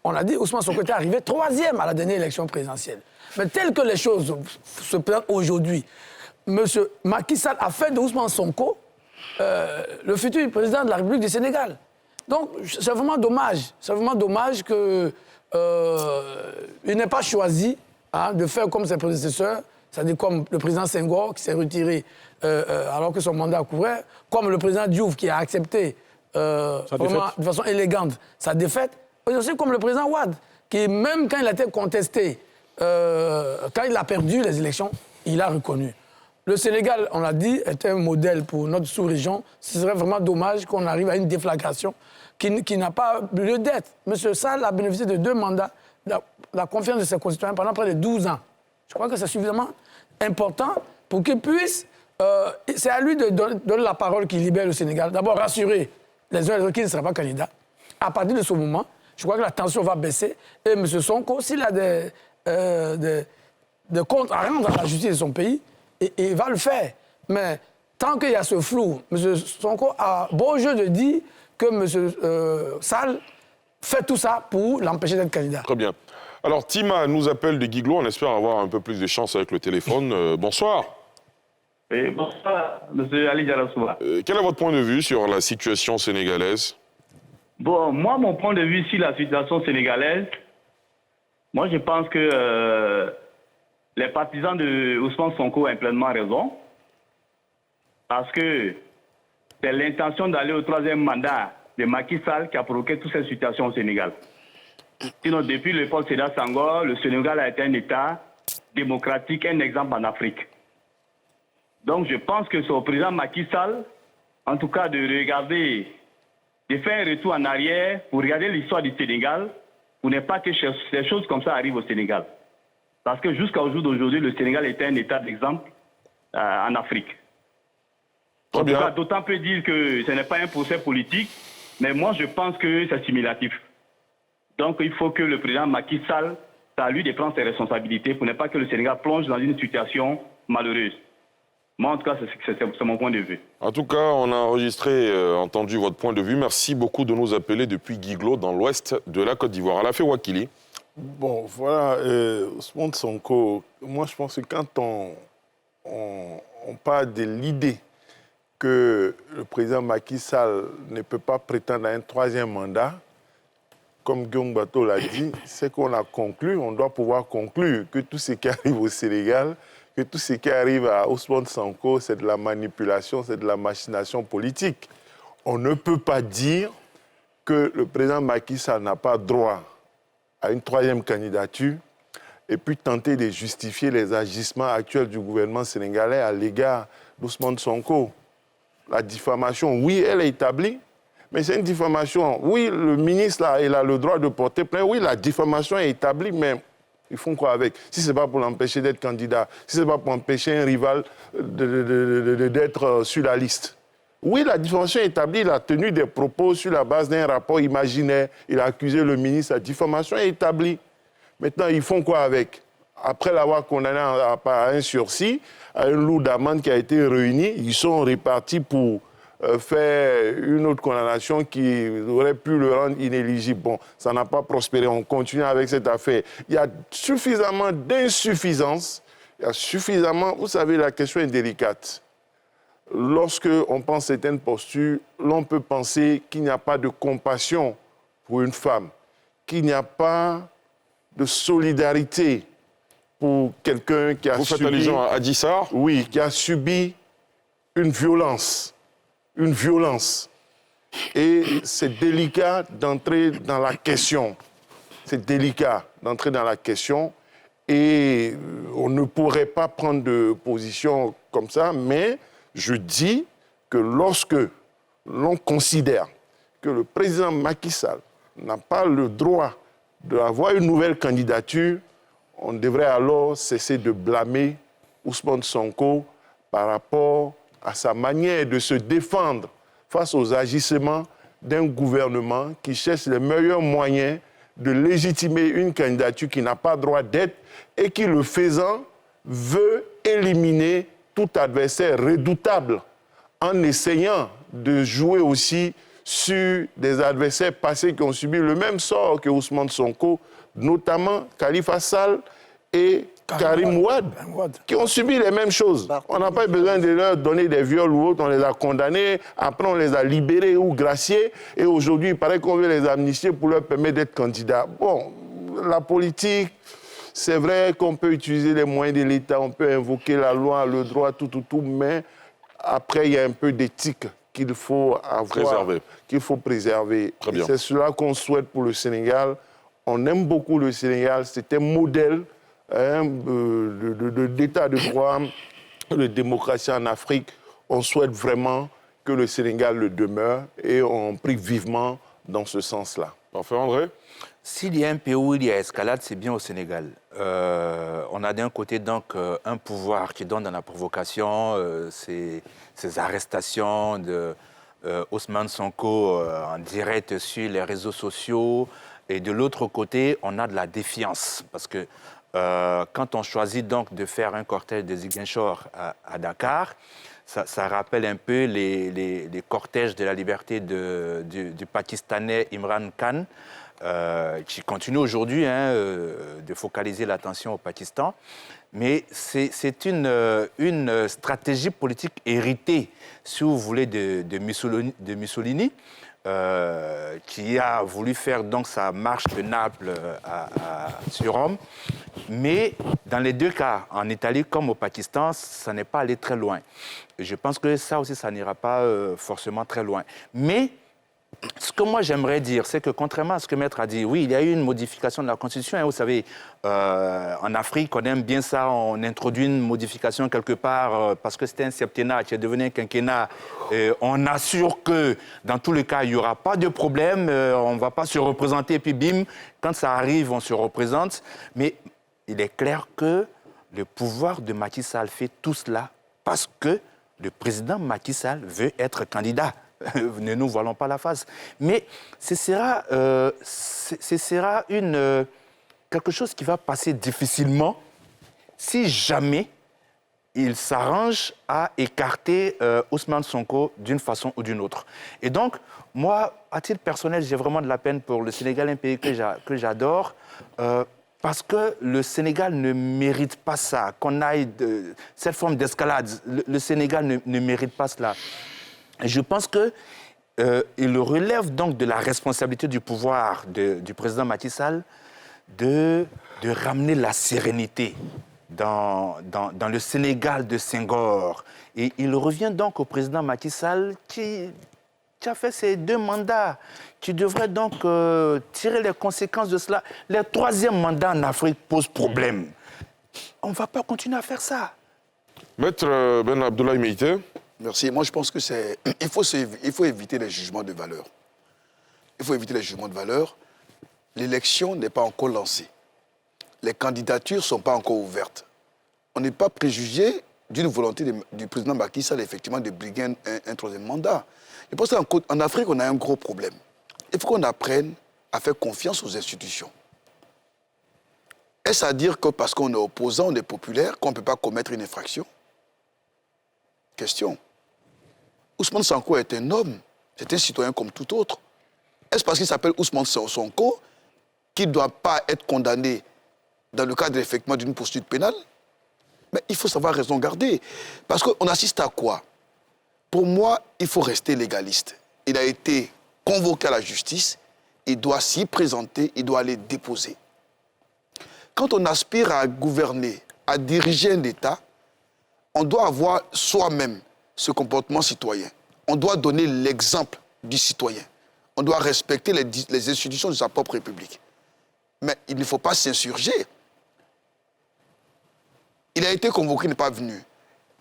On a dit, Ousmane Sonko était arrivé 3e à la dernière élection présidentielle. Mais tel que les choses se présentent aujourd'hui, M. Macky Sall a fait de Ousmane Sonko le futur président de la République du Sénégal. Donc, c'est vraiment dommage. C'est vraiment dommage qu'il n'ait pas choisi de faire comme ses prédécesseurs, c'est-à-dire comme le président Senghor qui s'est retiré alors que son mandat courait, comme le président Diouf qui a accepté vraiment, de façon élégante sa défaite, et aussi comme le président Wade, qui même quand il a été contesté, quand il a perdu les élections, il a reconnu. Le Sénégal, on l'a dit, est un modèle pour notre sous-région. Ce serait vraiment dommage qu'on arrive à une déflagration qui n'a pas lieu d'être. M. Sall a bénéficié de 2 mandats, la confiance de ses concitoyens pendant près de 12 ans. Je crois que c'est suffisamment important pour qu'il puisse... c'est à lui de donner la parole qui libère le Sénégal. D'abord, rassurer les uns et les autres qu'il ne sera pas candidat. À partir de ce moment, je crois que la tension va baisser. Et M. Sonko, s'il a des comptes à rendre à la justice de son pays, il va le faire. Mais tant qu'il y a ce flou, M. Sonko a beau jeu de dire que M. Sall fait tout ça pour l'empêcher d'être candidat. Très bien. Alors, Tima nous appelle de Guiglo. On espère avoir un peu plus de chance avec le téléphone. Bonsoir. Et bonsoir, M. Ali Diarra-Souba. Quel est votre point de vue sur la situation sénégalaise? Bon, moi, mon point de vue sur la situation sénégalaise, moi, je pense que les partisans de Ousmane Sonko ont pleinement raison. Parce que c'est l'intention d'aller au 3e mandat de Macky Sall qui a provoqué toute cette situation au Sénégal. Sinon, depuis l'époque Sédar Senghor, le Sénégal a été un État démocratique, un exemple en Afrique. Donc, je pense que c'est au président Macky Sall, en tout cas, de regarder, de faire un retour en arrière pour regarder l'histoire du Sénégal, pour ne pas que ces choses comme ça arrivent au Sénégal. Parce que jusqu'au jour d'aujourd'hui, le Sénégal était un État d'exemple en Afrique. En tout cas, d'autant peut dire que ce n'est pas un procès politique, mais moi, je pense que c'est assimilatif. Donc, il faut que le président Macky Sall, c'est à lui de prendre ses responsabilités pour ne pas que le Sénégal plonge dans une situation malheureuse. Moi, en tout cas, c'est mon point de vue. En tout cas, on a enregistré, entendu votre point de vue. Merci beaucoup de nous appeler depuis Guiglo, dans l'ouest de la Côte d'Ivoire. Alafé Wakili. Bon, voilà, Ousmane Sonko, moi je pense que quand on parle de l'idée que le président Macky Sall ne peut pas prétendre à un 3e mandat, comme Guillaume Bateau l'a dit, c'est qu'on a conclu, on doit pouvoir conclure que tout ce qui arrive au Sénégal, que tout ce qui arrive à Ousmane Sonko, c'est de la manipulation, c'est de la machination politique. On ne peut pas dire que le président Macky Sall n'a pas droit à une 3e candidature et puis tenter de justifier les agissements actuels du gouvernement sénégalais à l'égard d'Ousmane Sonko. La diffamation, oui, elle est établie, mais c'est une diffamation. Oui, le ministre, là, il a le droit de porter plainte. Oui, la diffamation est établie, mais ils font quoi avec? Si ce n'est pas pour l'empêcher d'être candidat, si ce n'est pas pour empêcher un rival d'être sur la liste. Oui, la diffamation est établie, il a tenu des propos sur la base d'un rapport imaginaire, il a accusé le ministre, la diffamation est établie. Maintenant, ils font quoi avec? Après l'avoir condamné à un sursis, à une lourde amende qui a été réunie, ils sont répartis pour faire une autre condamnation qui aurait pu le rendre inéligible. Bon, ça n'a pas prospéré, on continue avec cette affaire. Il y a suffisamment d'insuffisance Il y a suffisamment... Vous savez, la question est délicate. Lorsqu'on pense certaines postures, l'on peut penser qu'il n'y a pas de compassion pour une femme, qu'il n'y a pas de solidarité pour quelqu'un qui a subi... Vous faites allusion à Adji Sarr? Oui, qui a subi une violence. Une violence. Et c'est délicat d'entrer dans la question. C'est délicat d'entrer dans la question. Et on ne pourrait pas prendre de position comme ça, mais je dis que lorsque l'on considère que le président Macky Sall n'a pas le droit d'avoir une nouvelle candidature, on devrait alors cesser de blâmer Ousmane Sonko par rapport à sa manière de se défendre face aux agissements d'un gouvernement qui cherche les meilleurs moyens de légitimer une candidature qui n'a pas droit d'être et qui, le faisant, veut éliminer tout adversaire redoutable en essayant de jouer aussi sur des adversaires passés qui ont subi le même sort que Ousmane Sonko, notamment Khalifa Sall et Karim Wade, qui ont subi les mêmes choses. On n'a pas besoin de leur donner des viols ou autres, on les a condamnés, après on les a libérés ou graciés, et aujourd'hui il paraît qu'on veut les amnistier pour leur permettre d'être candidats. Bon, la politique, c'est vrai qu'on peut utiliser les moyens de l'État, on peut invoquer la loi, le droit, tout, mais après il y a un peu d'éthique qu'il faut avoir, qu'il faut préserver. C'est cela qu'on souhaite pour le Sénégal. On aime beaucoup le Sénégal, c'est un modèle d'état de droit, de démocratie en Afrique. On souhaite vraiment que le Sénégal le demeure et on prie vivement dans ce sens-là. Parfait, André? S'il y a un pays où il y a escalade, c'est bien au Sénégal. On a d'un côté donc un pouvoir qui donne dans la provocation, ces arrestations de Ousmane Sonko en direct sur les réseaux sociaux. Et de l'autre côté, on a de la défiance. Parce que quand on choisit donc de faire un cortège de Ziguinchor à Dakar, ça rappelle un peu les cortèges de la liberté du Pakistanais Imran Khan, qui continue aujourd'hui de focaliser l'attention au Pakistan. Mais c'est une stratégie politique héritée, si vous voulez, de Mussolini, qui a voulu faire donc sa marche de Naples sur Rome. Mais dans les deux cas, en Italie comme au Pakistan, ça n'est pas allé très loin. Et je pense que ça aussi, ça n'ira pas forcément très loin. Mais ce que moi j'aimerais dire, c'est que contrairement à ce que Maître a dit, oui, il y a eu une modification de la Constitution. Vous savez, en Afrique, on aime bien ça, on introduit une modification quelque part parce que c'était un septennat qui est devenu un quinquennat. On assure que dans tous les cas, il n'y aura pas de problème, on ne va pas se représenter et puis bim, quand ça arrive, on se représente. Mais il est clair que le pouvoir de Macky Sall fait tout cela parce que le président Macky Sall veut être candidat. Ne nous voilons pas la face. Mais ce sera quelque chose qui va passer difficilement si jamais il s'arrange à écarter Ousmane Sonko d'une façon ou d'une autre. Et donc, moi, à titre personnel, j'ai vraiment de la peine pour le Sénégal, un pays que j'adore, parce que le Sénégal ne mérite pas ça, qu'on aille cette forme d'escalade. Le Sénégal ne mérite pas cela. Et je pense qu'il relève donc de la responsabilité du pouvoir du président Macky Sall de ramener la sérénité dans le Sénégal de Senghor. Et il revient donc au président Macky Sall qui a fait ses 2 mandats, qui devrait donc tirer les conséquences de cela. Le 3e mandat en Afrique pose problème. On ne va pas continuer à faire ça. Maître Ben Abdoulaye Meïté. Merci. Moi, je pense que il faut éviter les jugements de valeur. Il faut éviter les jugements de valeur. L'élection n'est pas encore lancée. Les candidatures ne sont pas encore ouvertes. On n'est pas préjugé d'une volonté du président Macky Sall, effectivement, de briguer un 3e mandat. Je pense qu'en Afrique, on a un gros problème. Il faut qu'on apprenne à faire confiance aux institutions. Est-ce à dire que parce qu'on est opposant, on est populaire, qu'on ne peut pas commettre une infraction? Question. Ousmane Sonko est un homme, c'est un citoyen comme tout autre. Est-ce parce qu'il s'appelle Ousmane Sonko qu'il ne doit pas être condamné dans le cadre effectivement d'une poursuite pénale? Mais il faut savoir raison garder. Parce qu'on assiste à quoi? Pour moi, il faut rester légaliste. Il a été convoqué à la justice, il doit s'y présenter, il doit aller déposer. Quand on aspire à gouverner, à diriger un État, on doit avoir soi-même ce comportement citoyen. On doit donner l'exemple du citoyen. On doit respecter les institutions de sa propre République. Mais il ne faut pas s'insurger. Il a été convoqué, il n'est pas venu.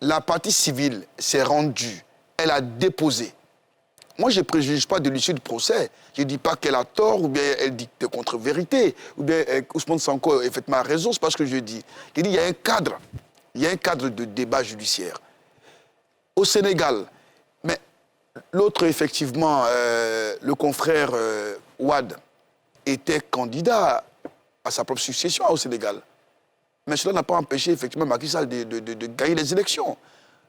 La partie civile s'est rendue. Elle a déposé. Moi, je ne préjuge pas de l'issue du procès. Je ne dis pas qu'elle a tort ou bien elle dit des contre-vérités. Ou bien Ousmane Sonko effectivement a raison, c'est pas ce que je dis. Je dis qu'il y a un cadre. Il y a un cadre de débat judiciaire. Au Sénégal, mais l'autre, effectivement, le confrère Ouad était candidat à sa propre succession au Sénégal. Mais cela n'a pas empêché, effectivement, Macky Sall de gagner les élections.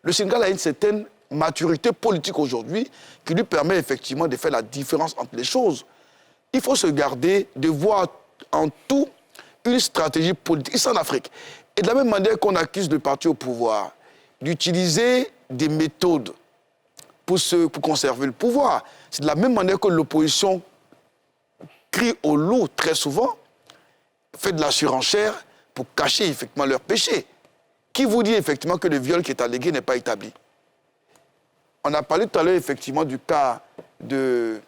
Le Sénégal a une certaine maturité politique aujourd'hui qui lui permet, effectivement, de faire la différence entre les choses. Il faut se garder de voir en tout une stratégie politique. Ici en Afrique. Et de la même manière qu'on accuse le parti au pouvoir d'utiliser des méthodes pour conserver le pouvoir, c'est de la même manière que l'opposition crie au loup très souvent, fait de la surenchère pour cacher effectivement leur péché. Qui vous dit effectivement que le viol qui est allégué n'est pas établi? On a parlé tout à l'heure effectivement du cas du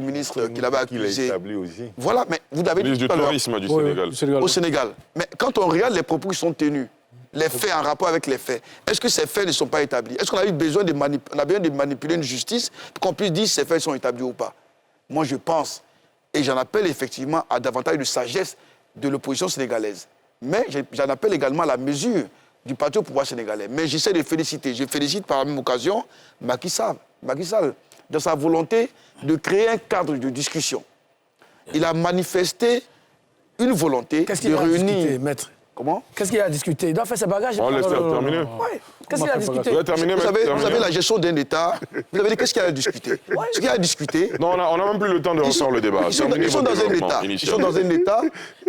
ministre qui l'avait accusé. Qu'il a établi aussi. Voilà, mais vous avez dit du tourisme du Sénégal. Au Sénégal. Mais quand on regarde les propos qui sont tenus, les faits en rapport avec les faits, est-ce que ces faits ne sont pas établis? Est-ce qu'on a eu besoin de manipuler une justice pour qu'on puisse dire si ces faits sont établis ou pas? Moi, je pense, et j'en appelle effectivement à davantage de sagesse de l'opposition sénégalaise. Mais j'en appelle également à la mesure du parti au pouvoir sénégalais. Mais j'essaie de féliciter. Je félicite par la même occasion Macky Sall, dans sa volonté de créer un cadre de discussion. Il a manifesté une volonté de réunir... Discuté, maître? Comment? Qu'est-ce qu'il a discuté? Il doit faire ses bagages. On laisse terminer. Oui. Qu'est-ce qu'il a discuté? Vous savez la gestion d'un État. Vous avez dit qu'est-ce qu'il a discuté? Ce qu'il a discuté... Non, on n'a même plus le temps de refaire le débat. Ils sont dans un État. Ils sont dans un État.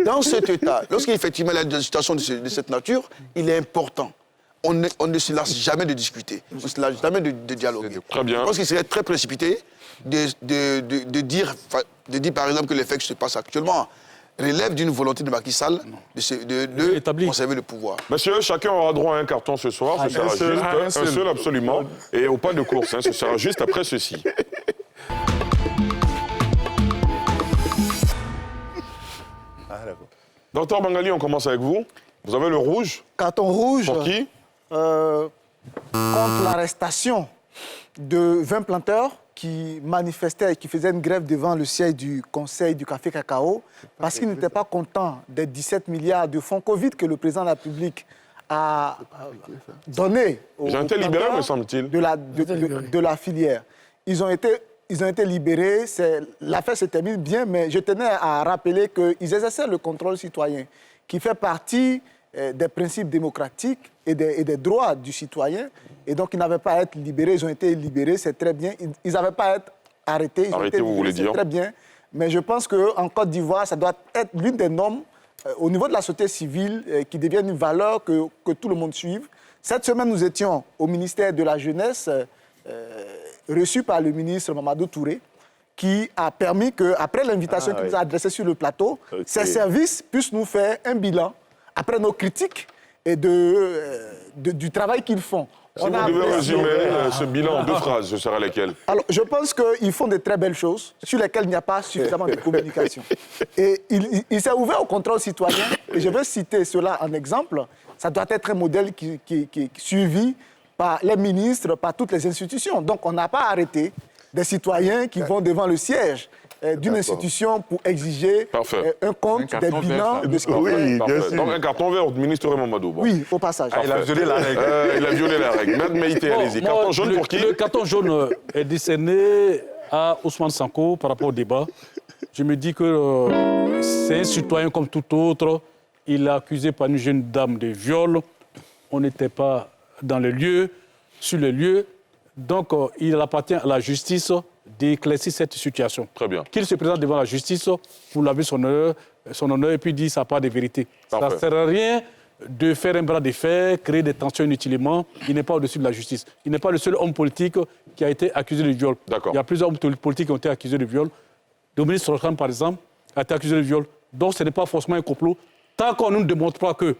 Dans cet État, lorsqu'effectivement il y a une situation de cette nature, il est important. On ne se lasse jamais de discuter. On ne se lasse jamais de dialoguer. Très bien. Je pense qu'il serait très précipité de dire par exemple que les faits qui se passent actuellement relève d'une volonté de Macky Sall de conserver le pouvoir. Monsieur, chacun aura droit à un carton ce soir. Ce sera juste un seul absolument. Et au pas de course, ce sera juste après ceci. Docteur Bangali, on commence avec vous. Vous avez le rouge. Carton rouge. Pour qui? Contre l'arrestation de 20 planteurs qui manifestaient et qui faisaient une grève devant le siège du Conseil du Café Cacao parce qu'ils n'étaient pas contents des 17 milliards de fonds Covid que le président de la République a donné aux libérés, me semble-t-il. De la filière. Ils ont été libérés. L'affaire se termine bien, mais je tenais à rappeler qu'ils exerçaient le contrôle citoyen, qui fait partie des principes démocratiques et des droits du citoyen. Et donc, ils n'avaient pas à être libérés. Ils ont été libérés, c'est très bien. Ils n'avaient pas à être arrêtés. Ils ont été libérés, c'est très bien. Mais je pense qu'en Côte d'Ivoire, ça doit être l'une des normes au niveau de la société civile qui devienne une valeur que tout le monde suive. Cette semaine, nous étions au ministère de la Jeunesse, reçus par le ministre Mamadou Touré, qui a permis qu'après l'invitation qu'il nous a adressée sur le plateau, ces services puissent nous faire un bilan après nos critiques et du travail qu'ils font. Si vous devez résumer ce bilan en 2 phrases, ce sera lesquelles? Alors, je pense qu'ils font de très belles choses sur lesquelles il n'y a pas suffisamment de communication. Et il s'est ouvert au contrôle citoyen, et je veux citer cela en exemple. Ça doit être un modèle qui est suivi par les ministres, par toutes les institutions. Donc, on n'a pas arrêté des citoyens qui vont devant le siège d'une institution pour exiger un compte des bilans de ce qu'ils font. Donc un carton vert au ministre Mamadou. Bon. Oui, au passage. Il a violé la règle. Il a violé la règle. Maître Meïté, allez-y. Carton jaune pour qui? Le carton jaune est décerné à Ousmane Sonko par rapport au débat. Je me dis que c'est un citoyen comme tout autre. Il est accusé par une jeune dame de viol. On n'était pas dans le lieu, sur le lieu. Donc, il appartient à la justice d'éclaircir cette situation. Très bien. Qu'il se présente devant la justice pour laver son honneur et puis dire ça n'a pas de vérité. Ça ne sert à rien de faire un bras de fer, créer des tensions inutilement. Il n'est pas au-dessus de la justice. Il n'est pas le seul homme politique qui a été accusé de viol. Il y a plusieurs hommes politiques qui ont été accusés de viol. Dominique Strauss-Kahn, par exemple, a été accusé de viol. Donc ce n'est pas forcément un complot. Tant qu'on ne nous démontre pas que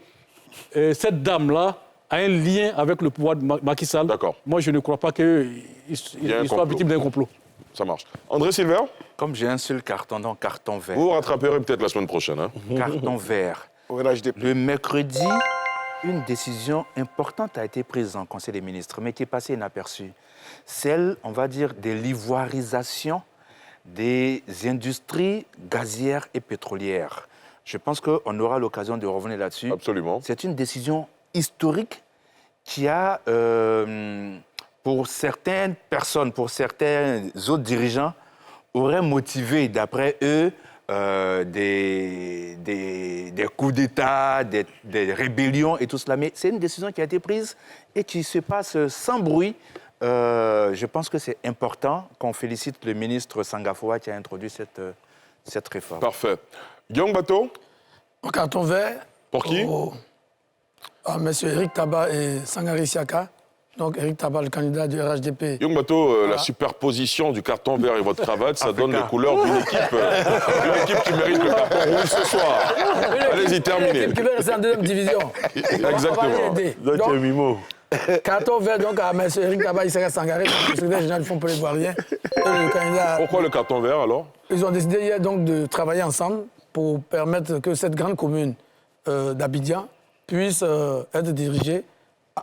cette dame-là a un lien avec le pouvoir de Macky Sall, moi je ne crois pas qu'il soit victime d'un complot. Ça marche. André Silver? Comme j'ai un seul carton, donc carton vert. Vous vous rattraperez peut-être la semaine prochaine. Hein. Carton vert. Le mercredi, une décision importante a été prise en Conseil des ministres, mais qui est passée inaperçue. Celle, on va dire, de l'ivoirisation des industries gazières et pétrolières. Je pense qu'on aura l'occasion de revenir là-dessus. Absolument. C'est une décision historique qui a, pour certaines personnes, pour certains autres dirigeants, aurait motivé, d'après eux, des coups d'État, des rébellions et tout cela. Mais c'est une décision qui a été prise et qui se passe sans bruit. Je pense que c'est important qu'on félicite le ministre Sangafoua qui a introduit cette réforme. Parfait. Guillaume Bateau? Au carton vert. Pour qui? À M. Eric Taba et Sangari Siaka. Donc Eric Taba, le candidat du RHDP. Guillaume Bateau, la superposition du carton vert et votre cravate, ça donne les couleurs d'une équipe qui mérite le carton rouge ce soir. Allez-y, terminez. L'équipe qui veut rester en deuxième division. Exactement. Donc, Mimo. Carton vert donc à M. Eric Taba, Issaka Sangari, le secrétaire général du Fonds pour les Ivoiriens. Pourquoi le carton vert alors? Ils ont décidé hier donc de travailler ensemble pour permettre que cette grande commune d'Abidjan puisse être dirigée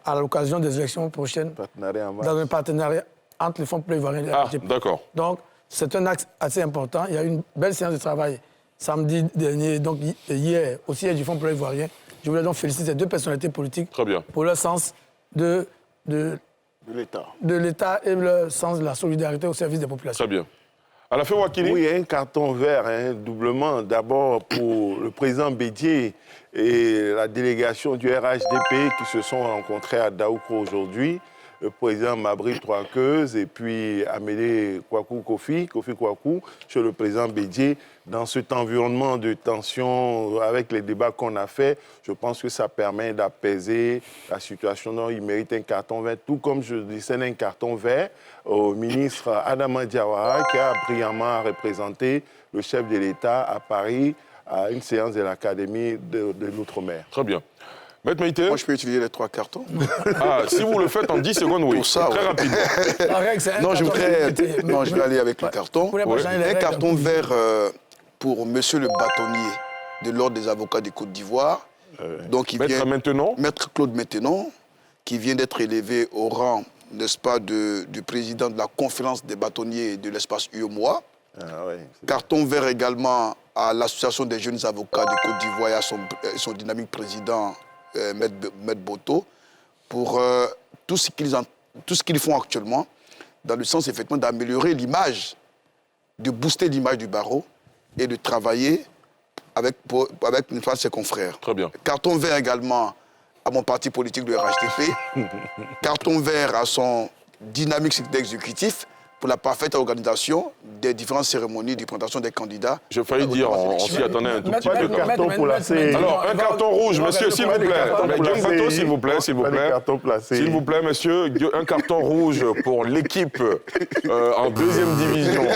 à l'occasion des élections prochaines dans un partenariat entre les Fonds pour les Ivoiriens et la RHDP. D'accord. Donc, c'est un axe assez important. Il y a eu une belle séance de travail samedi dernier, donc hier, au siège du Fonds pour les Ivoiriens. Je voulais donc féliciter ces deux personnalités politiques pour leur sens de l'État et le sens de la solidarité au service des populations. Très bien. À la fin, Wakili? Oui, un carton vert, doublement. D'abord pour le président Bédié et la délégation du RHDP qui se sont rencontrés à Daoukro aujourd'hui. Le président Mabri Troaqueuse et puis Amédée Kofi Kwaku, chez le président Bédié. Dans cet environnement de tension, avec les débats qu'on a faits, je pense que ça permet d'apaiser la situation. Donc, il mérite un carton vert, tout comme je décerne un carton vert au ministre Adama Diawara, qui a brillamment représenté le chef de l'État à Paris à une séance de l'Académie de l'Outre-mer. Très bien. Maître Maïté? Moi, je peux utiliser les 3 cartons. Si vous le faites en 10 secondes, oui. Pour ça, très rapidement. Non, je vais aller avec le carton. Un carton vert pour monsieur le bâtonnier de l'Ordre des avocats de Côte d'Ivoire. Maître Claude Maintenon, qui vient d'être élevé au rang, n'est-ce pas, du président de la conférence des bâtonniers de l'espace UEMOA. Carton vert également à l'Association des jeunes avocats de Côte d'Ivoire et à son dynamique président, Maître Boto, pour tout ce qu'ils font actuellement, dans le sens effectivement d'améliorer l'image, de booster l'image du barreau et de travailler avec ses confrères. Très bien. Carton vert également à mon parti politique, le RHDP. Carton vert à son dynamique secrétaire exécutif pour la parfaite organisation des différentes cérémonies de présentation des candidats. J'ai failli dire, on s'y attendait un tout petit peu. Carton pour la CEI. Alors, un carton rouge, monsieur, s'il vous plaît. Guillaume Bateau, s'il vous plaît, s'il vous plaît. S'il vous plaît, monsieur, un carton rouge pour l'équipe en deuxième division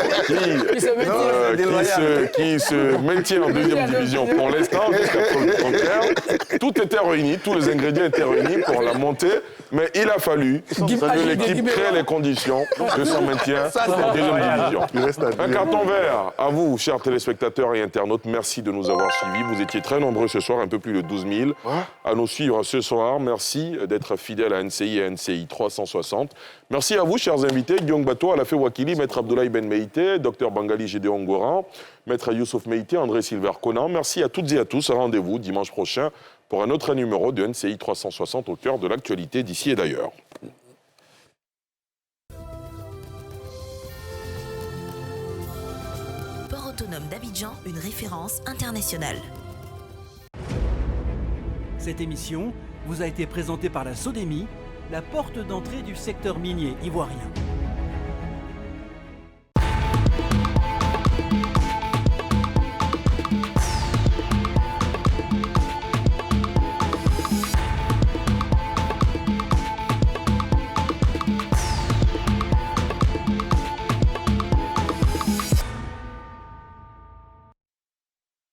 qui se maintient en deuxième division pour l'instant, jusqu'à preuve du contraire. Tout était réuni, tous les ingrédients étaient réunis pour la montée, mais il a fallu que l'équipe crée les conditions de son maintien en deuxième division. Un carton vert à vous, chers téléspectateurs et internautes. Merci de nous avoir suivis. Vous étiez très nombreux ce soir, un peu plus de 12 000 à nous suivre ce soir. Merci d'être fidèles à NCI et NCI 360. Merci à vous, chers invités. Guillaume Bateau, Alafé Wakili, Maître Abdoulaye Ben Meïté, Dr Bangali Gédéon Goran, Maître Youssouf Meïté, André Silver Conan. Merci à toutes et à tous. Rendez-vous dimanche prochain pour un autre numéro de NCI 360 au cœur de l'actualité d'ici et d'ailleurs. Port autonome d'Abidjan, une référence internationale. Cette émission vous a été présentée par la SODEMI, la porte d'entrée du secteur minier ivoirien.